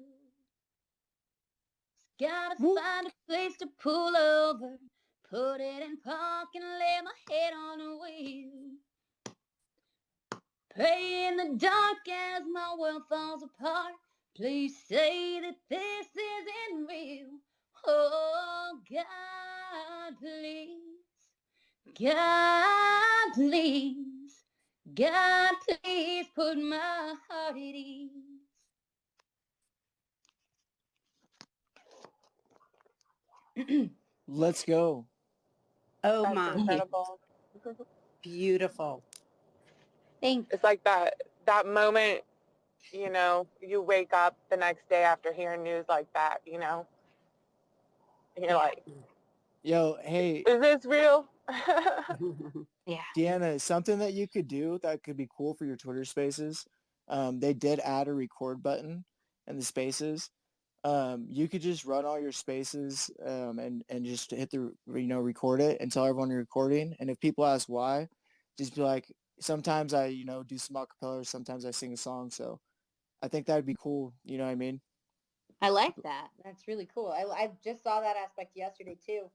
Just gotta find a place to pull over, put it in park and lay my head on the wheel. Pray in the dark as my world falls apart. Please say that this isn't real. Oh, God, please. God, please. God, please put my heart at ease. Let's go. Oh That's my, incredible. beautiful. Thanks. It's like that moment, you know, you wake up the next day after hearing news like that, you know, and you're like, Yo, hey, is this real? Yeah. Deanna, something that you could do that could be cool for your Twitter spaces. They did add a record button in the spaces. You could just run all your spaces and just hit record it and tell everyone you're recording. And if people ask why, just be like, sometimes I, do some acapella, sometimes I sing a song. So I think that'd be cool. You know what I mean? I like that. That's really cool. I just saw that aspect yesterday too.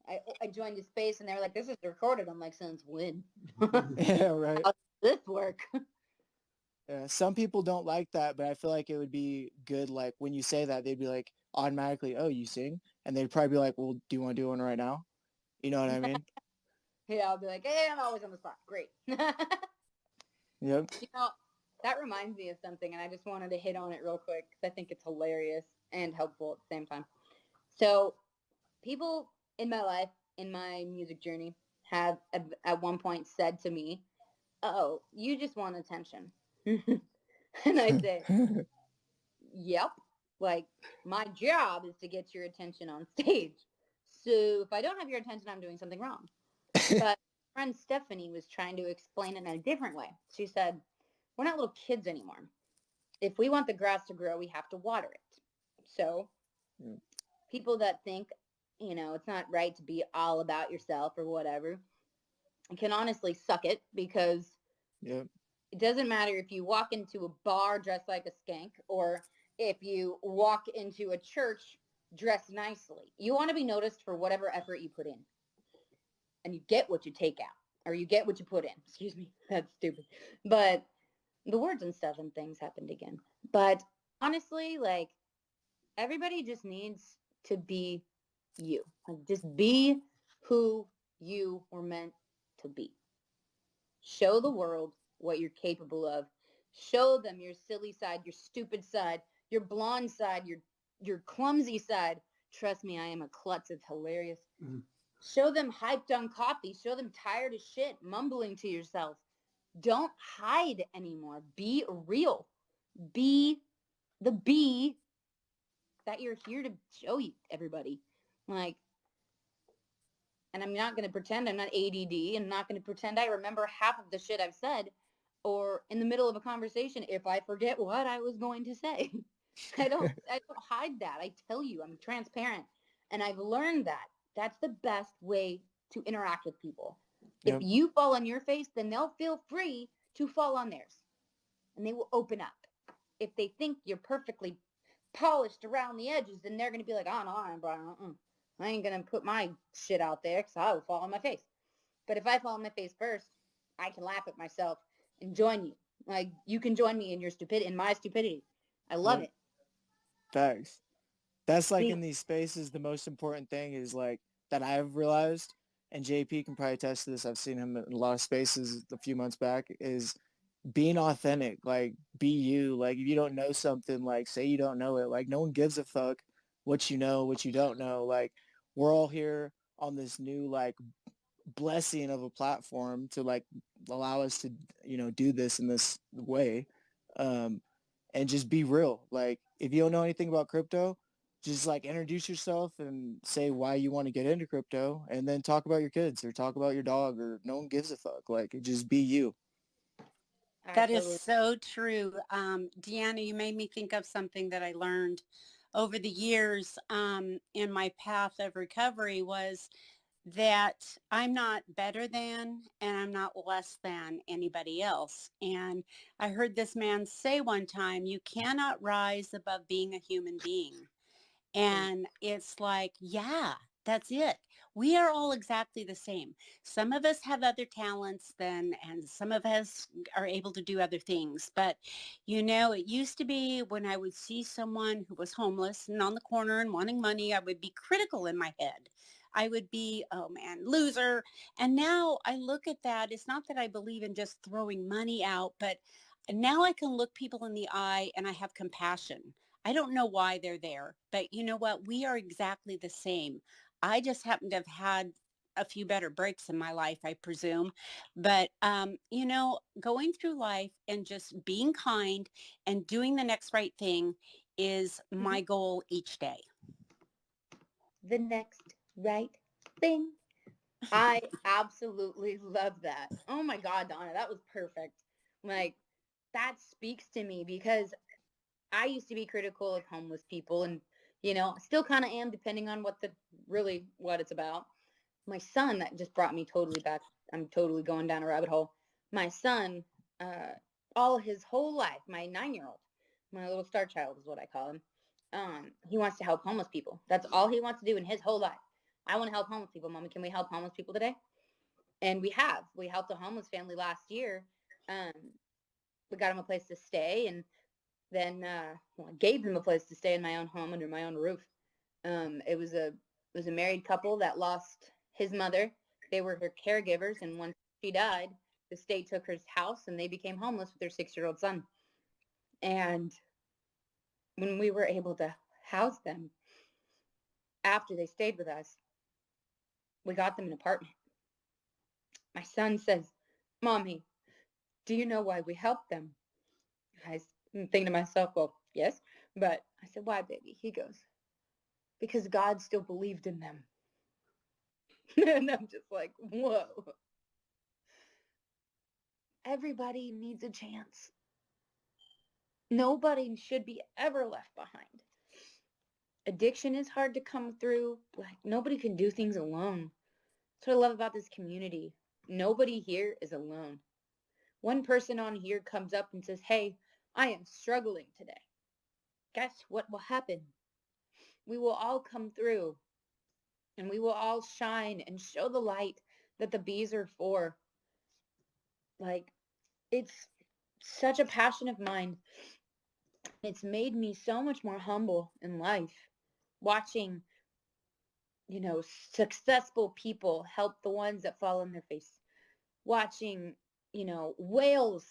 I joined the space and they were like, this is recorded. I'm like, since when? Yeah, right. How does this work? Yeah, some people don't like that, but I feel like it would be good. Like when you say that, they'd be like automatically, oh, you sing? And they'd probably be like, well, do you want to do one right now? You know what I mean? Yeah, I'll be like, hey, I'm always on the spot. Great. Yep. You know, that reminds me of something, and I just wanted to hit on it real quick because I think it's hilarious and helpful at the same time. So people in my life, in my music journey, have at one point said to me, oh, you just want attention. And I say, yep. Like, my job is to get your attention on stage. So if I don't have your attention, I'm doing something wrong. But friend Stephanie was trying to explain it in a different way. She said, we're not little kids anymore. If we want the grass to grow, we have to water it. So people that think, it's not right to be all about yourself or whatever, can honestly suck it because Yep. it doesn't matter if you walk into a bar dressed like a skank or if you walk into a church dressed nicely. You want to be noticed for whatever effort you put in. And you get what you take out. Or you get what you put in. Excuse me. That's stupid. But the words and stuff and things happened again. But honestly, like, everybody just needs to be you. Like, just be who you were meant to be. Show the world what you're capable of. Show them your silly side, your stupid side, your blonde side, your clumsy side. Trust me, I am a klutz of hilarious. Mm-hmm. Show them hyped on coffee. Show them tired of shit, mumbling to yourself. Don't hide anymore. Be real. Be the bee that you're here to show you, everybody. Like, and I'm not going to pretend I'm not ADD. I'm not going to pretend I remember half of the shit I've said, or in the middle of a conversation, if I forget what I was going to say. I don't hide that. I tell you, I'm transparent. And I've learned that that's the best way to interact with people. Yep. If you fall on your face, then they'll feel free to fall on theirs, and they will open up. If they think you're perfectly polished around the edges, then they're going to be like, oh, no, Brian, I ain't going to put my shit out there because I will fall on my face. But if I fall on my face first, I can laugh at myself and join you. Like, you can join me in your stupidity, in my stupidity. I love it. Thanks. That's like in these spaces, the most important thing is like that I've realized, and JP can probably attest to this. I've seen him in a lot of spaces a few months back, is being authentic. Like, be you. Like, if you don't know something, like, say you don't know it. Like, no one gives a fuck what you know, what you don't know. Like, we're all here on this new, like, blessing of a platform to, like, allow us to, you know, do this in this way. And just be real. Like, if you don't know anything about crypto, just like introduce yourself and say why you want to get into crypto, and then talk about your kids or talk about your dog, or no one gives a fuck. Like, just be you. That is so true. Deanna, you made me think of something that I learned over the years in my path of recovery, was that I'm not better than and I'm not less than anybody else. And I heard this man say one time, you cannot rise above being a human being. And it's like, yeah, that's it. We are all exactly the same. Some of us have other talents and some of us are able to do other things. But, you know, it used to be when I would see someone who was homeless and on the corner and wanting money, I would be critical in my head. I would be, oh man, loser. And now I look at that. It's not that I believe in just throwing money out, but now I can look people in the eye and I have compassion. I don't know why they're there, but you know what? We are exactly the same. I just happen to have had a few better breaks in my life, I presume. But, you know, going through life and just being kind and doing the next right thing is my goal each day. The next right thing. I absolutely love that. Oh my God, Donna, that was perfect. Like, that speaks to me because I used to be critical of homeless people, and, you know, still kind of am, depending on what it's about. My son, that just brought me totally back. I'm totally going down a rabbit hole. My son, all his whole life, my 9-year-old, my little star child is what I call him. He wants to help homeless people. That's all he wants to do in his whole life. I want to help homeless people. Mommy, can we help homeless people today? And we have. We helped a homeless family last year. We got him a place to stay, and then I gave them a place to stay in my own home under my own roof. It was a married couple that lost his mother. They were her caregivers, and once she died, the state took her house and they became homeless with their 6-year-old son. And when we were able to house them after they stayed with us, we got them an apartment. My son says, Mommy, do you know why we helped them? I think to myself, well, yes. But I said, why, baby? He goes, because God still believed in them. And I'm just like, whoa. Everybody needs a chance. Nobody should be ever left behind. Addiction is hard to come through. Like, nobody can do things alone. That's what I love about this community. Nobody here is alone. One person on here comes up and says, hey, I am struggling today. Guess what will happen? We will all come through, and we will all shine and show the light that the bees are for. Like, it's such a passion of mine It's made me so much more humble in life, watching, you know, successful people help the ones that fall on their face, watching, you know, whales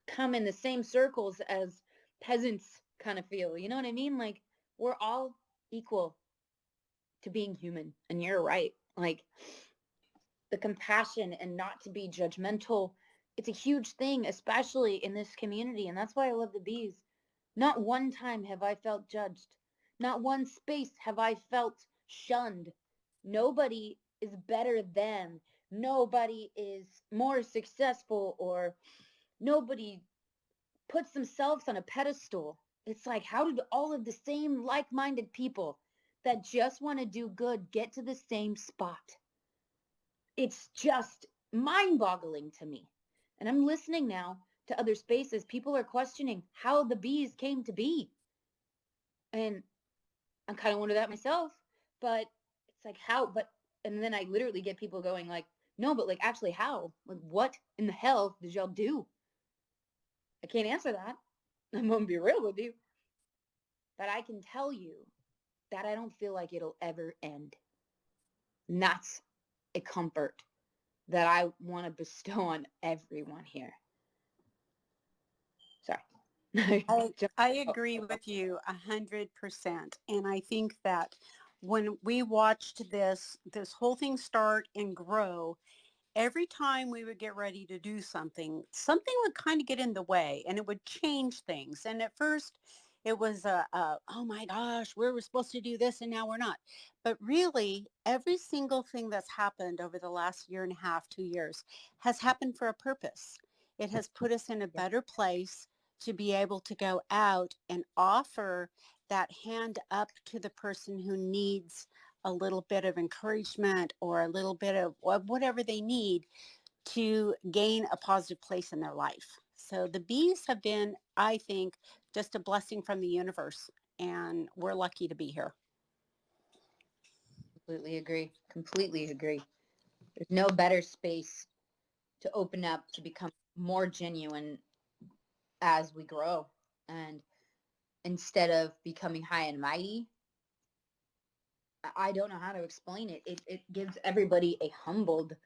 come in the same circles as peasants kind of feel. You know what I mean? Like, we're all equal to being human. And you're right. Like, the compassion and not to be judgmental, it's a huge thing, especially in this community. And that's why I love the bees. Not one time have I felt judged. Not one space have I felt shunned. Nobody is better than. Nobody is more successful, or nobody puts themselves on a pedestal. It's like, how did all of the same like-minded people that just want to do good get to the same spot? It's just mind-boggling to me. And I'm listening now to other spaces. People are questioning how the bees came to be. And I kind of wonder that myself, but it's like, how? But, and then I literally get people going like, no, but like, actually how? Like, what in the hell did y'all do? I can't answer that. I'm going to be real with you. But I can tell you that I don't feel like it'll ever end. And that's a comfort that I want to bestow on everyone here. Sorry. I agree with you 100%. And I think that when we watched this whole thing start and grow, every time we would get ready to do something, something would kind of get in the way and it would change things. And at first it was, oh my gosh, we were supposed to do this and now we're not. But really, every single thing that's happened over the last year and a half, 2 years, has happened for a purpose. It has put us in a better place to be able to go out and offer that hand up to the person who needs a little bit of encouragement or a little bit of whatever they need to gain a positive place in their life. So the bees have been, I think, just a blessing from the universe, and we're lucky to be here. Completely agree. Completely agree. There's no better space to open up, to become more genuine as we grow. And instead of becoming high and mighty, I don't know how to explain it. It gives everybody a humbled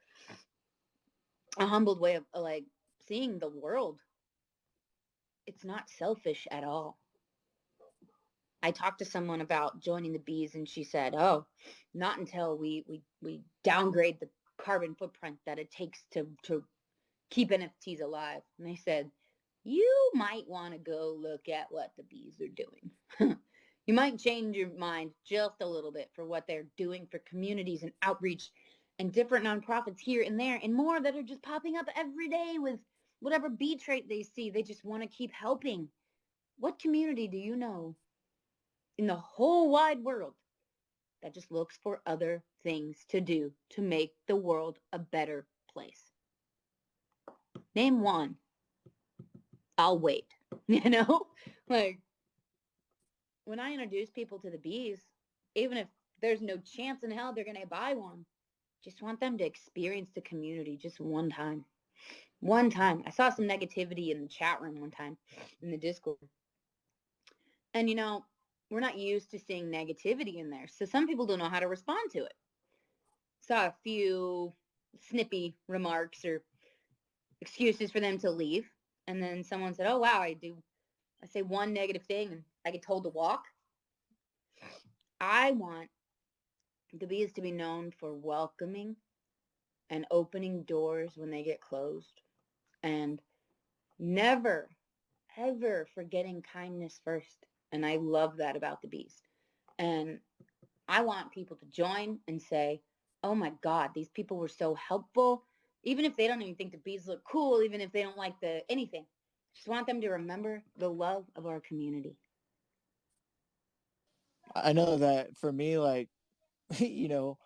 way of like seeing the world. It's not selfish at all. I talked to someone about joining the bees and she said, oh, not until we downgrade the carbon footprint that it takes to keep NFTs alive. And they said, you might want to go look at what the bees are doing. You might change your mind just a little bit for what they're doing for communities and outreach and different nonprofits here and there and more that are just popping up every day with whatever bee trait they see. They just want to keep helping. What community do you know in the whole wide world that just looks for other things to do to make the world a better place? Name one. I'll wait. You know? Like, when I introduce people to the bees, even if there's no chance in hell they're going to buy one, just want them to experience the community just one time. One time. I saw some negativity in the chat room one time in the Discord. And, you know, we're not used to seeing negativity in there. So some people don't know how to respond to it. Saw a few snippy remarks or excuses for them to leave. And then someone said, oh, wow, I say one negative thing and I get told to walk. I want the bees to be known for welcoming and opening doors when they get closed and never, ever forgetting kindness first. And I love that about the bees. And I want people to join and say, oh my God, these people were so helpful. Even if they don't even think the bees look cool, even if they don't like anything, just want them to remember the love of our community. I know that for me, like, you know,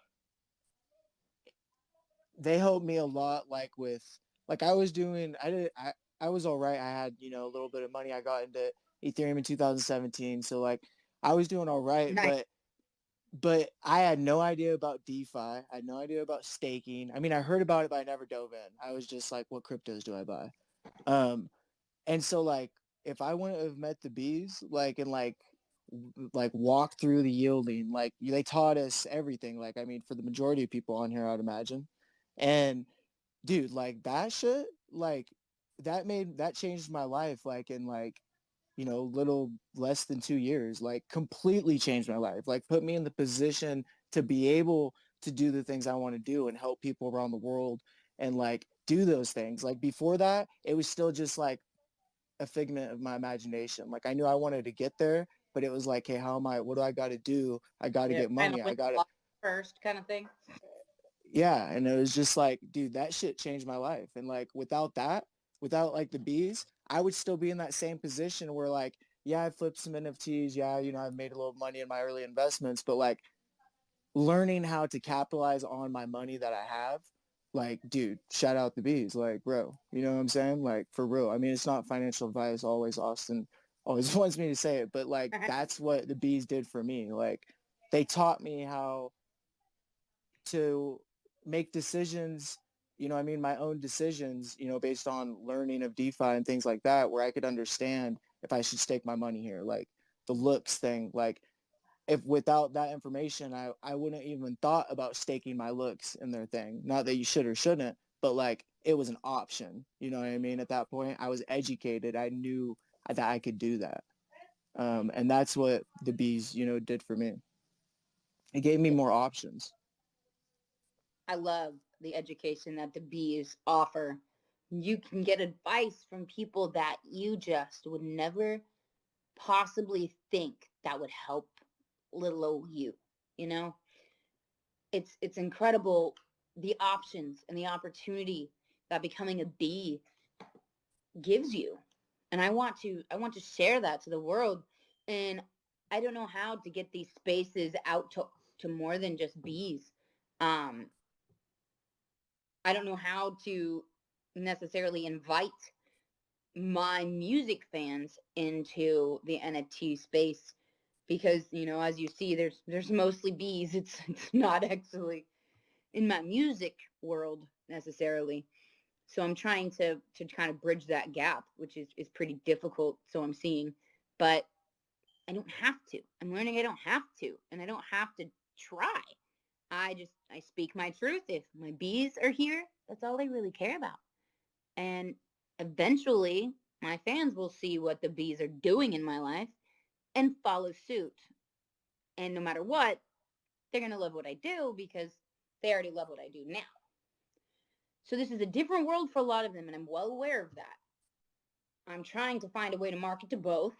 they helped me a lot, like with, like I was doing, I was all right. I had, you know, a little bit of money. I got into Ethereum in 2017. So like I was doing all right, Nice. but I had no idea about DeFi. I had no idea about staking. I mean, I heard about it, but I never dove in. I was just like, what cryptos do I buy? And so like if I wouldn't have met the bees, like, and like walk through the yielding, like they taught us everything. Like, I mean, for the majority of people on here, I'd imagine. And dude, like that shit, like that changed my life, like in like, little less than 2 years, like completely changed my life, like put me in the position to be able to do the things I want to do and help people around the world and like do those things. Like before that, it was still just like a figment of my imagination. Like I knew I wanted to get there, but it was like, hey, what do I got to do? I got to Yeah, get kind of money. I win got to, first kind of thing. yeah. And it was just like, dude, that shit changed my life. And like, without like the bees, I would still be in that same position where like, yeah, I flipped some NFTs. Yeah. I've made a little money in my early investments, but like learning how to capitalize on my money that I have, like, dude, shout out the bees, like, bro, you know what I'm saying? Like, for real. I mean, it's not financial advice. Always, Austin always wants me to say it, but like, that's what the bees did for me. Like, they taught me how to make decisions, my own decisions, based on learning of DeFi and things like that, where I could understand if I should stake my money here, like the looks thing, like if without that information, I wouldn't even thought about staking my looks in their thing. Not that you should or shouldn't, but like it was an option. You know what I mean? At that point, I was educated. I knew that I could do that. And that's what the bees, did for me. It gave me Yeah. more options. I love the education that the bees offer. You can get advice from people that you just would never possibly think that would help little old you. You know, it's incredible the options and the opportunity that becoming a bee gives you. And I want to share that to the world. And I don't know how to get these spaces out to more than just bees. Um, I don't know how to necessarily invite my music fans into the NFT space because, as you see, there's mostly bees. It's not actually in my music world necessarily. So I'm trying to kind of bridge that gap, which is pretty difficult. So I'm seeing, but I don't have to. I'm learning I don't have to, and I don't have to try. I speak my truth. If my bees are here, that's all they really care about. And eventually, my fans will see what the bees are doing in my life and follow suit. And no matter what, they're going to love what I do because they already love what I do now. So this is a different world for a lot of them, and I'm well aware of that. I'm trying to find a way to market to both.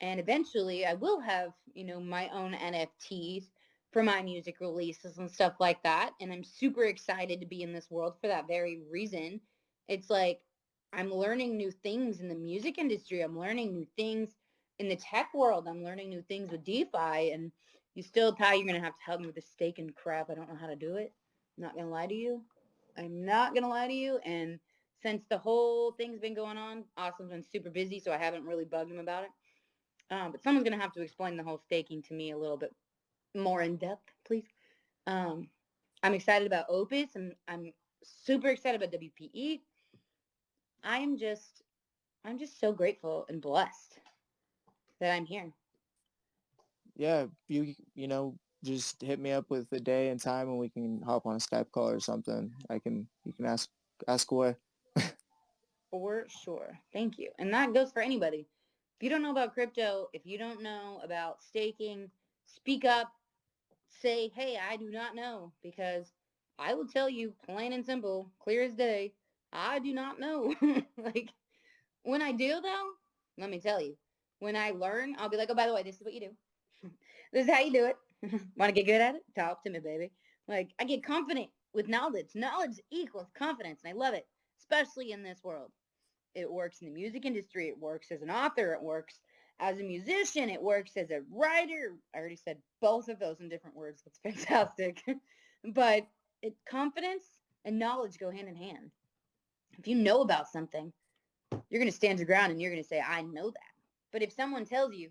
And eventually I will have, my own NFTs for my music releases and stuff like that. And I'm super excited to be in this world for that very reason. It's like I'm learning new things in the music industry. I'm learning new things in the tech world. I'm learning new things with DeFi. And you still, Ty, you're going to have to help me with the stake and crap. I don't know how to do it. I'm not going to lie to you. I'm not going to lie to you. And since the whole thing's been going on, Austin's been super busy, so I haven't really bugged him about it. But someone's going to have to explain the whole staking to me a little bit more in depth, please. Um, I'm excited about Opus. I'm super excited about WPE. I'm just I'm just so grateful and blessed that I'm here. Yeah, just hit me up with a day and time and we can hop on a Skype call or something. You can ask away. For sure. Thank you. And that goes for anybody. If you don't know about crypto, if you don't know about staking, speak up, say, hey, I do not know, because I will tell you plain and simple, clear as day, I do not know. Like, when I do, though, let me tell you, when I learn, I'll be like, oh, by the way, this is what you do. This is how you do it. Want to get good at it? Talk to me, baby. Like, I get confident with knowledge. Knowledge equals confidence, and I love it, especially in this world. It works in the music industry. It works as an author. It works as a musician. It works as a writer. I already said both of those in different words. That's fantastic. But confidence and knowledge go hand in hand. If you know about something, you're going to stand your ground and you're going to say, I know that. But if someone tells you,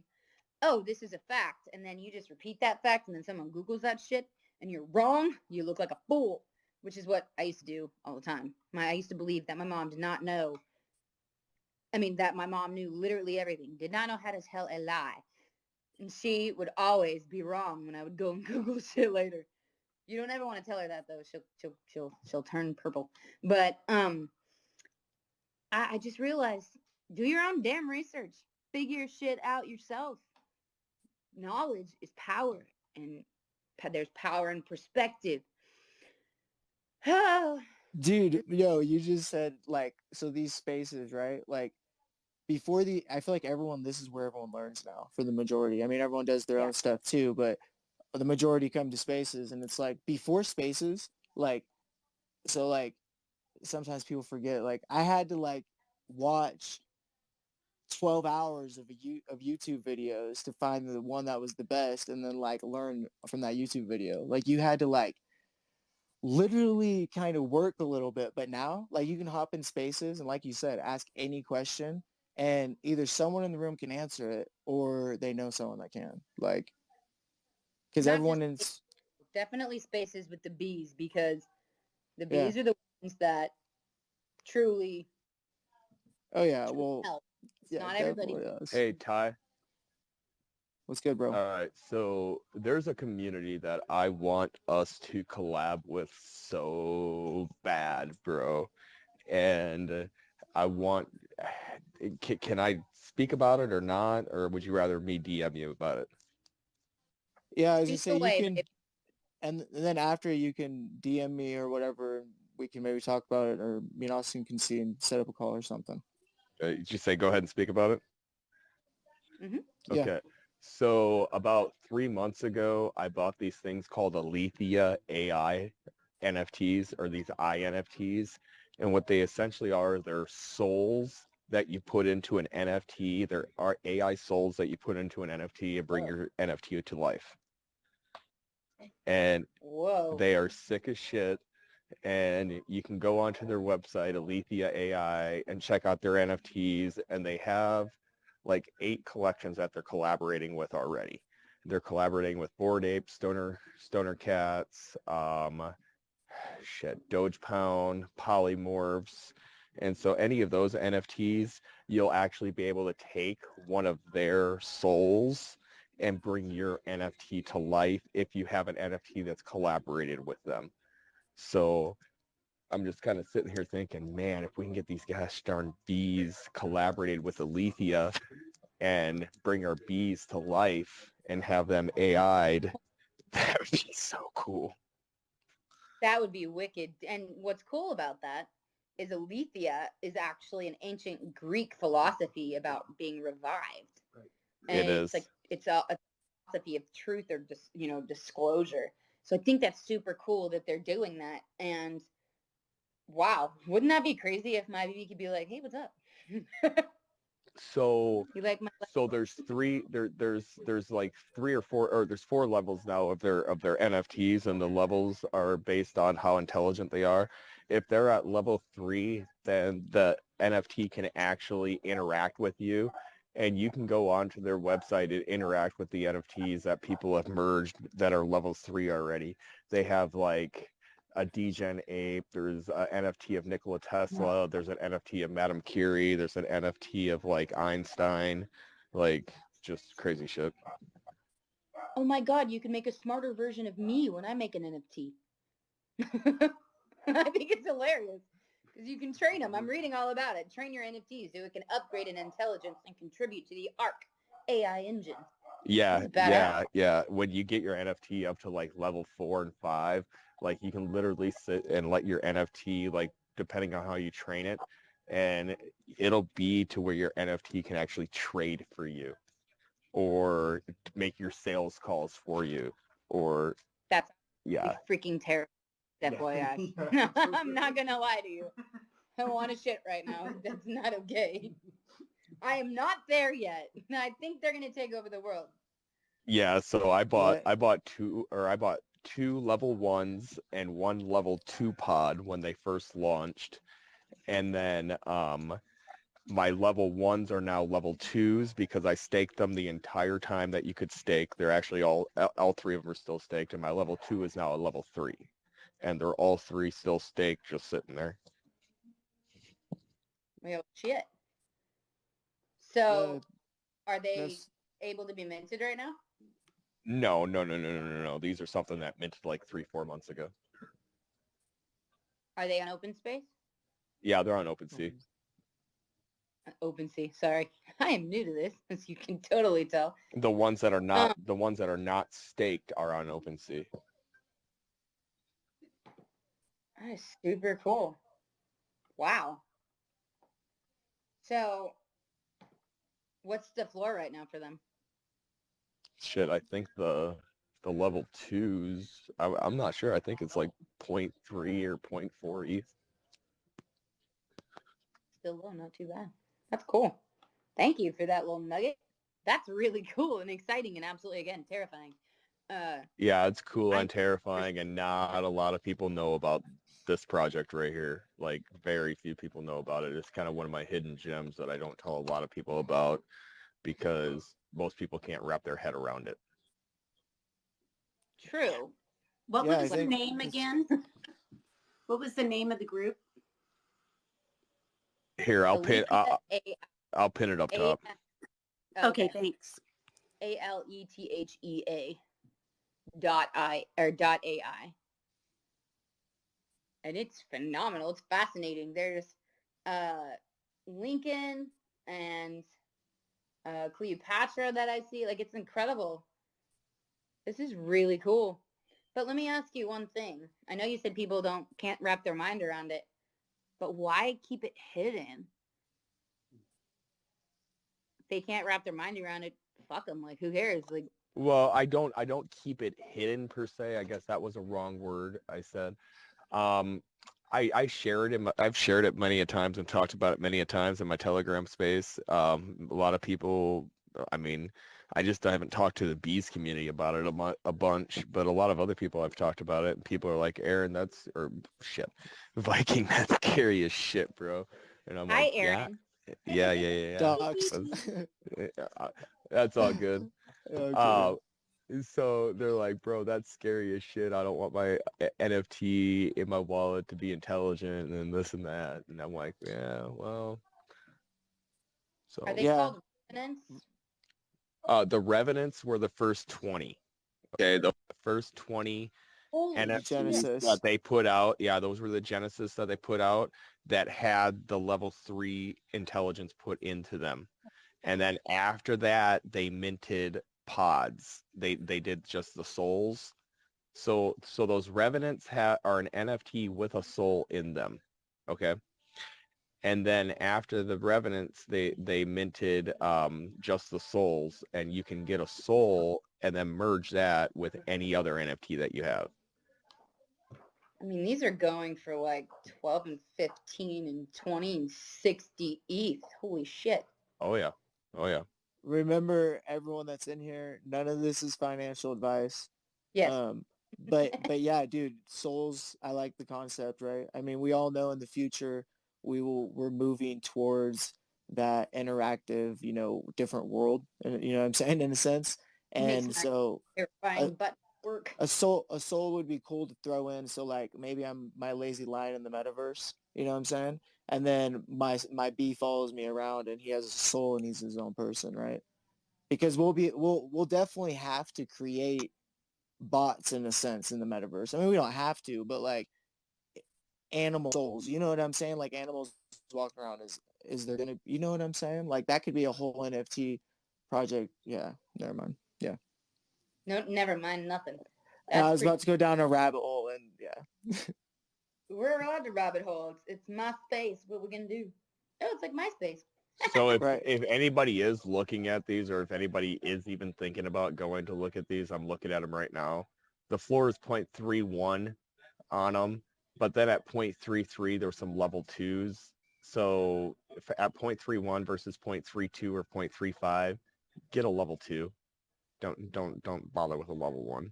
oh, this is a fact, and then you just repeat that fact, and then someone Googles that shit, and you're wrong, you look like a fool, which is what I used to do all the time. I used to believe that my mom did not know I mean, that my mom knew literally everything, did not know how to tell a lie. And she would always be wrong when I would go and Google shit later. You don't ever want to tell her that though. She'll turn purple. But I just realized, do your own damn research. Figure shit out yourself. Knowledge is power, and there's power in perspective. Oh, Dude, yo, you just said like, so these spaces, right? Like before I feel like this is where everyone learns now for the majority. I mean, everyone does their yeah. own stuff too, but the majority come to spaces, and it's like before spaces, like, so like sometimes people forget, like I had to like watch 12 hours of YouTube videos to find the one that was the best, and then like learn from that YouTube video. Like you had to like literally kind of work a little bit, but now like you can hop in spaces and, like you said, ask any question, and either someone in the room can answer it or they know someone that can, like, because Not everyone just is, definitely spaces with the bees, because the yeah. bees are the ones that truly Oh yeah, well, help. It's yeah, not everybody. definitely does. Hey, Ty. What's good, bro? All right, so there's a community that I want us to collab with so bad, bro. And I want, can I speak about it or not? Or would you rather me DM you about it? Yeah, I was Speak just say you away, can, babe. and then after you can DM me or whatever, we can maybe talk about it, or me and Austin can see and set up a call or something. Did you say go ahead and speak about it? Mm-hmm. Yeah. Okay. So about 3 months ago, I bought these things called Alethea AI NFTs, or these INFTs. And what they essentially are, they're souls that you put into an NFT. There are AI souls that you put into an NFT and bring your NFT to life. And Whoa. they are sick as shit. And you can go onto their website, Alethea AI, and check out their NFTs. And they have like 8 collections that they're collaborating with already. They're collaborating with Bored Ape, Stoner Cats, Doge Pound, Polymorphs. And so any of those NFTs, you'll actually be able to take one of their souls and bring your NFT to life if you have an NFT that's collaborated with them. So I'm just kind of sitting here thinking, man, if we can get these gosh darn bees collaborated with Alethea and bring our bees to life and have them AI'd, that would be so cool. That would be wicked. And what's cool about that is Aletheia is actually an ancient Greek philosophy about being revived. And It is. it's a philosophy of truth, or just, disclosure. So I think that's super cool that they're doing that. And wow, wouldn't that be crazy if my baby could be like, "Hey, what's up?" So You like my there's like 3 or 4, or there's 4 levels now of their NFTs, and the levels are based on how intelligent they are. If they're at level 3, then the NFT can actually interact with you, and you can go onto their website and interact with the NFTs that people have merged that are level 3 already. They have like a Degen Ape, there's an NFT of Nikola Tesla, there's an NFT of Madame Curie, there's an NFT of like Einstein, like just crazy shit. Oh my God, you can make a smarter version of me when I make an NFT. I think it's hilarious because you can train them. I'm reading all about it. Train your NFTs so it can upgrade in intelligence and contribute to the ARC AI engine. Yeah. When you get your NFT up to like level 4 and 5, like you can literally sit and let your NFT, like depending on how you train it, and it'll be to where your NFT can actually trade for you or make your sales calls for you, or That's yeah. freaking terrible. FYI. I'm not gonna lie to you. I want to shit right now. That's not okay. I am not there yet. I think they're gonna take over the world. Yeah, so I bought 2 level 1s and 1 level 2 pod when they first launched. And then my level 1s are now level 2s because I staked them the entire time that you could stake. They're actually all 3 of them are still staked, and my level 2 is now a level 3. And they're all 3 still staked, just sitting there. Well, shit. So are they That's able to be minted right now? No. These are something that minted like 3-4 months ago. Are they on OpenSpace? Yeah, they're on OpenSea. OpenSea, sorry. I am new to this, as you can totally tell. The ones that are not staked are on OpenSea. That is super cool. Wow. So what's the floor right now for them? Shit, I think the level 2s, I'm not sure. I think it's like 0.3 or 0.4 ETH. Still low, not too bad. That's cool. Thank you for that little nugget. That's really cool and exciting and absolutely, again, terrifying. Yeah, it's cool and terrifying, and not a lot of people know about this project right here. Like, very few people know about it. It's kind of one of my hidden gems that I don't tell a lot of people about because most people can't wrap their head around it. True. What was the name again? What was the name of the group? Here, I'll pin it up top. Okay, thanks. ALETHEA .ai. And it's phenomenal. It's fascinating. There's Lincoln and Cleopatra that I see. Like, it's incredible. This is really cool. But let me ask you one thing. I know you said people can't wrap their mind around it, but why keep it hidden? If they can't wrap their mind around it, fuck them. Like, who cares? Like, well, I don't keep it hidden per se. I guess that was a wrong word I said. I share it I've shared it many a times and talked about it many a times in my Telegram space. A lot of people, I mean, I just haven't talked to the bees community about it a bunch, but a lot of other people I've talked about it, and people are like, Aaron, Viking, that's scary as shit, bro. And I'm like, Aaron. Yeah. Dogs. That's all good. Okay. So they're like, bro, that's scary as shit. I don't want my NFT in my wallet to be intelligent and this and that. And I'm like, yeah, well. So are they called revenants? The Revenants were the first 20. Okay, the first 20 NFTs that they put out. Yeah, those were the Genesis that they put out that had the level 3 intelligence put into them. And then after that, they minted pods. They did just the souls. So those Revenants are an NFT with a soul in them. Okay. And then after the Revenants, they minted just the souls, and you can get a soul and then merge that with any other NFT that you have. I mean, these are going for like 12 and 15 and 20 and 60 ETH. Holy shit. Oh yeah. Remember, everyone that's in here, none of this is financial advice. Yes. But yeah, dude, souls, I like the concept, right? I mean, we all know in the future we're moving towards that interactive, different world, and you know what I'm saying, in a sense. And so a soul would be cool to throw in. So like maybe I'm my lazy lion in the metaverse, you know what I'm saying? And then my bee follows me around and he has a soul and he's his own person, right? Because we'll definitely have to create bots in a sense in the metaverse. I mean, we don't have to, but like animal souls, you know what I'm saying? Like animals walking around, is there gonna, you know what I'm saying? Like that could be a whole NFT project. Yeah, never mind. Yeah. No, never mind, nothing. I was about to go down a rabbit hole, and yeah. We're allowed to rabbit hole. It's my space. What we're gonna do? Oh, it's like MySpace. So if anybody is looking at these, or if anybody is even thinking about going to look at these, I'm looking at them right now. The floor is 0.31 on them, but then at 0.33 there's some level 2s. So if at 0.31 versus 0.32 or 0.35, get a level 2. Don't bother with a level 1.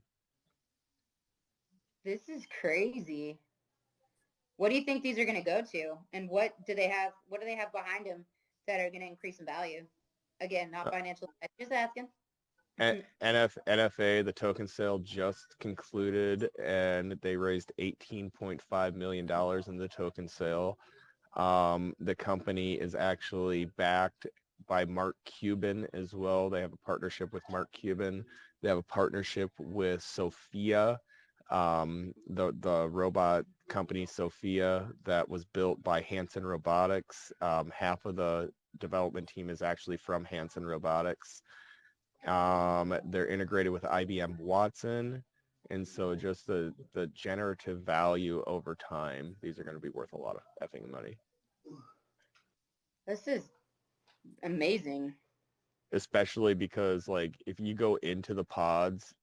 This is crazy. What do you think these are going to go to? And what do they have behind them that are going to increase in value? Again, not financial. Just asking. NFA, the token sale just concluded, and they raised $18.5 million in the token sale. The company is actually backed by Mark Cuban as well. They have a partnership with Mark Cuban. They have a partnership with Sophia, the robot company Sophia that was built by Hanson Robotics. Half of the development team is actually from Hanson Robotics. They're integrated with IBM Watson. And so just the generative value over time, these are going to be worth a lot of effing money. This is amazing. Especially because, like, if you go into the pods,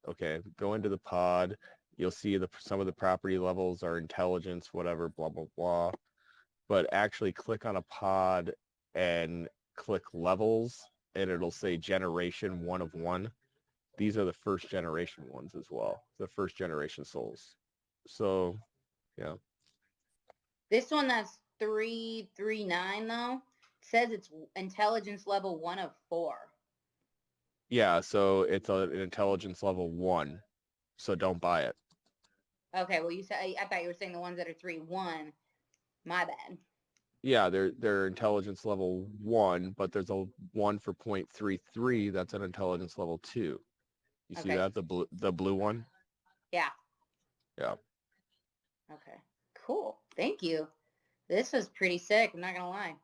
go into the pod, you'll see some of the property levels are intelligence, whatever, blah, blah, blah. But actually click on a pod and click levels, and it'll say generation 1 of 1. These are the first generation ones as well, the first generation souls. So, yeah. This one that's 339 though says it's intelligence level 1 of 4. Yeah, so it's an intelligence level 1, so don't buy it. Okay, well, you said I thought you were saying the ones that are 3-1. My bad. Yeah, they're intelligence level 1, but there's a 1 for 0.33 that's an intelligence level 2. You see that, the blue one? Yeah. Yeah. Okay. Cool. Thank you. This was pretty sick. I'm not gonna lie.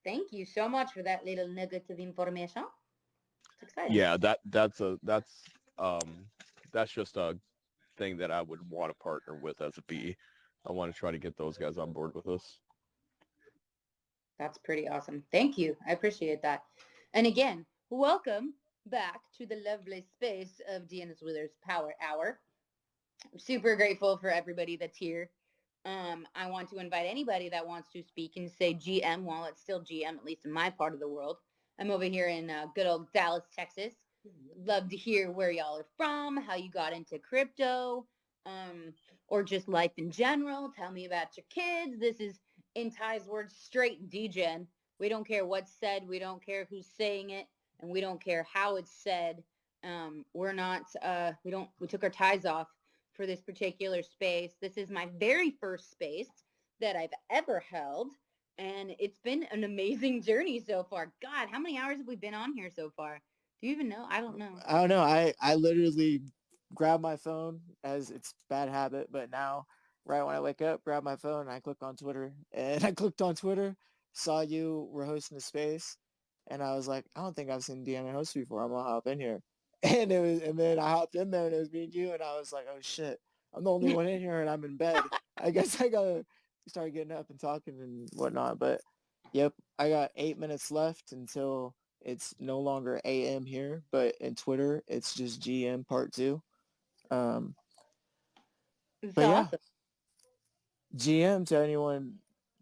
Thank you so much for that little nugget of information. It's exciting. Yeah, that's just a thing that I would want to partner with as a bee. I want to try to get those guys on board with us. That's pretty awesome. Thank you. I appreciate that. And again, welcome back to the lovely space of Deanna's Withers Power Hour. I'm super grateful for everybody that's here. I want to invite anybody that wants to speak and say GM while it's still GM, at least in my part of the world. I'm over here in good old Dallas, Texas. Love to hear where y'all are from, how you got into crypto, or just life in general. Tell me about your kids. This is, in Ty's words, straight DGen. We don't care what's said. We don't care who's saying it. And we don't care how it's said. We took our ties off for this particular space. This is my very first space that I've ever held. And it's been an amazing journey so far. God, how many hours have we been on here so far? Do you even know? I don't know. I don't know. I literally grab my phone, as it's bad habit, but now right when I wake up, grab my phone and I click on Twitter. And I clicked on Twitter, saw you were hosting a space, and I was like, I don't think I've seen Deanna host before. I'm gonna hop in here. And then I hopped in there and it was me and you, and I was like, oh shit, I'm the only one in here and I'm in bed. I guess I gotta start getting up and talking and whatnot. But yep, I got 8 minutes left until it's no longer AM here, but in Twitter it's just GM part 2. But yeah, awesome. GM to anyone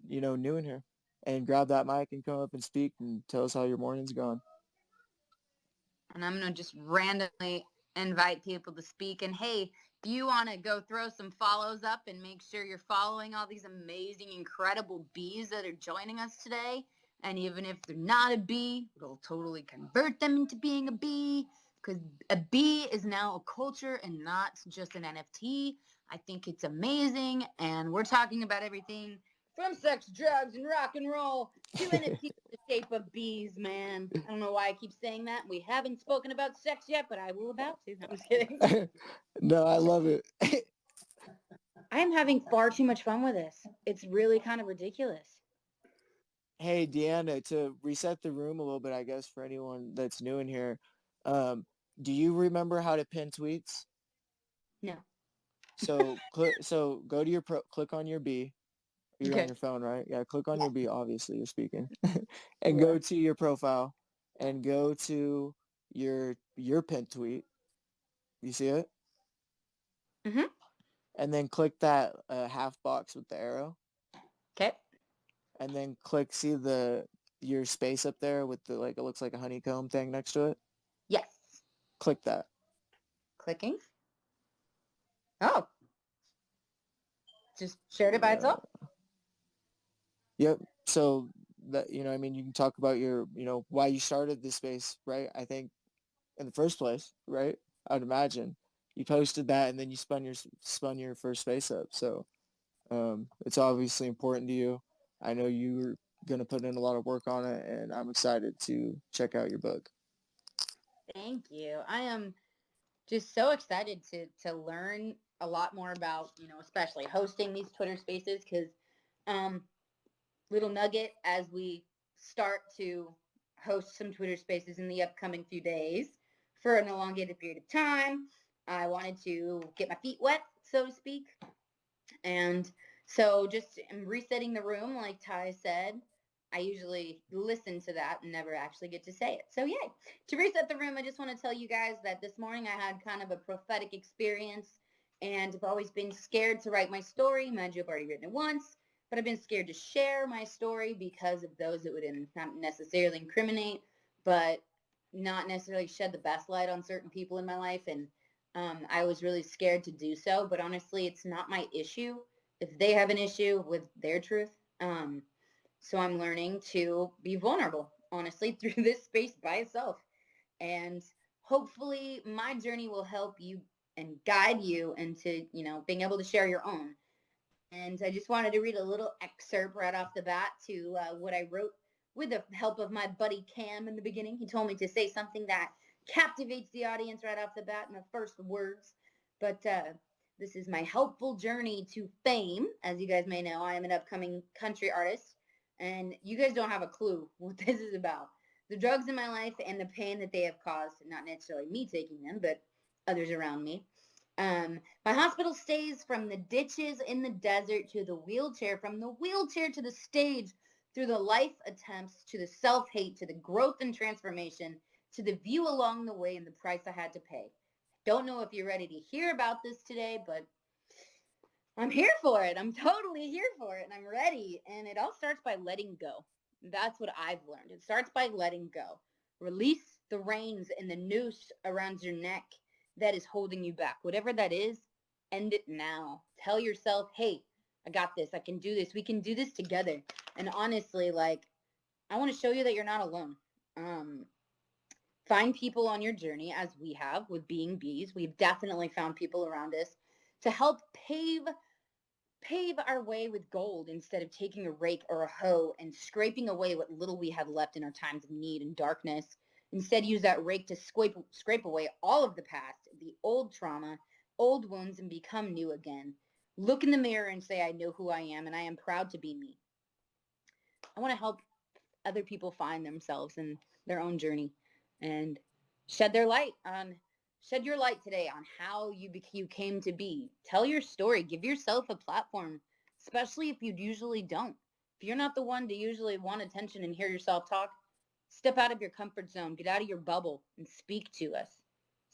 new in here, and grab that mic and come up and speak and tell us how your morning's going. And I'm going to just randomly invite people to speak. And hey, if you want to go throw some follows up and make sure you're following all these amazing, incredible bees that are joining us today. And even if they're not a bee, we'll totally convert them into being a bee, because a bee is now a culture and not just an NFT. I think it's amazing. And we're talking about everything from sex, drugs, and rock and roll to NFTs in the shape of bees, man. I don't know why I keep saying that. We haven't spoken about sex yet, but I will about to. No, I'm just kidding. No, I love it. I am having far too much fun with this. It's really kind of ridiculous. Hey, Deanna, to reset the room a little bit, I guess, for anyone that's new in here, do you remember how to pin tweets? No. So go to your click on your B. You're on your phone, right? Yeah, click on your B, obviously you're speaking. And go to your profile and go to your pinned tweet. You see it? Mm-hmm. And then click that half box with the arrow. Okay. And then see your space up there with the, like, it looks like a honeycomb thing next to it. Yes. Click that. Clicking. Oh. Just shared it by itself? Yep. So that, you can talk about your, why you started this space, right? I think in the first place, right? I'd imagine you posted that and then you spun your first space up. So it's obviously important to you. I know you going to put in a lot of work on it, and I'm excited to check out your book. Thank you. I am just so excited to learn a lot more about, especially hosting these Twitter spaces, because little nugget as we start to host some Twitter spaces in the upcoming few days for an elongated period of time. I wanted to get my feet wet, so to speak. And so just resetting the room, like Ty said, I usually listen to that and never actually get to say it. So yay. To reset the room, I just want to tell you guys that this morning I had kind of a prophetic experience, and I've always been scared to write my story. Mind you, I've already written it once, but I've been scared to share my story because of those that would not necessarily incriminate, but not necessarily shed the best light on certain people in my life. And I was really scared to do so, but honestly, it's not my issue if they have an issue with their truth. So I'm learning to be vulnerable, honestly, through this space by itself. And hopefully my journey will help you and guide you into, being able to share your own. And I just wanted to read a little excerpt right off the bat to what I wrote with the help of my buddy Cam in the beginning. He told me to say something that captivates the audience right off the bat in the first words. But this is my helpful journey to fame. As you guys may know, I am an upcoming country artist, and you guys don't have a clue what this is about. The drugs in my life and the pain that they have caused, not necessarily me taking them, but others around me. My hospital stays, from the ditches in the desert to the wheelchair, from the wheelchair to the stage, through the life attempts to the self-hate, to the growth and transformation, to the view along the way and the price I had to pay. Don't know if you're ready to hear about this today, but I'm here for it. I'm totally here for it, and I'm ready. And it all starts by letting go. That's what I've learned. It starts by letting go. Release the reins and the noose around your neck that is holding you back. Whatever that is, end it now. Tell yourself, hey, I got this. I can do this. We can do this together. And honestly, I want to show you that you're not alone. Find people on your journey, as we have with being bees. We've definitely found people around us to help pave our way with gold, instead of taking a rake or a hoe and scraping away what little we have left in our times of need and darkness. Instead, use that rake to scrape away all of the past, the old trauma, old wounds, and become new again. Look in the mirror and say, I know who I am, and I am proud to be me. I want to help other people find themselves in their own journey and shed your light today on how you came to be. Tell your story. Give yourself a platform, especially if you usually don't. If you're not the one to usually want attention and hear yourself talk, step out of your comfort zone, get out of your bubble, and speak to us.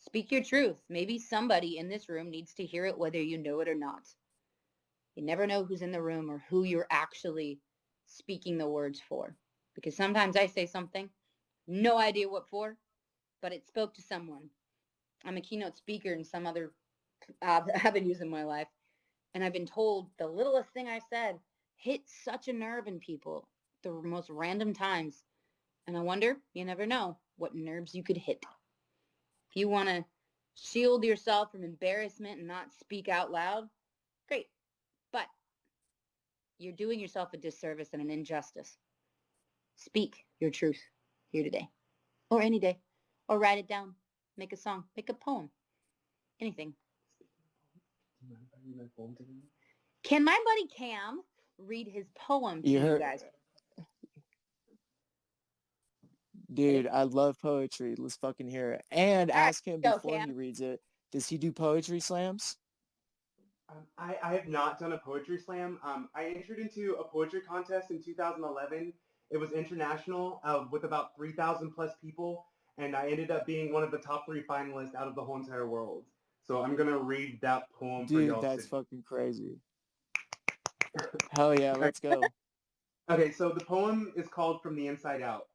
Speak your truth. Maybe somebody in this room needs to hear it, whether you know it or not. You never know who's in the room or who you're actually speaking the words for. Because sometimes I say something, no idea what for, but it spoke to someone. I'm a keynote speaker in some other avenues in my life, and I've been told the littlest thing I said hit such a nerve in people the most random times. And I wonder, you never know what nerves you could hit. If you want to shield yourself from embarrassment and not speak out loud, great. But you're doing yourself a disservice and an injustice. Speak your truth here today, or any day, or write it down, make a song, make a poem, anything. Can my buddy Cam read his poem to you guys? Dude, I love poetry. Let's fucking hear it. And ask him before Cam. he reads it, does he do poetry slams? I have not done a poetry slam. I entered into a poetry contest in 2011. It was international with about 3,000 plus people, and I ended up being one of the top 3 finalists out of the whole entire world. So I'm going to read that poem for y'all. Dude, that's fucking crazy. Hell yeah, let's go. Okay, so the poem is called From the Inside Out.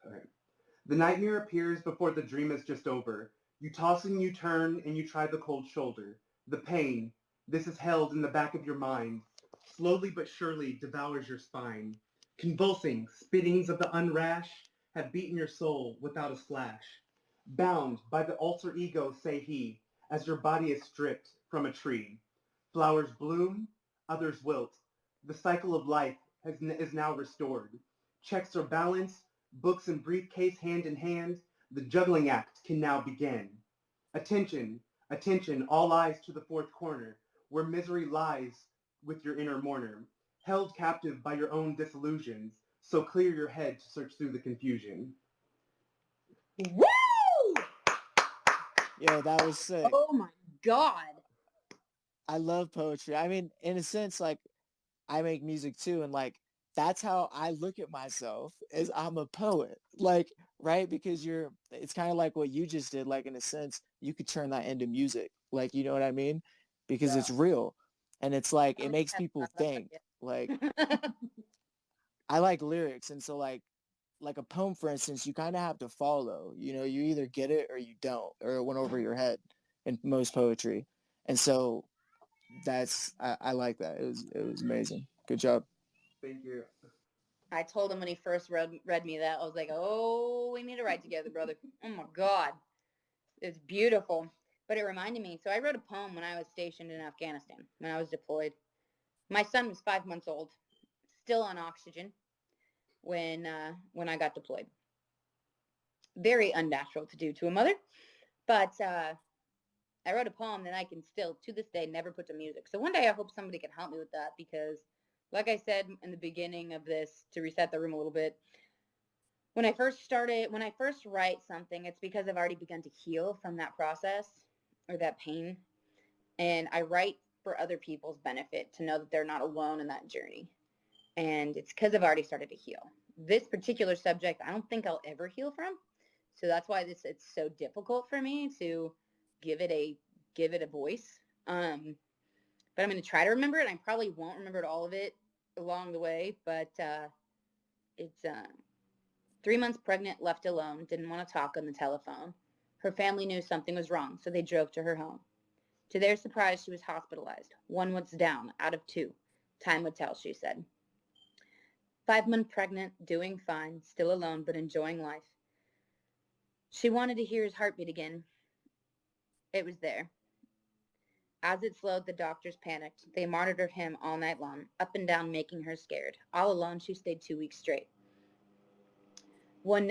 Okay. The nightmare appears before the dream is just over. You toss and you turn and you try the cold shoulder. The pain, this is held in the back of your mind, slowly but surely devours your spine. Convulsing, spittings of the unrash have beaten your soul without a slash. Bound by the alter ego, say he, as your body is stripped from a tree. Flowers bloom, others wilt. The cycle of life is now restored. Checks are balanced, books and briefcase hand in hand. The juggling act can now begin. Attention, attention, all eyes to the fourth corner, where misery lies with your inner mourner, held captive by your own disillusions, so clear your head to search through the confusion. Woo! Yo, that was sick. Oh my God. I love poetry. I mean, in a sense, like, I make music too, and like, that's how I look at myself, is I'm a poet. Like, right? Because it's kind of like what you just did. Like, in a sense, you could turn that into music. Like, you know what I mean? Because it's real. And it's like, it makes people think. Like, I like lyrics. And so like a poem, for instance, you kind of have to follow, you either get it or you don't, or it went over your head in most poetry. And so I like that. It was amazing. Good job. Thank you. I told him when he first read me that, I was like, oh, we need to write together, brother. Oh my God. It's beautiful. But it reminded me, so I wrote a poem when I was stationed in Afghanistan, when I was deployed. My son was 5 months old, still on oxygen when I got deployed. Very unnatural to do to a mother, but I wrote a poem that I can still, to this day, never put to music. So one day I hope somebody can help me with that because, like I said in the beginning of this, to reset the room a little bit, when I first write something, it's because I've already begun to heal from that process or that pain. And I write for other people's benefit to know that they're not alone in that journey. And it's because I've already started to heal. This particular subject, I don't think I'll ever heal from. So that's why it's so difficult for me to give it a voice. But I'm going to try to remember it. I probably won't remember all of it along the way, but it's 3 months pregnant, left alone, didn't want to talk on the telephone. Her family knew something was wrong, so they drove to her home. To their surprise, she was hospitalized. 1 was down, out of 2. Time would tell, she said. 5 months pregnant, doing fine, still alone, but enjoying life. She wanted to hear his heartbeat again. It was there. As it slowed, the doctors panicked. They monitored him all night long, up and down, making her scared. All alone, she stayed 2 weeks straight. One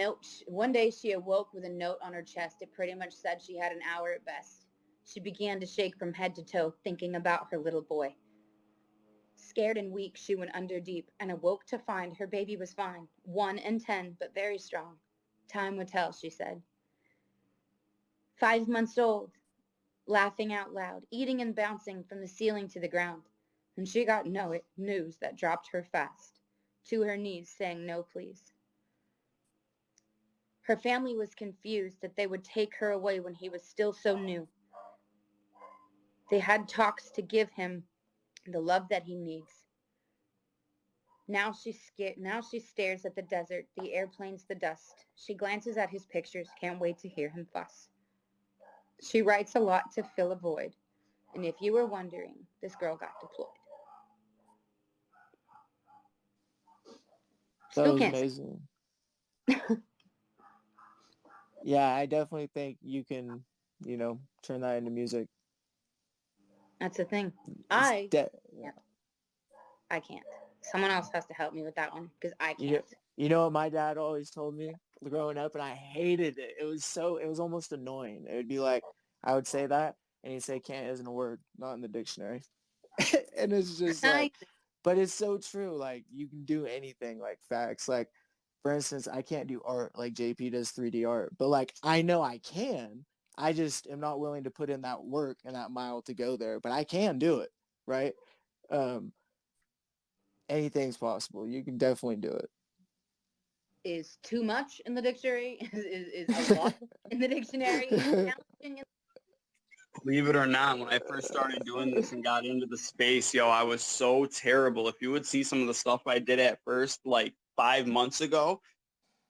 day she awoke with a note on her chest. It pretty much said she had an hour at best. She began to shake from head to toe, thinking about her little boy. Scared and weak, she went under deep and awoke to find her baby was fine, 1 and 10, but very strong. Time would tell, she said. 5 months old, laughing out loud, eating and bouncing from the ceiling to the ground. And she got news that dropped her fast, to her knees, saying no please. Her family was confused that they would take her away when he was still so new. They had talks to give him the love that he needs. Now she stares at the desert, the airplanes, the dust. She glances at his pictures, can't wait to hear him fuss. She writes a lot to fill a void. And if you were wondering, this girl got deployed. That was amazing. Yeah, I definitely think you can, turn that into music. That's the thing. Yeah. I can't. Someone else has to help me with that one because I can't. You know what my dad always told me growing up, and I hated it. It was almost annoying. It would be like, I would say that, and he'd say can't isn't a word, not in the dictionary. And it's just like, but it's so true. Like, you can do anything, like facts. Like, for instance, I can't do art like JP does 3D art, but like, I know I can. I just am not willing to put in that work and that mile to go there, but I can do it, right? Anything's possible. You can definitely do it. Is too much in the dictionary? Is a lot in the dictionary? Is challenging? Believe it or not, when I first started doing this and got into the space, I was so terrible. If you would see some of the stuff I did at first, like 5 months ago,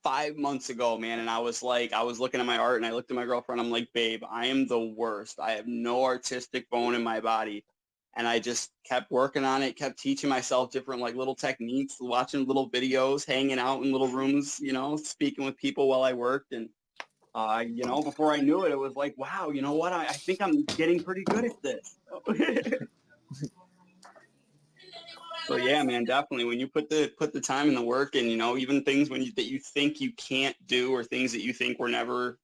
man, and I was looking at my art and I looked at my girlfriend. I'm like, babe, I am the worst. I have no artistic bone in my body. And I just kept working on it, kept teaching myself different like little techniques, watching little videos, hanging out in little rooms, speaking with people while I worked. And, before I knew it, it was like, wow, you know what? I think I'm getting pretty good at this. So yeah, man, definitely. When you put the time and the work in, even things that you think you can't do or things that you think were never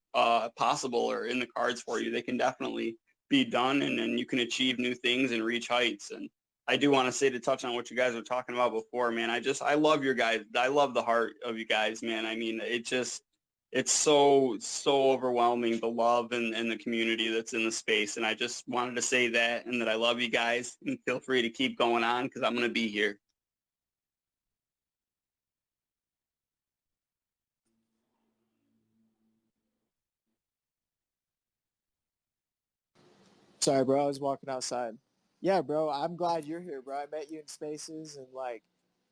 possible or in the cards for you, they can definitely be done, and then you can achieve new things and reach heights. And I do want to say, to touch on what you guys were talking about before, man, I love your guys. I love the heart of you guys, man. I mean, it's so overwhelming, the love and the community that's in the space. And I just wanted to say that, and that I love you guys, and feel free to keep going on, because I'm going to be here. Sorry, bro. I was walking outside. Yeah, bro. I'm glad you're here, bro. I met you in spaces, and like,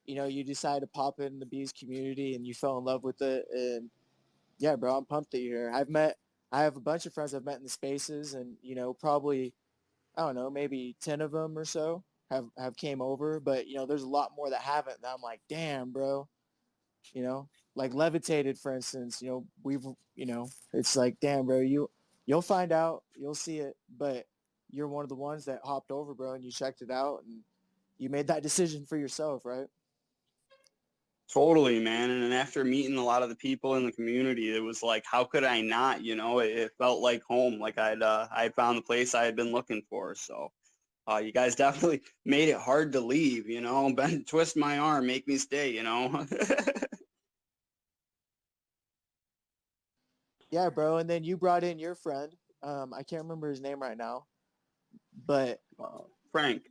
you decided to pop in the bees community, and you fell in love with it. And yeah, bro, I'm pumped that you're here. I have a bunch of friends I've met in the spaces, and probably, I don't know, maybe 10 of them or so have came over. But there's a lot more that haven't. And I'm like, damn, bro. Like Levitated, for instance. It's like, damn, bro. You'll find out, you'll see it, but you're one of the ones that hopped over, bro, and you checked it out, and you made that decision for yourself, right? Totally, man. And then after meeting a lot of the people in the community, it was like, how could I not? It felt like home, like I'd found the place I had been looking for. So you guys definitely made it hard to leave, bend, twist my arm, make me stay. Yeah, bro. And then you brought in your friend. I can't remember his name right now, but Frank.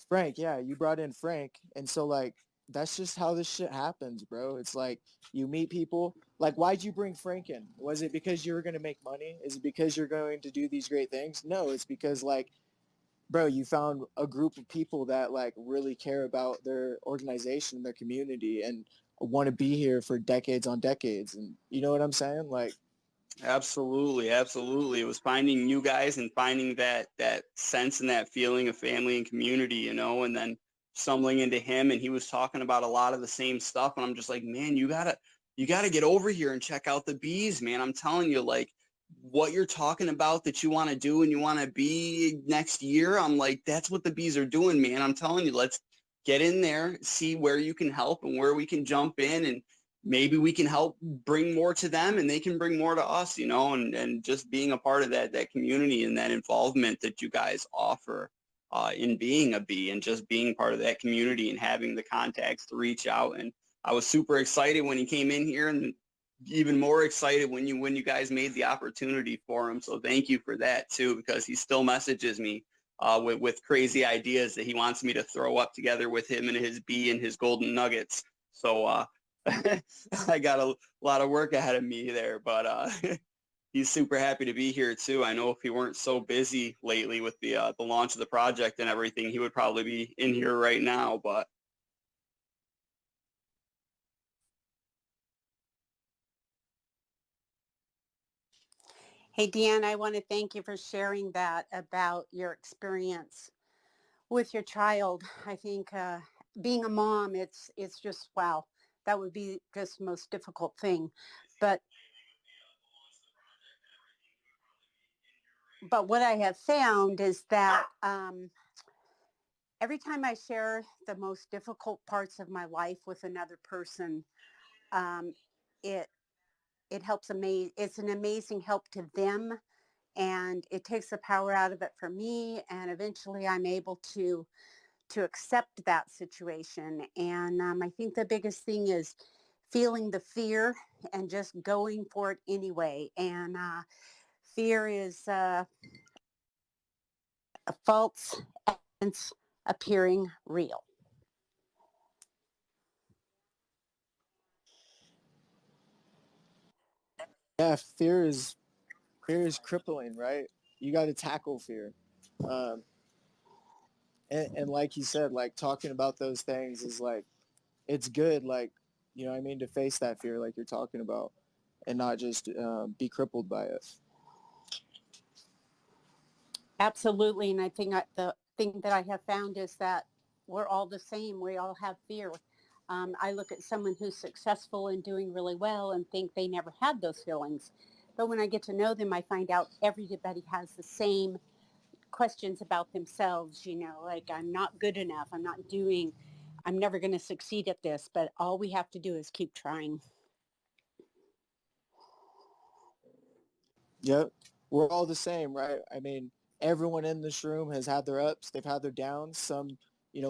Frank, yeah, you brought in Frank. And so like, that's just how this shit happens, bro. It's like you meet people. Like, why'd you bring Frank in? Was it because you were going to make money? Is it because you're going to do these great things? No, it's because like, bro, you found a group of people that like really care about their organization, their community, and want to be here for decades on decades. And you know what I'm saying? Like, Absolutely, absolutely. It was finding you guys and finding that sense and that feeling of family and community, and then stumbling into him, and he was talking about a lot of the same stuff, and I'm just like, man, you gotta get over here and check out the bees, man. I'm telling you, like, what you're talking about that you want to do and you want to be next year, I'm like, that's what the bees are doing, man. I'm telling you, let's get in there, see where you can help and where we can jump in, and maybe we can help bring more to them and they can bring more to us, and just being a part of that community and that involvement that you guys offer in being a bee, and just being part of that community and having the contacts to reach out. And I was super excited when he came in here, and even more excited when you guys made the opportunity for him. So thank you for that too, because he still messages me with crazy ideas that he wants me to throw up together with him and his bee and his golden nuggets. So I got a lot of work ahead of me there, but he's super happy to be here too. I know if he weren't so busy lately with the launch of the project and everything, he would probably be in here right now. But Hey, Deanna, I want to thank you for sharing that about your experience with your child. I think being a mom, it's just, wow, that would be just the most difficult thing. But what I have found is that every time I share the most difficult parts of my life with another person, um, it it helps amaze. It's an amazing help to them, and it takes the power out of it for me. And eventually, I'm able to accept that situation. And I think the biggest thing is feeling the fear and just going for it anyway. And fear is a false evidence appearing real. yeah, fear is crippling, right? You got to tackle fear. Um, and like you said, like talking about those things is like, it's good, like, what I mean, to face that fear like you're talking about, and not just be crippled by it. Absolutely. And I think the thing that I have found is that we're all the same. We all have fear. I look at someone who's successful and doing really well and think they never had those feelings. But when I get to know them, I find out everybody has the same questions about themselves, like I'm not good enough, I'm not doing, I'm never going to succeed at this, but all we have to do is keep trying. Yep. We're all the same, right? I mean, everyone in this room has had their ups, they've had their downs, some,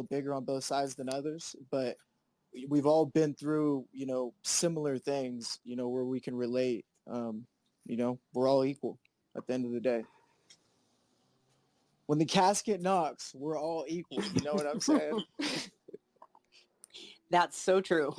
bigger on both sides than others, but we've all been through, similar things, where we can relate. We're all equal at the end of the day. When the casket knocks, we're all equal. You know what I'm saying? That's so true.